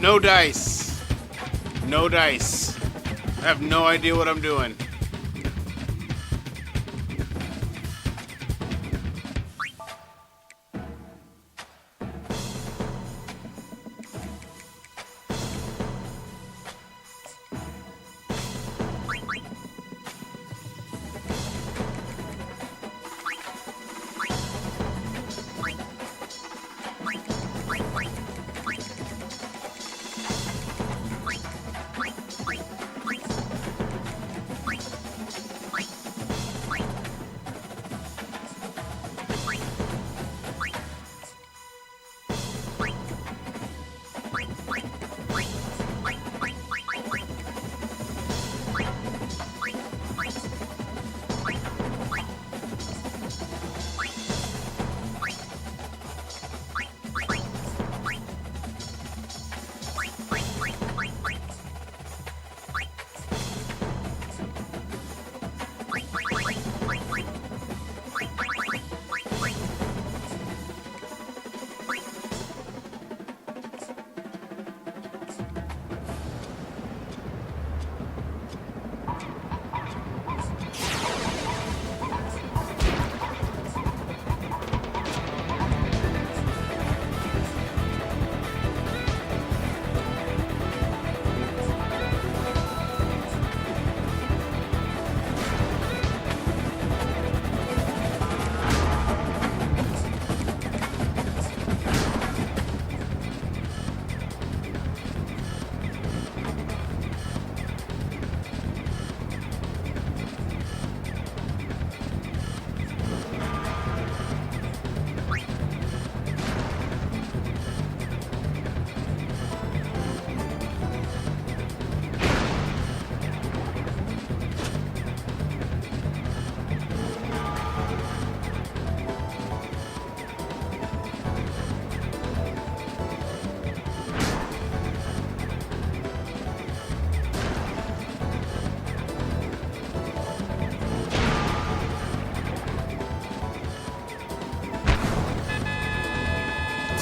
No dice. No dice. I have no idea what I'm doing.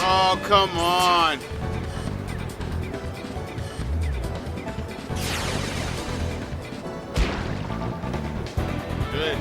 Oh, come on. Good.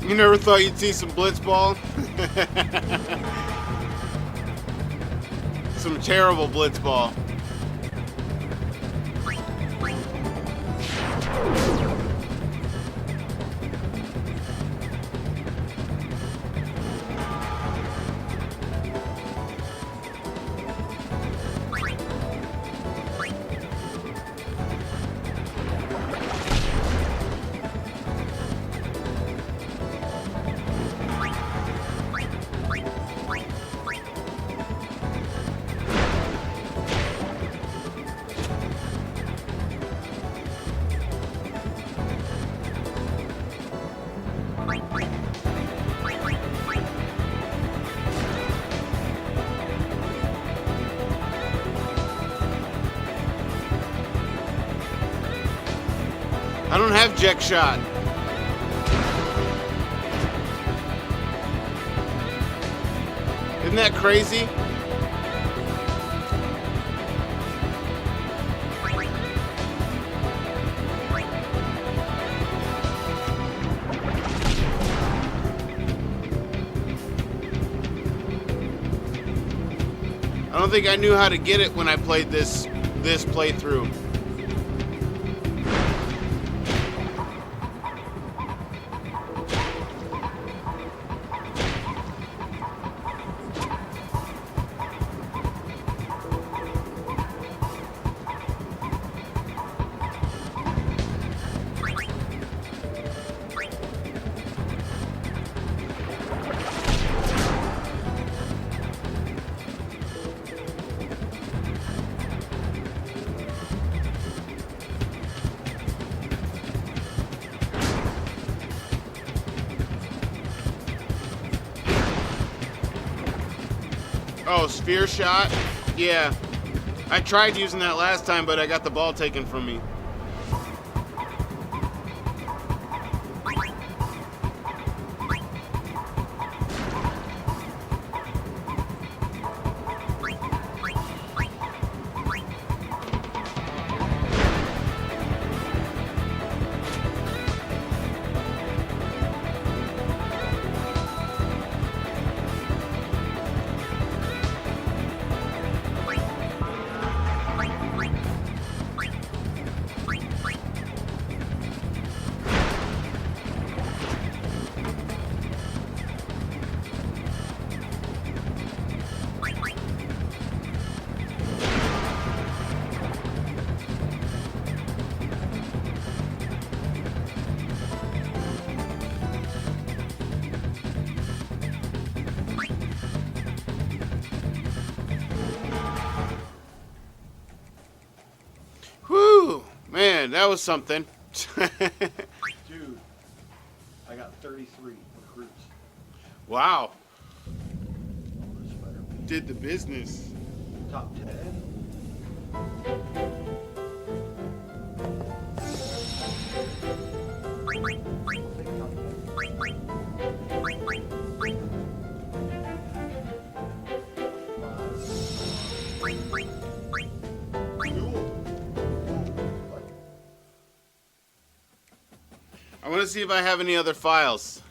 You never thought you'd see some blitzball? Some terrible blitzball. I don't have Jack shot. Isn't that crazy? I don't think I knew how to get it when I played this playthrough. Oh, sphere shot? Yeah. I tried using that last time, but I got the ball taken from me. Whew, man, that was something. Dude, I got 33 recruits. Wow, for Spider-Man. did the business. Top 10. I want to see if I have any other files.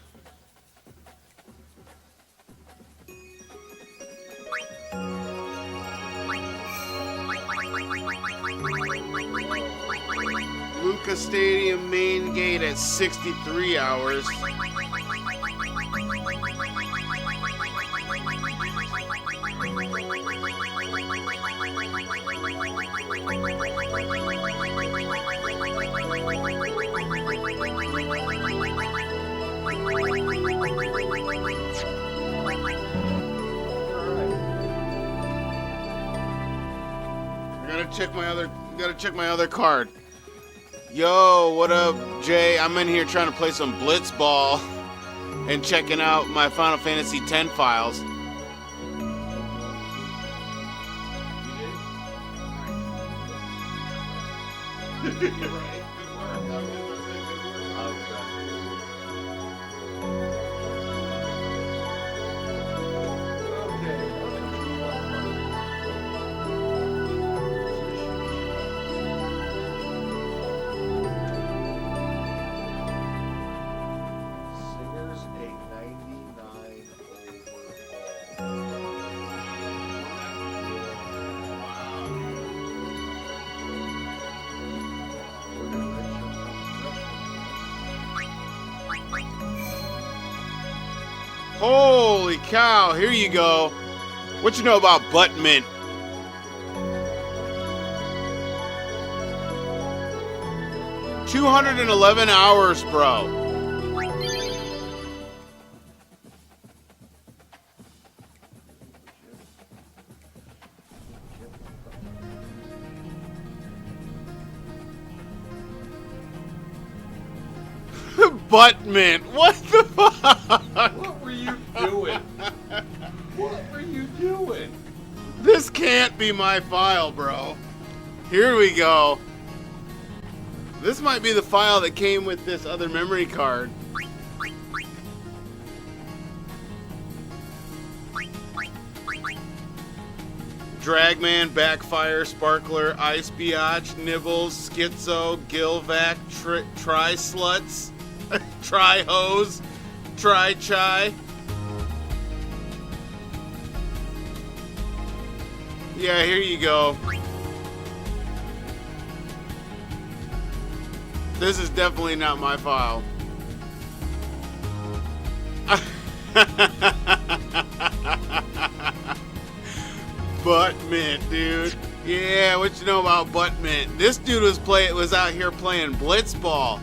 Lucas Stadium main gate at 63 hours. Gotta check my other card. Yo, what up, Jay? I'm in here trying to play some Blitzball and checking out my Final Fantasy X files. Singer's a 99 overall. We're gonna make Holy cow, here you go. What you know about butt mint? $211 hours, bro. Butt mint. What the fuck? What were you doing? What were you doing? This can't be my file, bro. Here we go. This might be the file that came with this other memory card. Dragman, Backfire, Sparkler, Ice Biatch, Nibbles, Schizo, Gilvac, Tri-Sluts, Tri-Hose, Tri-Chai. Yeah, here you go. This is definitely not my file. Butt Mint, dude. Yeah, what you know about Butt Mint? This dude was out here playing Blitzball.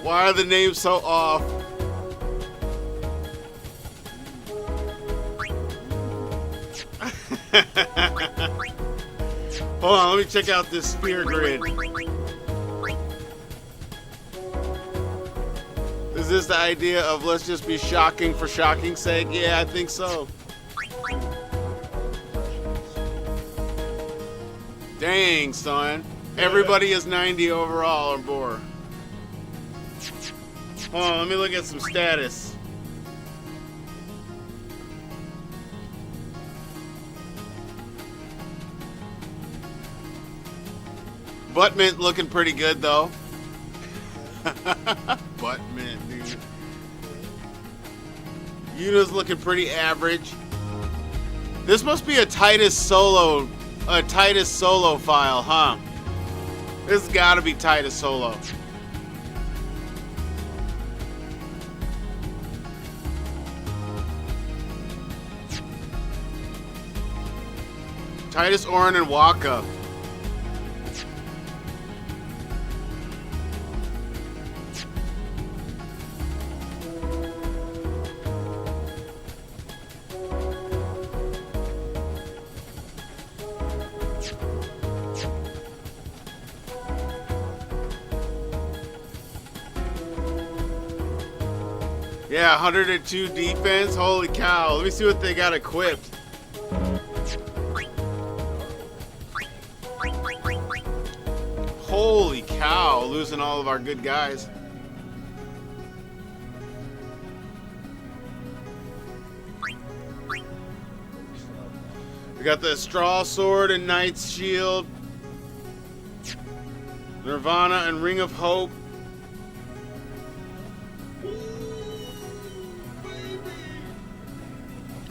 Why are the names so off? Hold on, let me check out this sphere grid. Is this the idea of let's just be shocking for shocking's sake? Yeah, I think so. Dang, son. Everybody is 90 overall or more. Hold on, let me look at some status. Butt Mint looking pretty good, though. Butt Mint, dude. Yuna's looking pretty average. This must be a Titus Solo file, huh? This has got to be Titus Solo. Titus, Orin, and Waka. Yeah, 102 defense. Holy cow. Let me see what they got equipped. Holy cow, losing all of our good guys. We got the Straw Sword and Knight's Shield. Nirvana and Ring of Hope.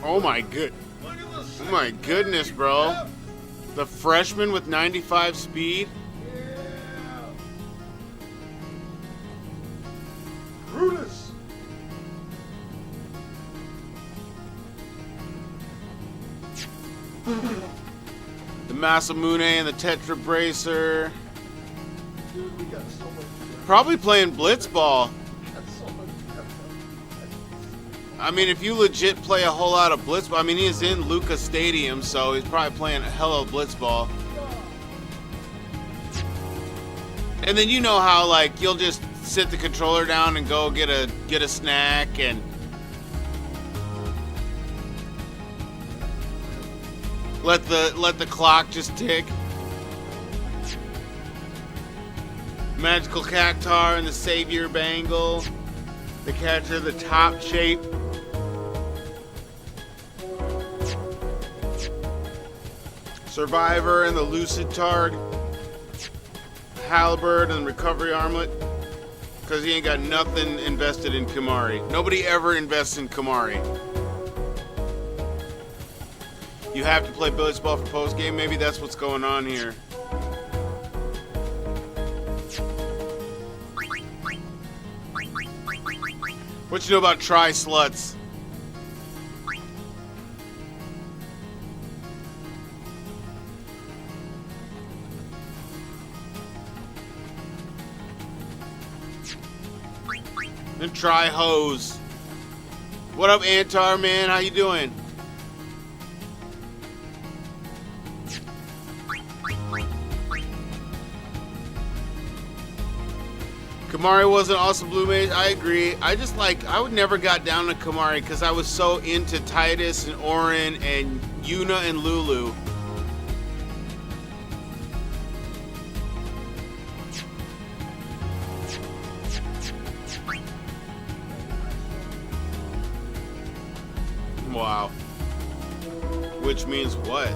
Oh my goodness, bro. The freshman with 95 speed. Brutus. The Masamune and the Tetra Bracer. Dude, we got so much. Probably playing Blitzball. We got so much. I mean, if you legit play a whole lot of Blitzball, I mean, he's in Lucas Stadium, so he's probably playing a hell of Blitzball. And then you know how, like, you'll just sit the controller down and go get a snack and let the clock just tick. Magical Cactar and the Savior Bangle. The catcher, the top shape. Survivor and the Lucid Targ. Halberd and Recovery Armlet. Because he ain't got nothing invested in Kamari. Nobody ever invests in Kamari. You have to play Blitzball for post-game. Maybe that's what's going on here. What you know about Tri-Sluts? And Tri-Hose. What up, Antar, man? How you doing? Kamari was an awesome Blue Mage. I agree. I would never got down to Kamari because I was so into Titus and Orin and Yuna and Lulu. Wow. Which means what?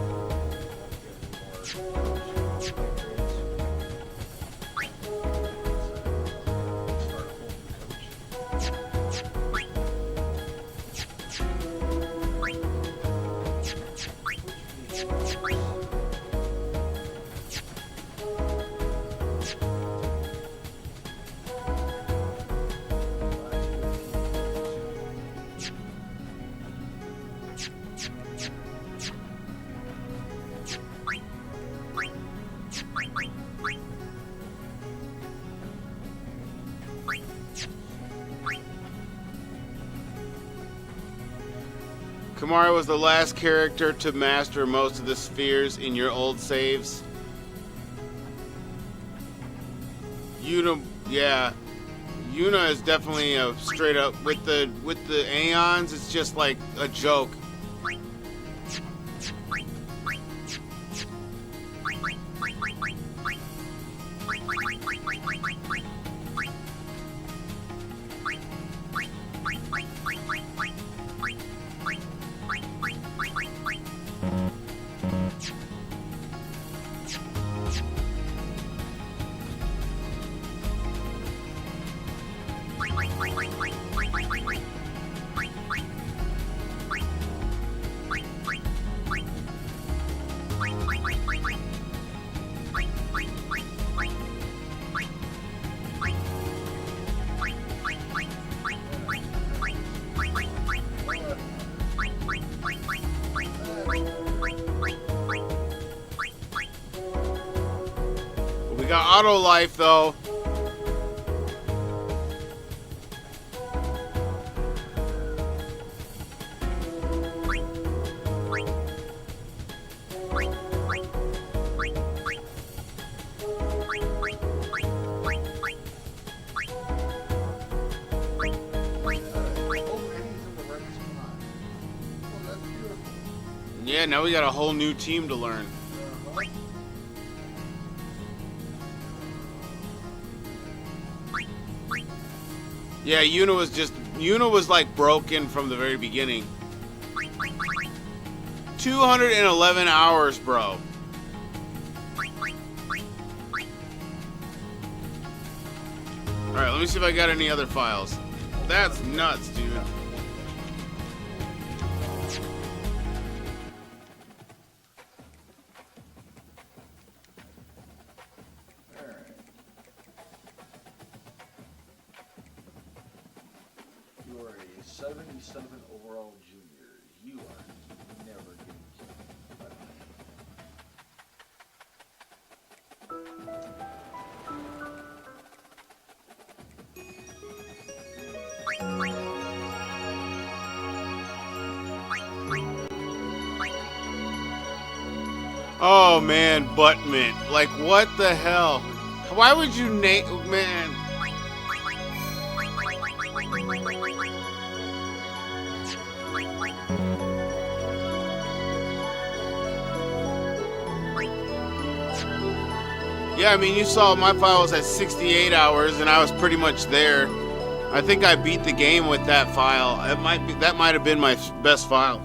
Kamara was the last character to master most of the spheres in your old saves. Yuna, yeah. Yuna is definitely a straight up with the Aeons, it's just like a joke. We got auto life though. Yeah, now we got a whole new team to learn. Yeah, Yuna was like broken from the very beginning. 211 hours, bro. Alright, let me see if I got any other files. That's nuts, dude. You are a 77 overall junior. You are never getting killed. Bye-bye. Oh man, Buttmint. Like what the hell? Why would you name man? Yeah, I mean, you saw my file was at 68 hours, and I was pretty much there. I think I beat the game with that file. That might have been my best file.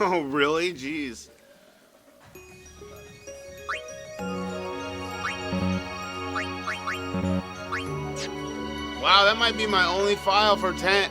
Oh, really? Jeez. Wow, that might be my only file for 10.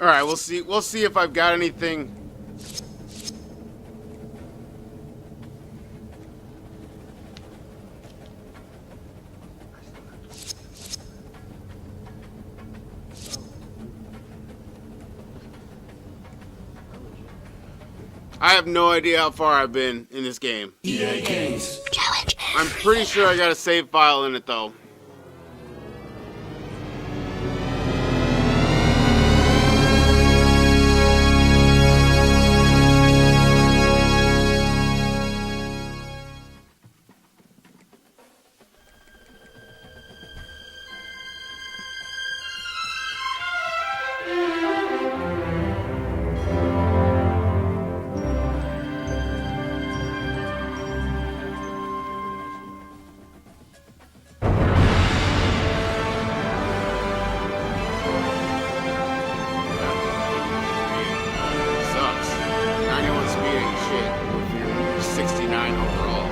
All right, we'll see. We'll see if I've got anything. I have no idea how far I've been in this game. EA Games. Challenge. I'm pretty sure I got a save file in it though. Sucks. 91 speed ain't shit if you're 69 overall.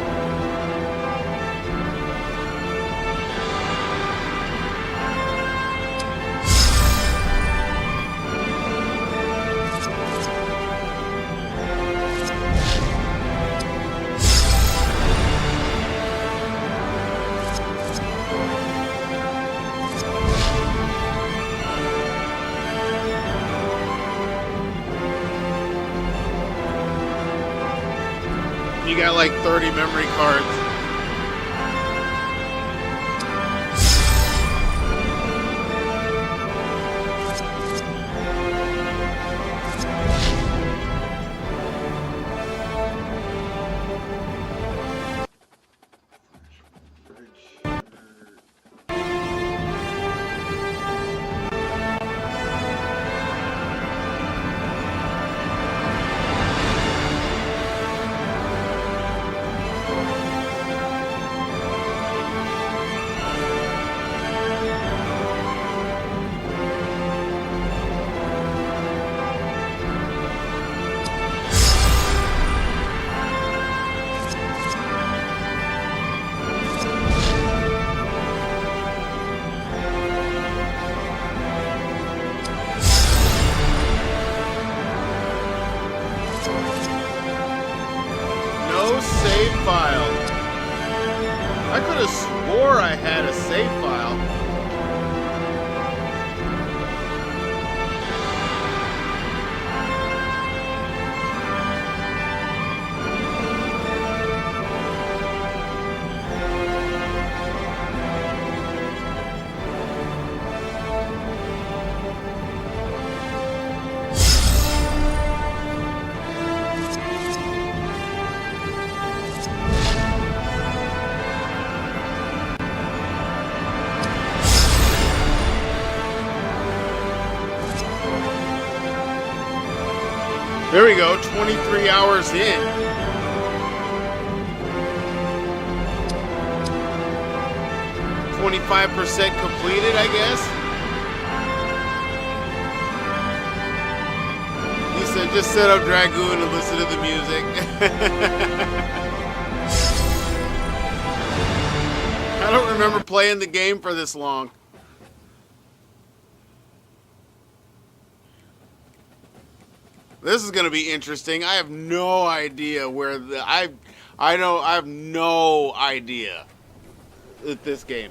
You got like 30 memory cards. No save file. I could have swore I had a save file. There we go, 23 hours in. .25% completed, I guess. He said just set up Dragoon and listen to the music. I don't remember playing the game for this long. This is going to be interesting. I have no idea where I have no idea with this game.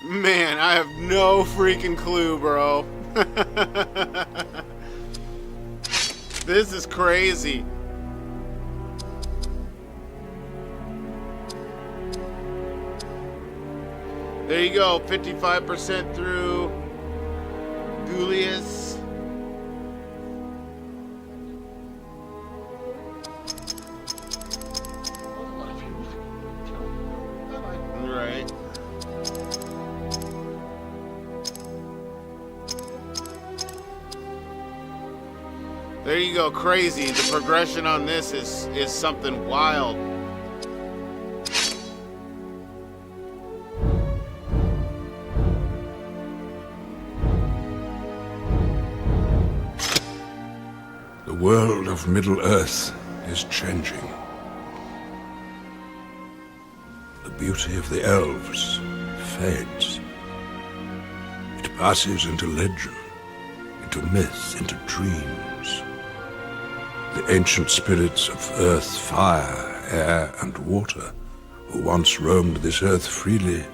Man, I have no freaking clue, bro. This is crazy. There you go, 55% through Julius. Right. There you go, crazy. The progression on this is something wild. The world of Middle-earth is changing. The beauty of the elves fades. It passes into legend, into myth, into dreams. The ancient spirits of earth, fire, air, and water, who once roamed this earth freely,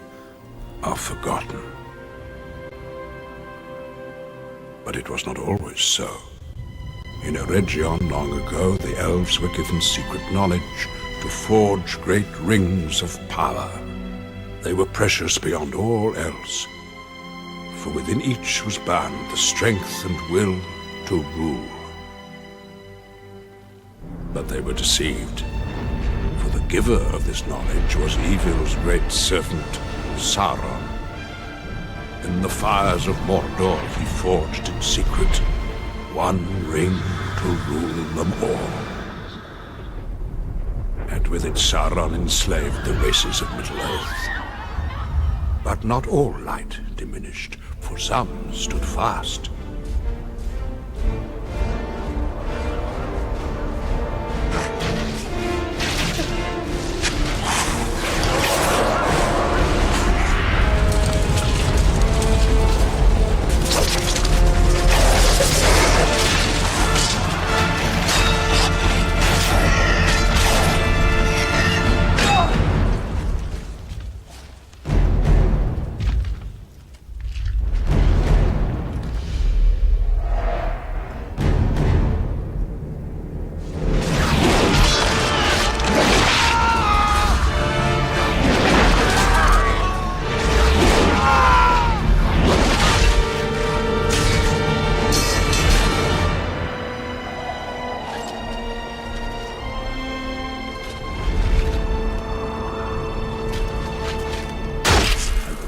are forgotten. But it was not always so. In Eregion long ago, the elves were given secret knowledge to forge great rings of power. They were precious beyond all else, for within each was bound the strength and will to rule. But they were deceived, for the giver of this knowledge was evil's great servant, Sauron. In the fires of Mordor he forged in secret one ring to rule them all. And with it Sauron enslaved the races of Middle-earth. But not all light diminished, for some stood fast.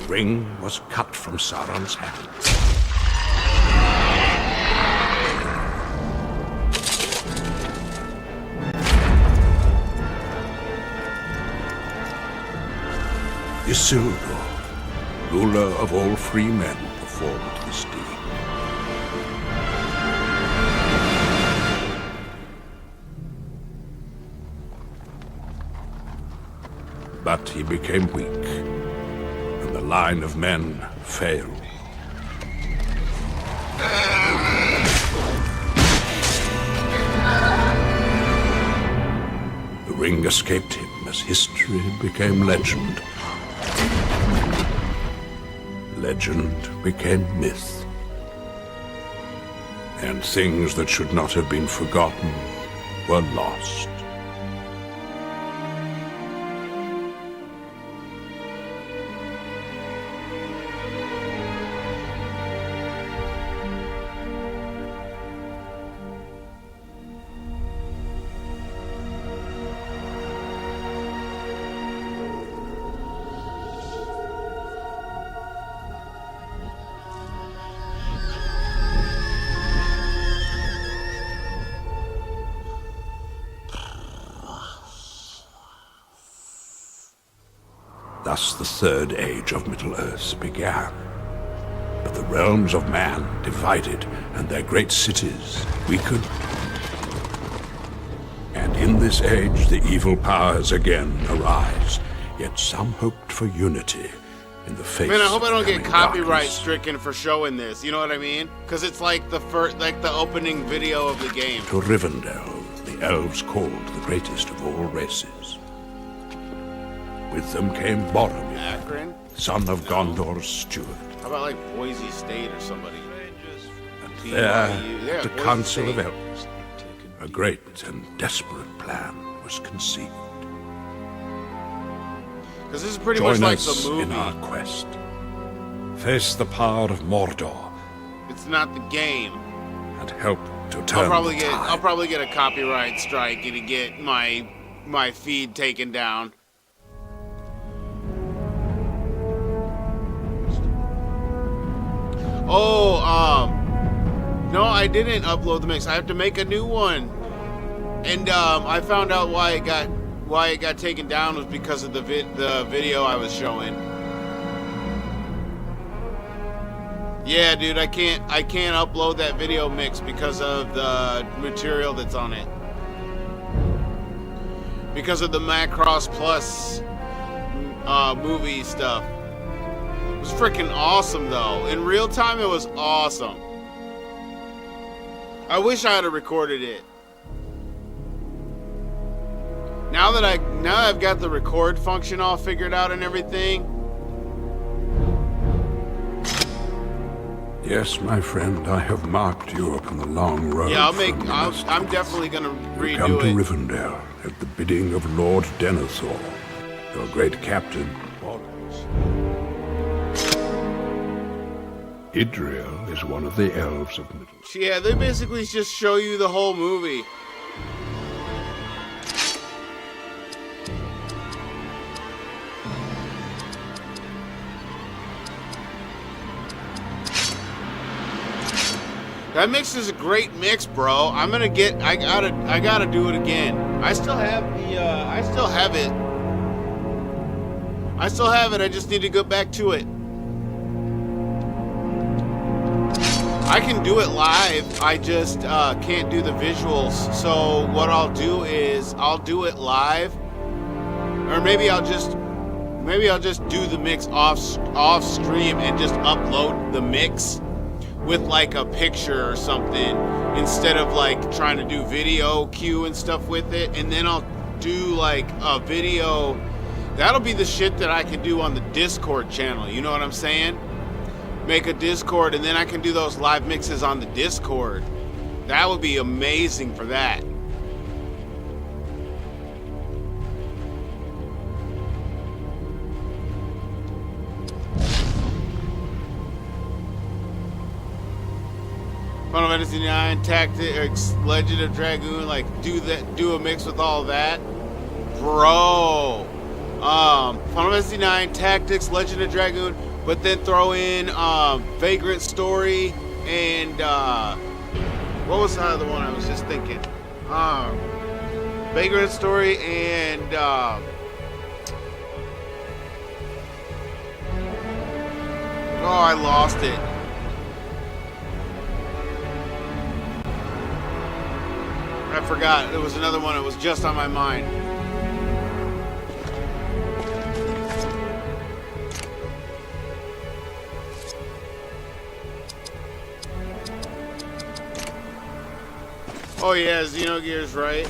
The ring was cut from Sauron's hand. Isildur, ruler of all free men, performed this deed. But he became weak, and the line of men failed. The ring escaped him as history became legend. Legend became myth. And things that should not have been forgotten were lost. Thus the Third Age of Middle-earth began. But the realms of man divided, and their great cities weakened. And in this age the evil powers again arise, yet some hoped for unity in the face Man, I hope I don't of get coming copyright darkness. stricken for showing this. You know what I mean? Because it's like the opening video of the game. To Rivendell, the elves called the greatest of all races. With them came Boromir, Akron? son of Gondor's steward. How about like Boise State or somebody? And there, Yeah, at the Boise Council State. of Elves, a great and desperate plan was conceived. Because this is pretty Join much like us the movie. in our quest. Face the power of Mordor It's not the game. and help to turn the tide. I'll probably get a copyright strike and get my feed taken down. Oh, no, I didn't upload the mix. I have to make a new one. And I found out why it got taken down was because of the video I was showing. Yeah, dude, I can't upload that video mix because of the material that's on it. Because of the Macross Plus movie stuff. It was freaking awesome though. In real time it was awesome. I wish I had recorded it. Now that I've got the record function all figured out and everything. Yes, my friend, I have marked you upon the long road. Yeah, from I'm definitely gonna You come redo to it. Rivendell at the bidding of Lord Denethor, your great captain. Idril is one of the elves of Middle. Yeah, they basically just show you the whole movie. That mix is a great mix, bro. I gotta do it again. I still have it. I just need to go back to it. I can do it live. I just can't do the visuals. So what I'll do is I'll do it live, or maybe I'll just do the mix off stream and just upload the mix with like a picture or something instead of like trying to do video cue and stuff with it, and then I'll do like a video. That'll be the shit that I can do on the Discord channel. You know what I'm saying? Make a Discord and then I can do those live mixes on the Discord. That would be amazing for that. Final Fantasy IX, Tactics, Legend of Dragoon, like do a mix with all that, bro. Final Fantasy IX, Tactics, Legend of Dragoon, but then throw in Vagrant Story and what was the other one I was just thinking? Vagrant Story and oh, I lost it. I forgot. There was another one that was just on my mind. Oh yeah, Xenogears, right?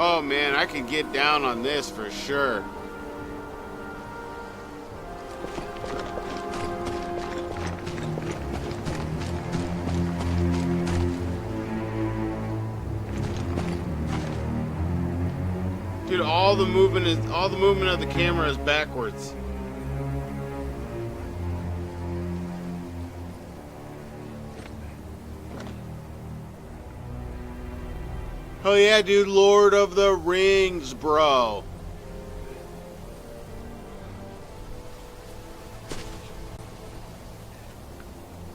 Oh man, I could get down on this for sure. all the movement of the camera is backwards. Oh yeah, dude, Lord of the Rings, bro.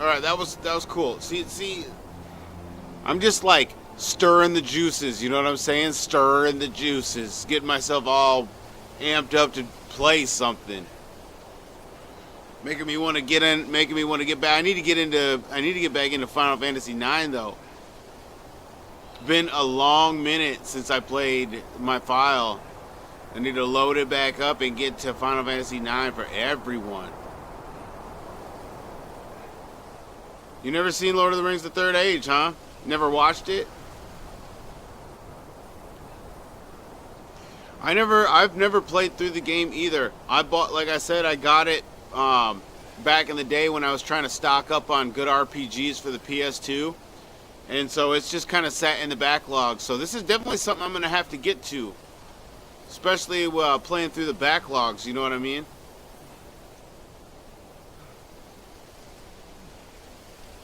All right, that was cool. See, I'm just like stirring the juices. You know what I'm saying? Stirring the juices, getting myself all amped up to play something. Making me want to get in. Making me want to get back. I need to get back into Final Fantasy IX though. It's been a long minute since I played my file. I need to load it back up and get to Final Fantasy IX for everyone. You never seen Lord of the Rings: The Third Age, huh? Never watched it? I've never played through the game either. I got it back in the day when I was trying to stock up on good RPGs for the PS2. And so it's just kind of sat in the backlog. So this is definitely something I'm going to have to get to. Especially playing through the backlogs, you know what I mean?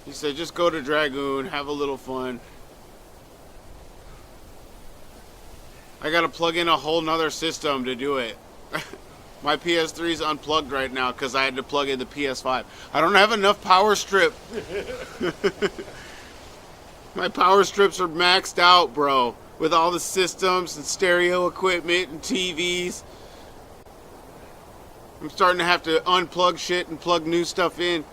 He said, just go to Dragoon, have a little fun. I gotta plug in a whole nother system to do it. My PS3 is unplugged right now because I had to plug in the PS5. I don't have enough power strip. My power strips are maxed out, bro. With all the systems and stereo equipment and TVs. I'm starting to have to unplug shit and plug new stuff in.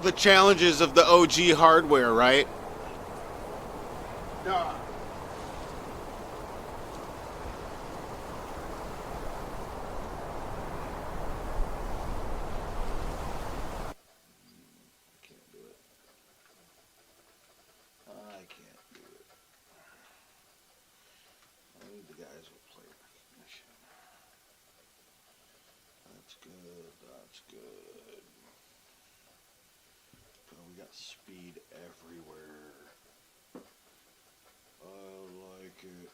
The challenges of the OG hardware, right? No. Can't do it. I can't do it. I need the guys with player recognition. That's good. That's good. We got speed everywhere. I like it.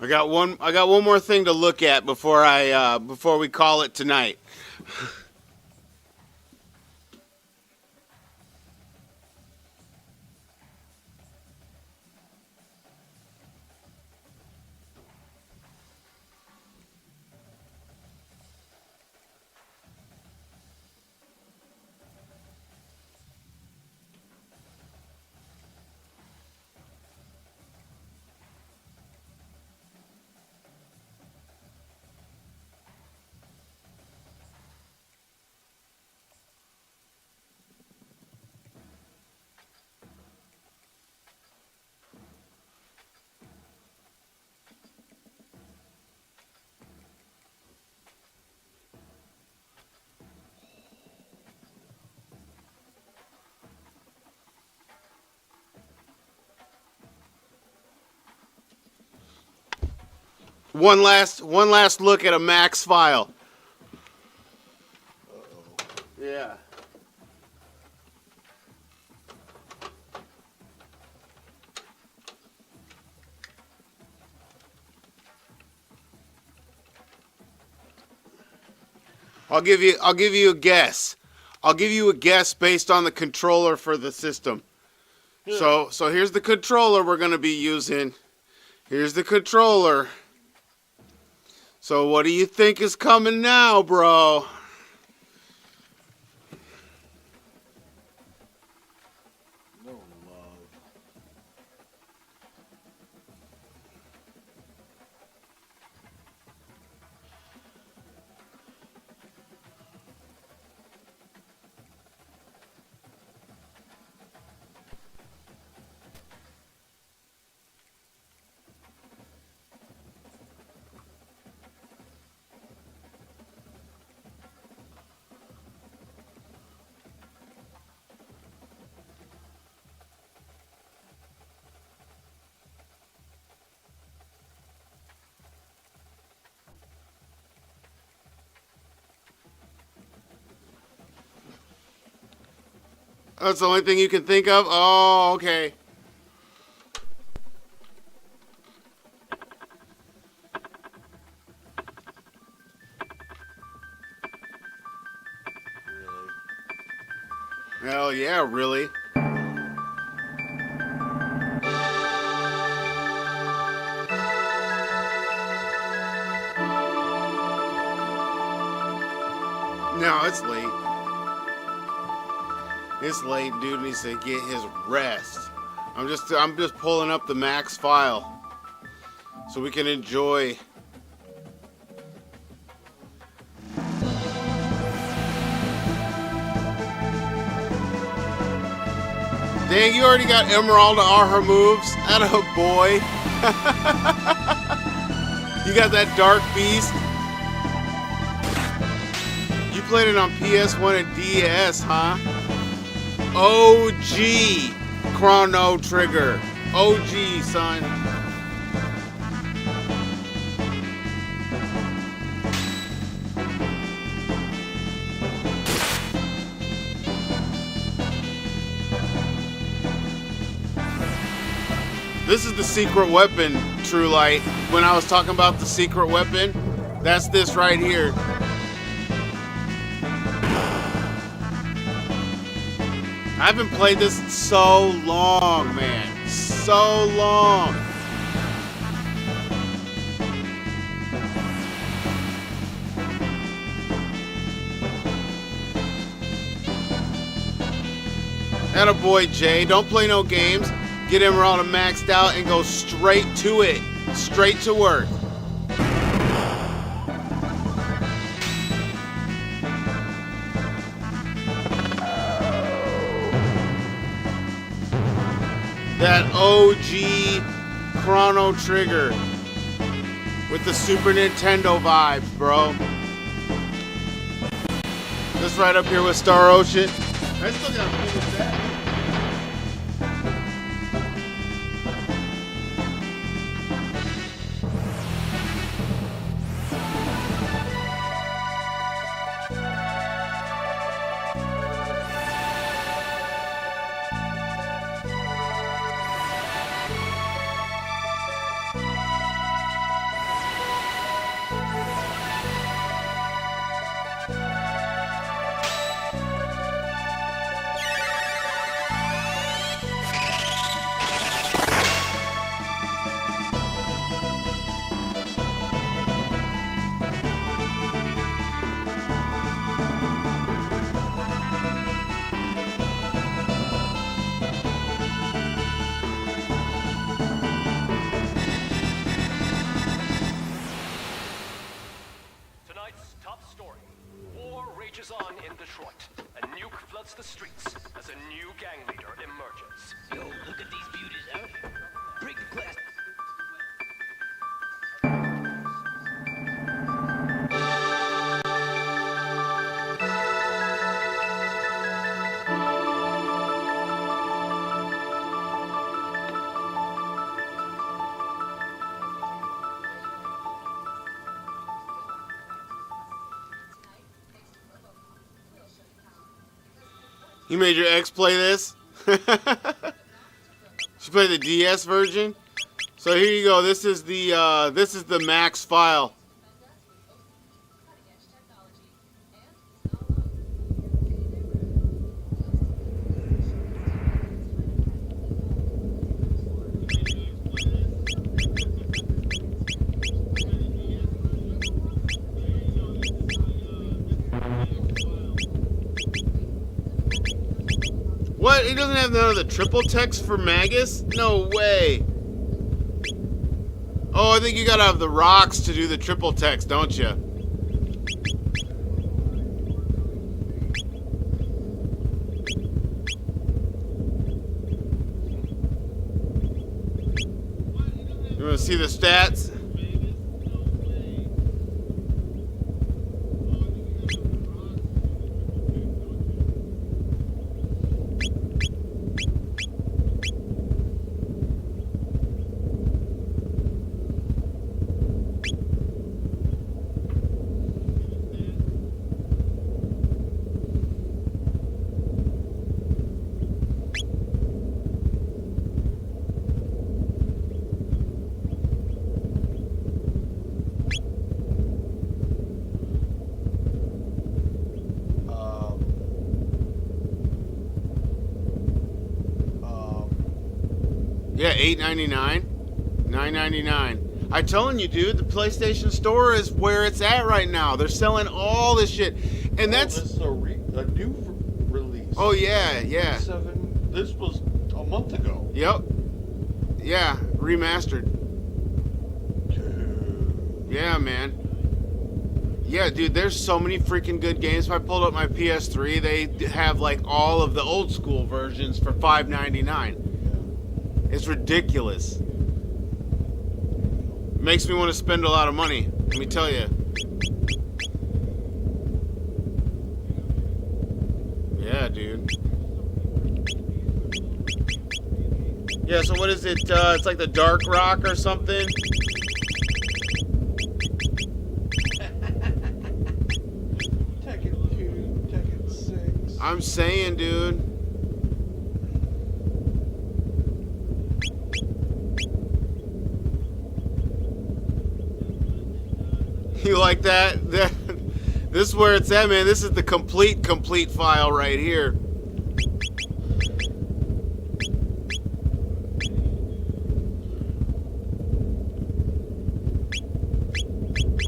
I got one more thing to look at before we call it tonight. One last look at a max file. Yeah. I'll give you a guess. I'll give you a guess based on the controller for the system. Yeah. So here's the controller we're going to be using. Here's the controller. So what do you think is coming now, bro? No love. That's the only thing you can think of? Oh, okay. Really? Hell yeah, really. No, it's late. It's late, dude needs to get his rest. I'm just pulling up the max file so we can enjoy. Dang, you already got Emerald are her moves. Atta boy. You got that Dark Beast. You played it on PS1 and DS, huh? OG Chrono Trigger. OG, son. This is the secret weapon, True Light. When I was talking about the secret weapon, that's this right here. I haven't played this in so long, man. So long. Atta boy, Jay. Don't play no games. Get Emerald maxed out and go straight to it. Straight to work. That OG Chrono Trigger with the Super Nintendo vibes, bro. This right up here with Star Ocean. I still gotta finish that. Tonight's top story. War rages on in Detroit. A nuke floods the streets as a new gang leader emerges. Yo, look at these beauties out here. Break the glass. You made your ex play this? She played the DS version. So here you go. This is the max file. What? He doesn't have none of the triple text for Magus? No way. Oh, I think you gotta have the rocks to do the triple text, don't you? You wanna see the stats? Yeah, $8.99, $9.99. I'm telling you, dude, the PlayStation Store is where it's at right now. They're selling all this shit, and that's This is a new release. oh yeah, yeah. This was a month ago. Yep. Yeah, remastered. Dude. Yeah, man. Yeah, dude, there's so many freaking good games. If I pulled up my PS3, they have like all of the old school versions for $5.99. It's ridiculous. Makes me want to spend a lot of money, let me tell you. Yeah, dude. Yeah, so what is it? It's like the Dark Rock or something. Tekken 2, Tekken 6. I'm saying, dude. You like that? This is where it's at, man. This is the complete file right here.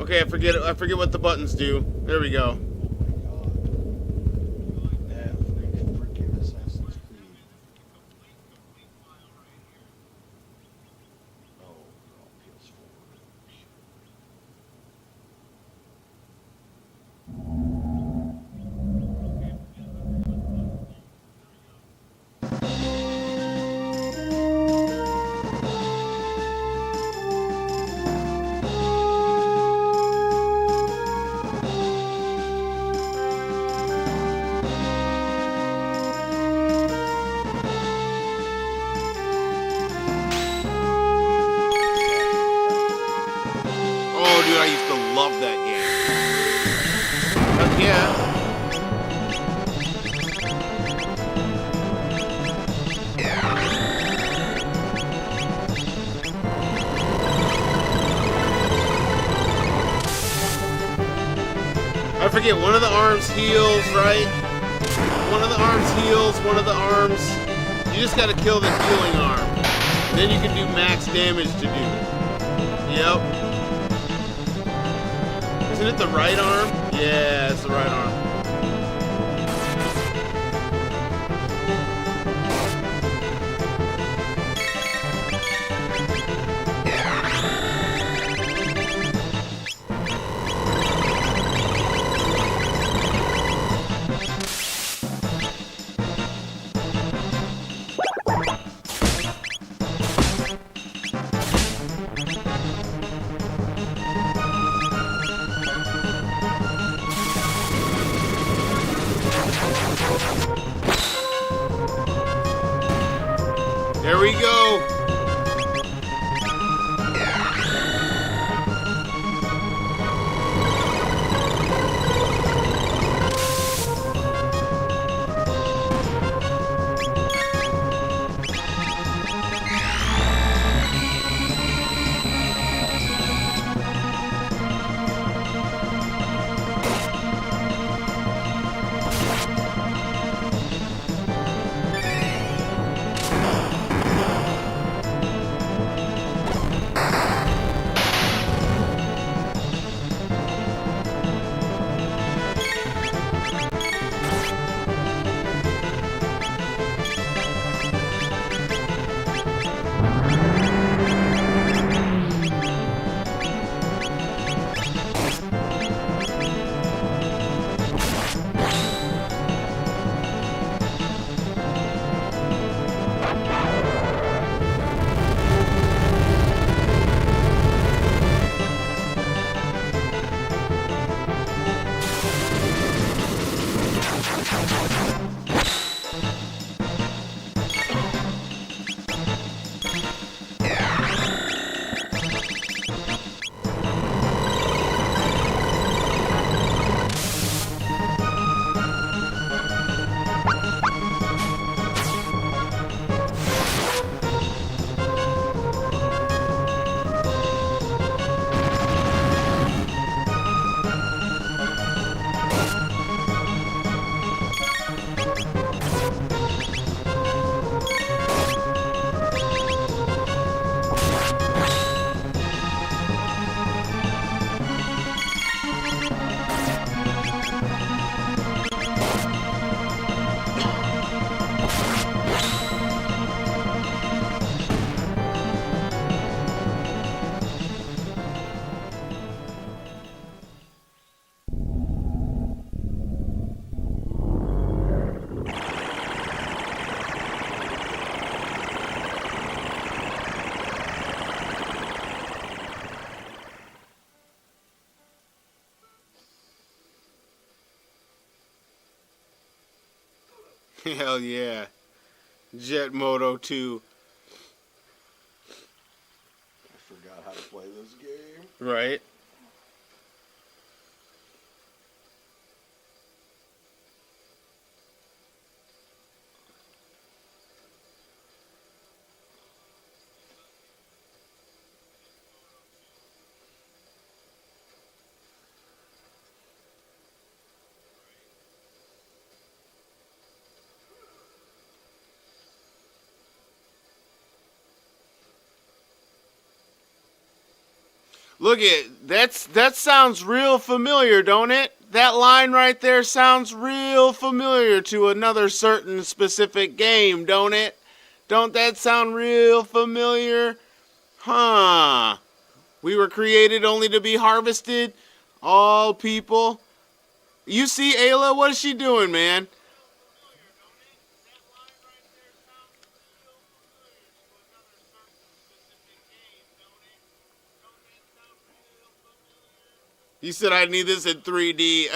Okay, I forget what the buttons do. There we go. Every freaking Assassin's Creed. Oh, PS4. Oh, dude, I used to love that game. Heck yeah. I forget, one of the arms heals, right? One of the arms heals, one of the arms... You just gotta kill the healing arm. And then you can do max damage to do it. Yep. Isn't it the right arm? Yeah, it's the right arm. Hell yeah. Jet Moto 2. I forgot how to play this game. Right. Look at that sounds real familiar, don't it? That line right there sounds real familiar to another certain specific game, don't it? Don't that sound real familiar? Huh. We were created only to be harvested. All people. You see Ayla, what is she doing, man? You said I need this in 3D.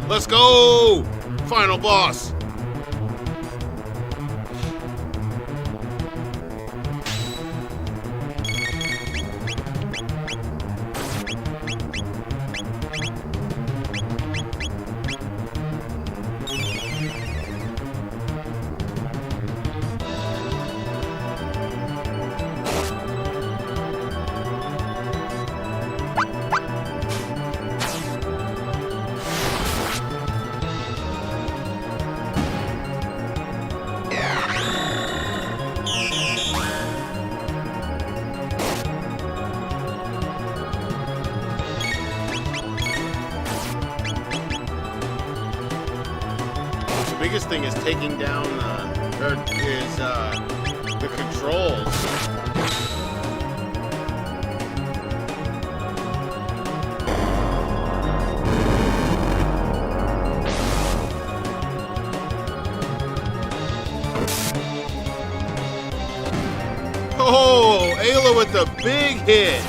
Let's go! Final boss. The biggest thing is taking down the controls. Oh, Ayla with the big hit.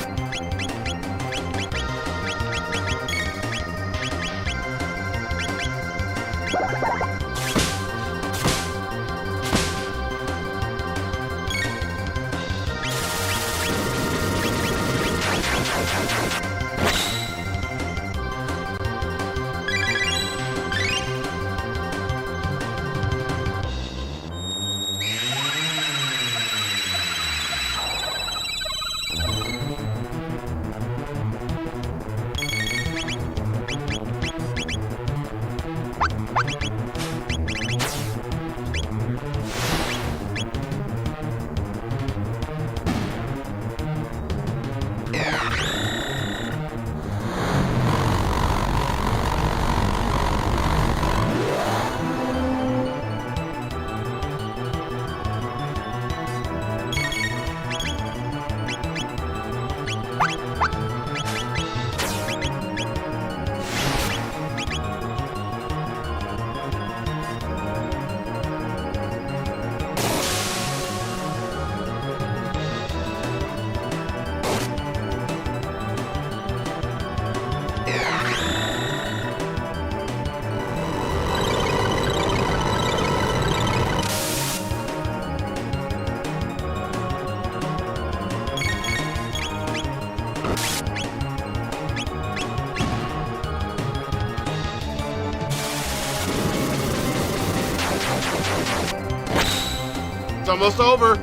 It's almost over.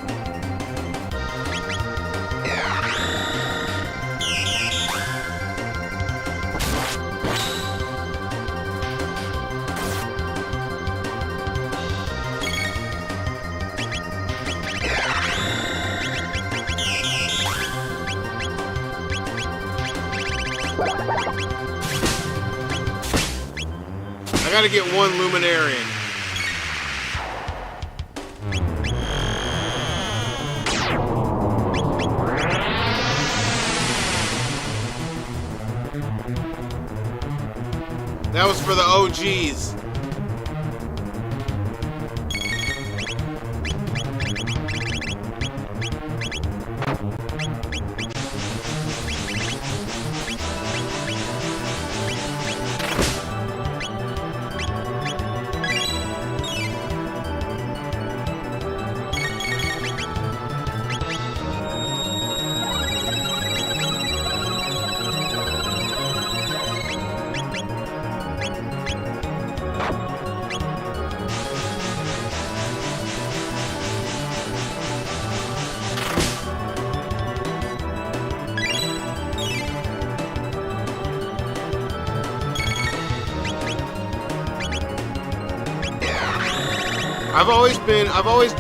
I gotta get one Luminarian. That was for for the OGs.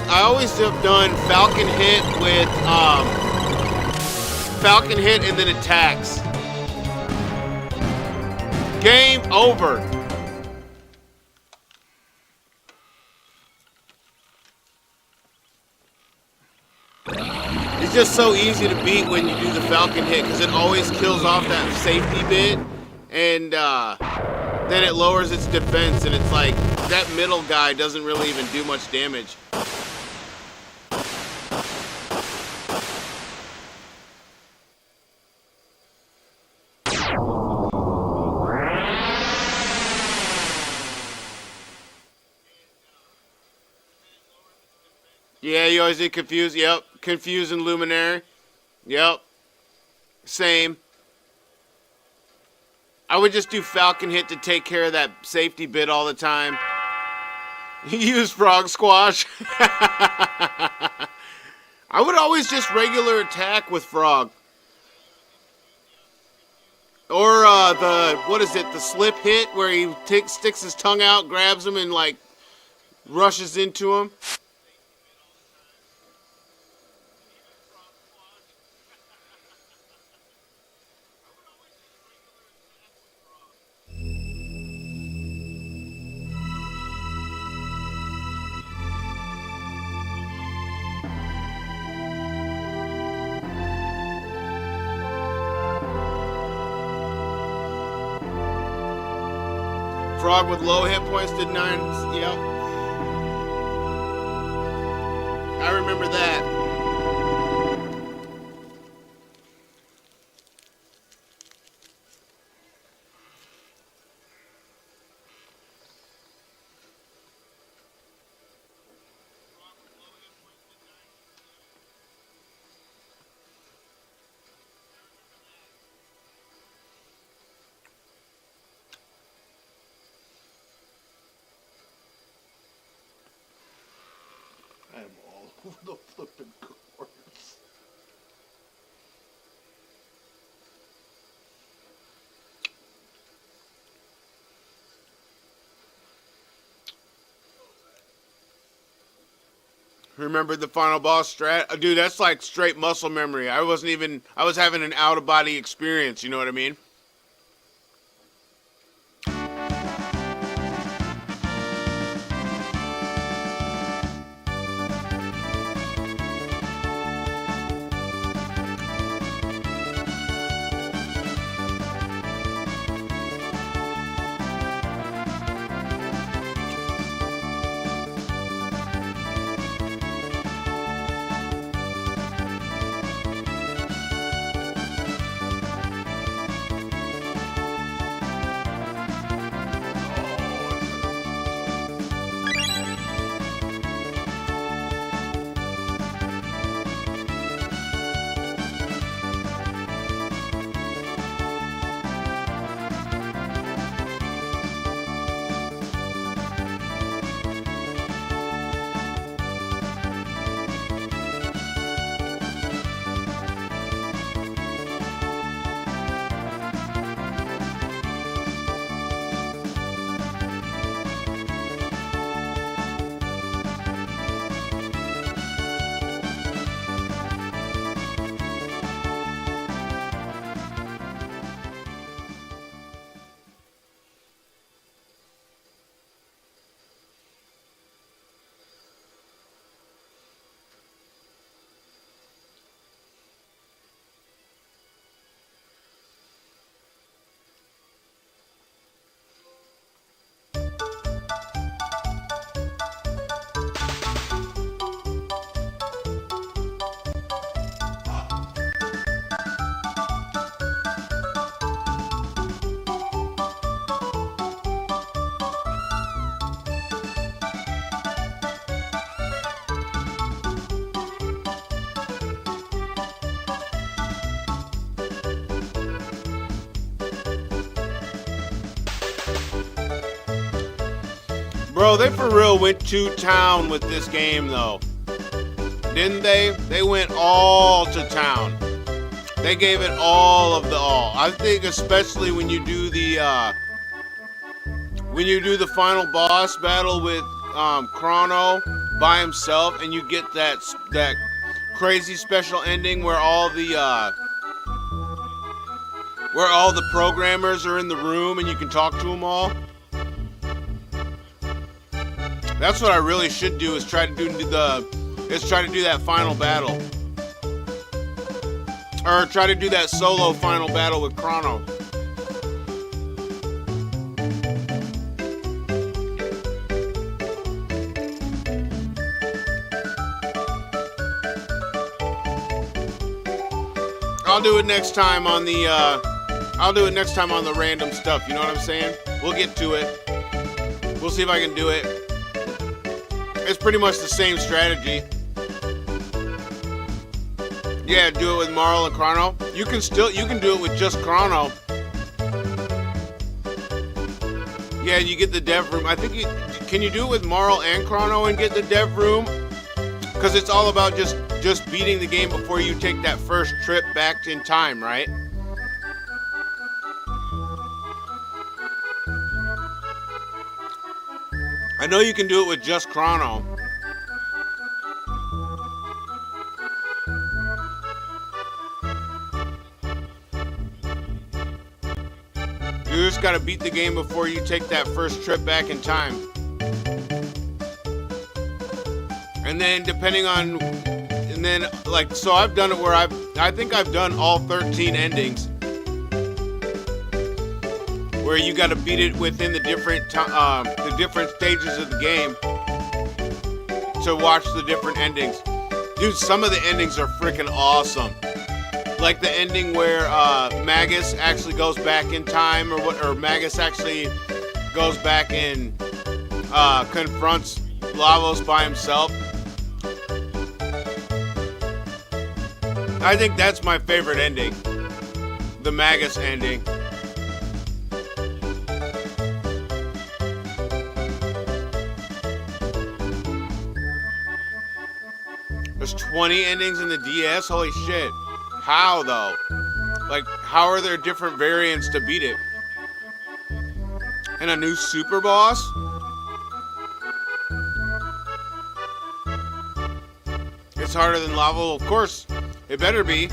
I always have done Falcon hit with Falcon hit and then attacks. Game over. It's just so easy to beat when you do the Falcon hit because it always kills off that safety bit, and then it lowers its defense, and it's like that middle guy doesn't really even do much damage. Yeah, you always get confused. Yep. Confused and Luminary. Yep. Same. I would just do Falcon hit to take care of that safety bit all the time. Use Frog Squash. I would always just regular attack with Frog. Or the slip hit where he sticks his tongue out, grabs him, and like rushes into him. Frog with low hit points did 9. Yep. I remember that. I'm all over the flipping cords. Remember the final boss strat? Dude, that's like straight muscle memory. I was having an out-of-body experience, you know what I mean? Bro, they for real went to town with this game, though. Didn't they? They went all to town. They gave it all of the all. I think especially when you do the final boss battle with Chrono by himself, and you get that crazy special ending where all the programmers are in the room and you can talk to them all. That's what I really should do, is try to do that final battle. Or try to do that solo final battle with Chrono. I'll do it next time on the random stuff, you know what I'm saying? We'll get to it. We'll see if I can do it. It's pretty much the same strategy. Yeah, do it with Marl and Chrono. You can do it with just Chrono. Yeah, you get the dev room. I think can you do it with Marl and Chrono and get the dev room? Because it's all about just beating the game before you take that first trip back in time, right? I know you can do it with just Chrono. You just gotta beat the game before you take that first trip back in time. And then so I've done it where I think I've done all 13 endings. Where you gotta beat it within the different stages of the game to watch the different endings. Dude, some of the endings are freaking awesome. Like the ending where Magus actually goes back in time, or Magus actually goes back and confronts Lavos by himself. I think that's my favorite ending. The Magus ending. There's 20 endings in the DS? Holy shit. How, though? Like, how are there different variants to beat it? And a new super boss? It's harder than lava. Well, of course, it better be.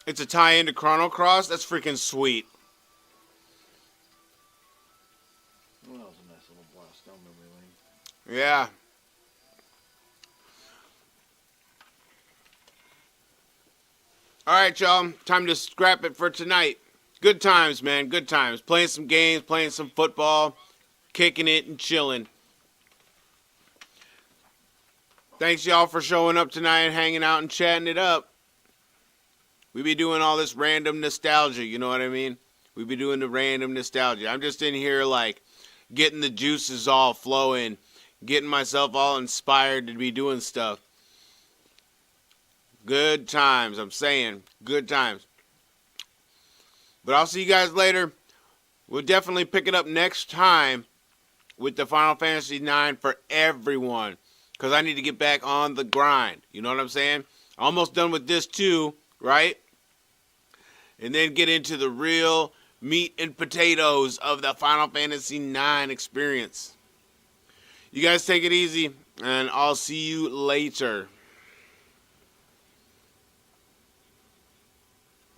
It's a tie-in to Chrono Cross? That's freaking sweet. Well, that was a nice little blast down memory lane. Yeah. Alright, y'all. Time to scrap it for tonight. Good times, man. Good times. Playing some games, playing some football, kicking it and chilling. Thanks, y'all, for showing up tonight and hanging out and chatting it up. We be doing all this random nostalgia, you know what I mean? We be doing the random nostalgia. I'm just in here, like, getting the juices all flowing, getting myself all inspired to be doing stuff. Good times, I'm saying. Good times. But I'll see you guys later. We'll definitely pick it up next time with the Final Fantasy IX for everyone. Because I need to get back on the grind. You know what I'm saying? Almost done with this too, right? And then get into the real meat and potatoes of the Final Fantasy IX experience. You guys take it easy, and I'll see you later.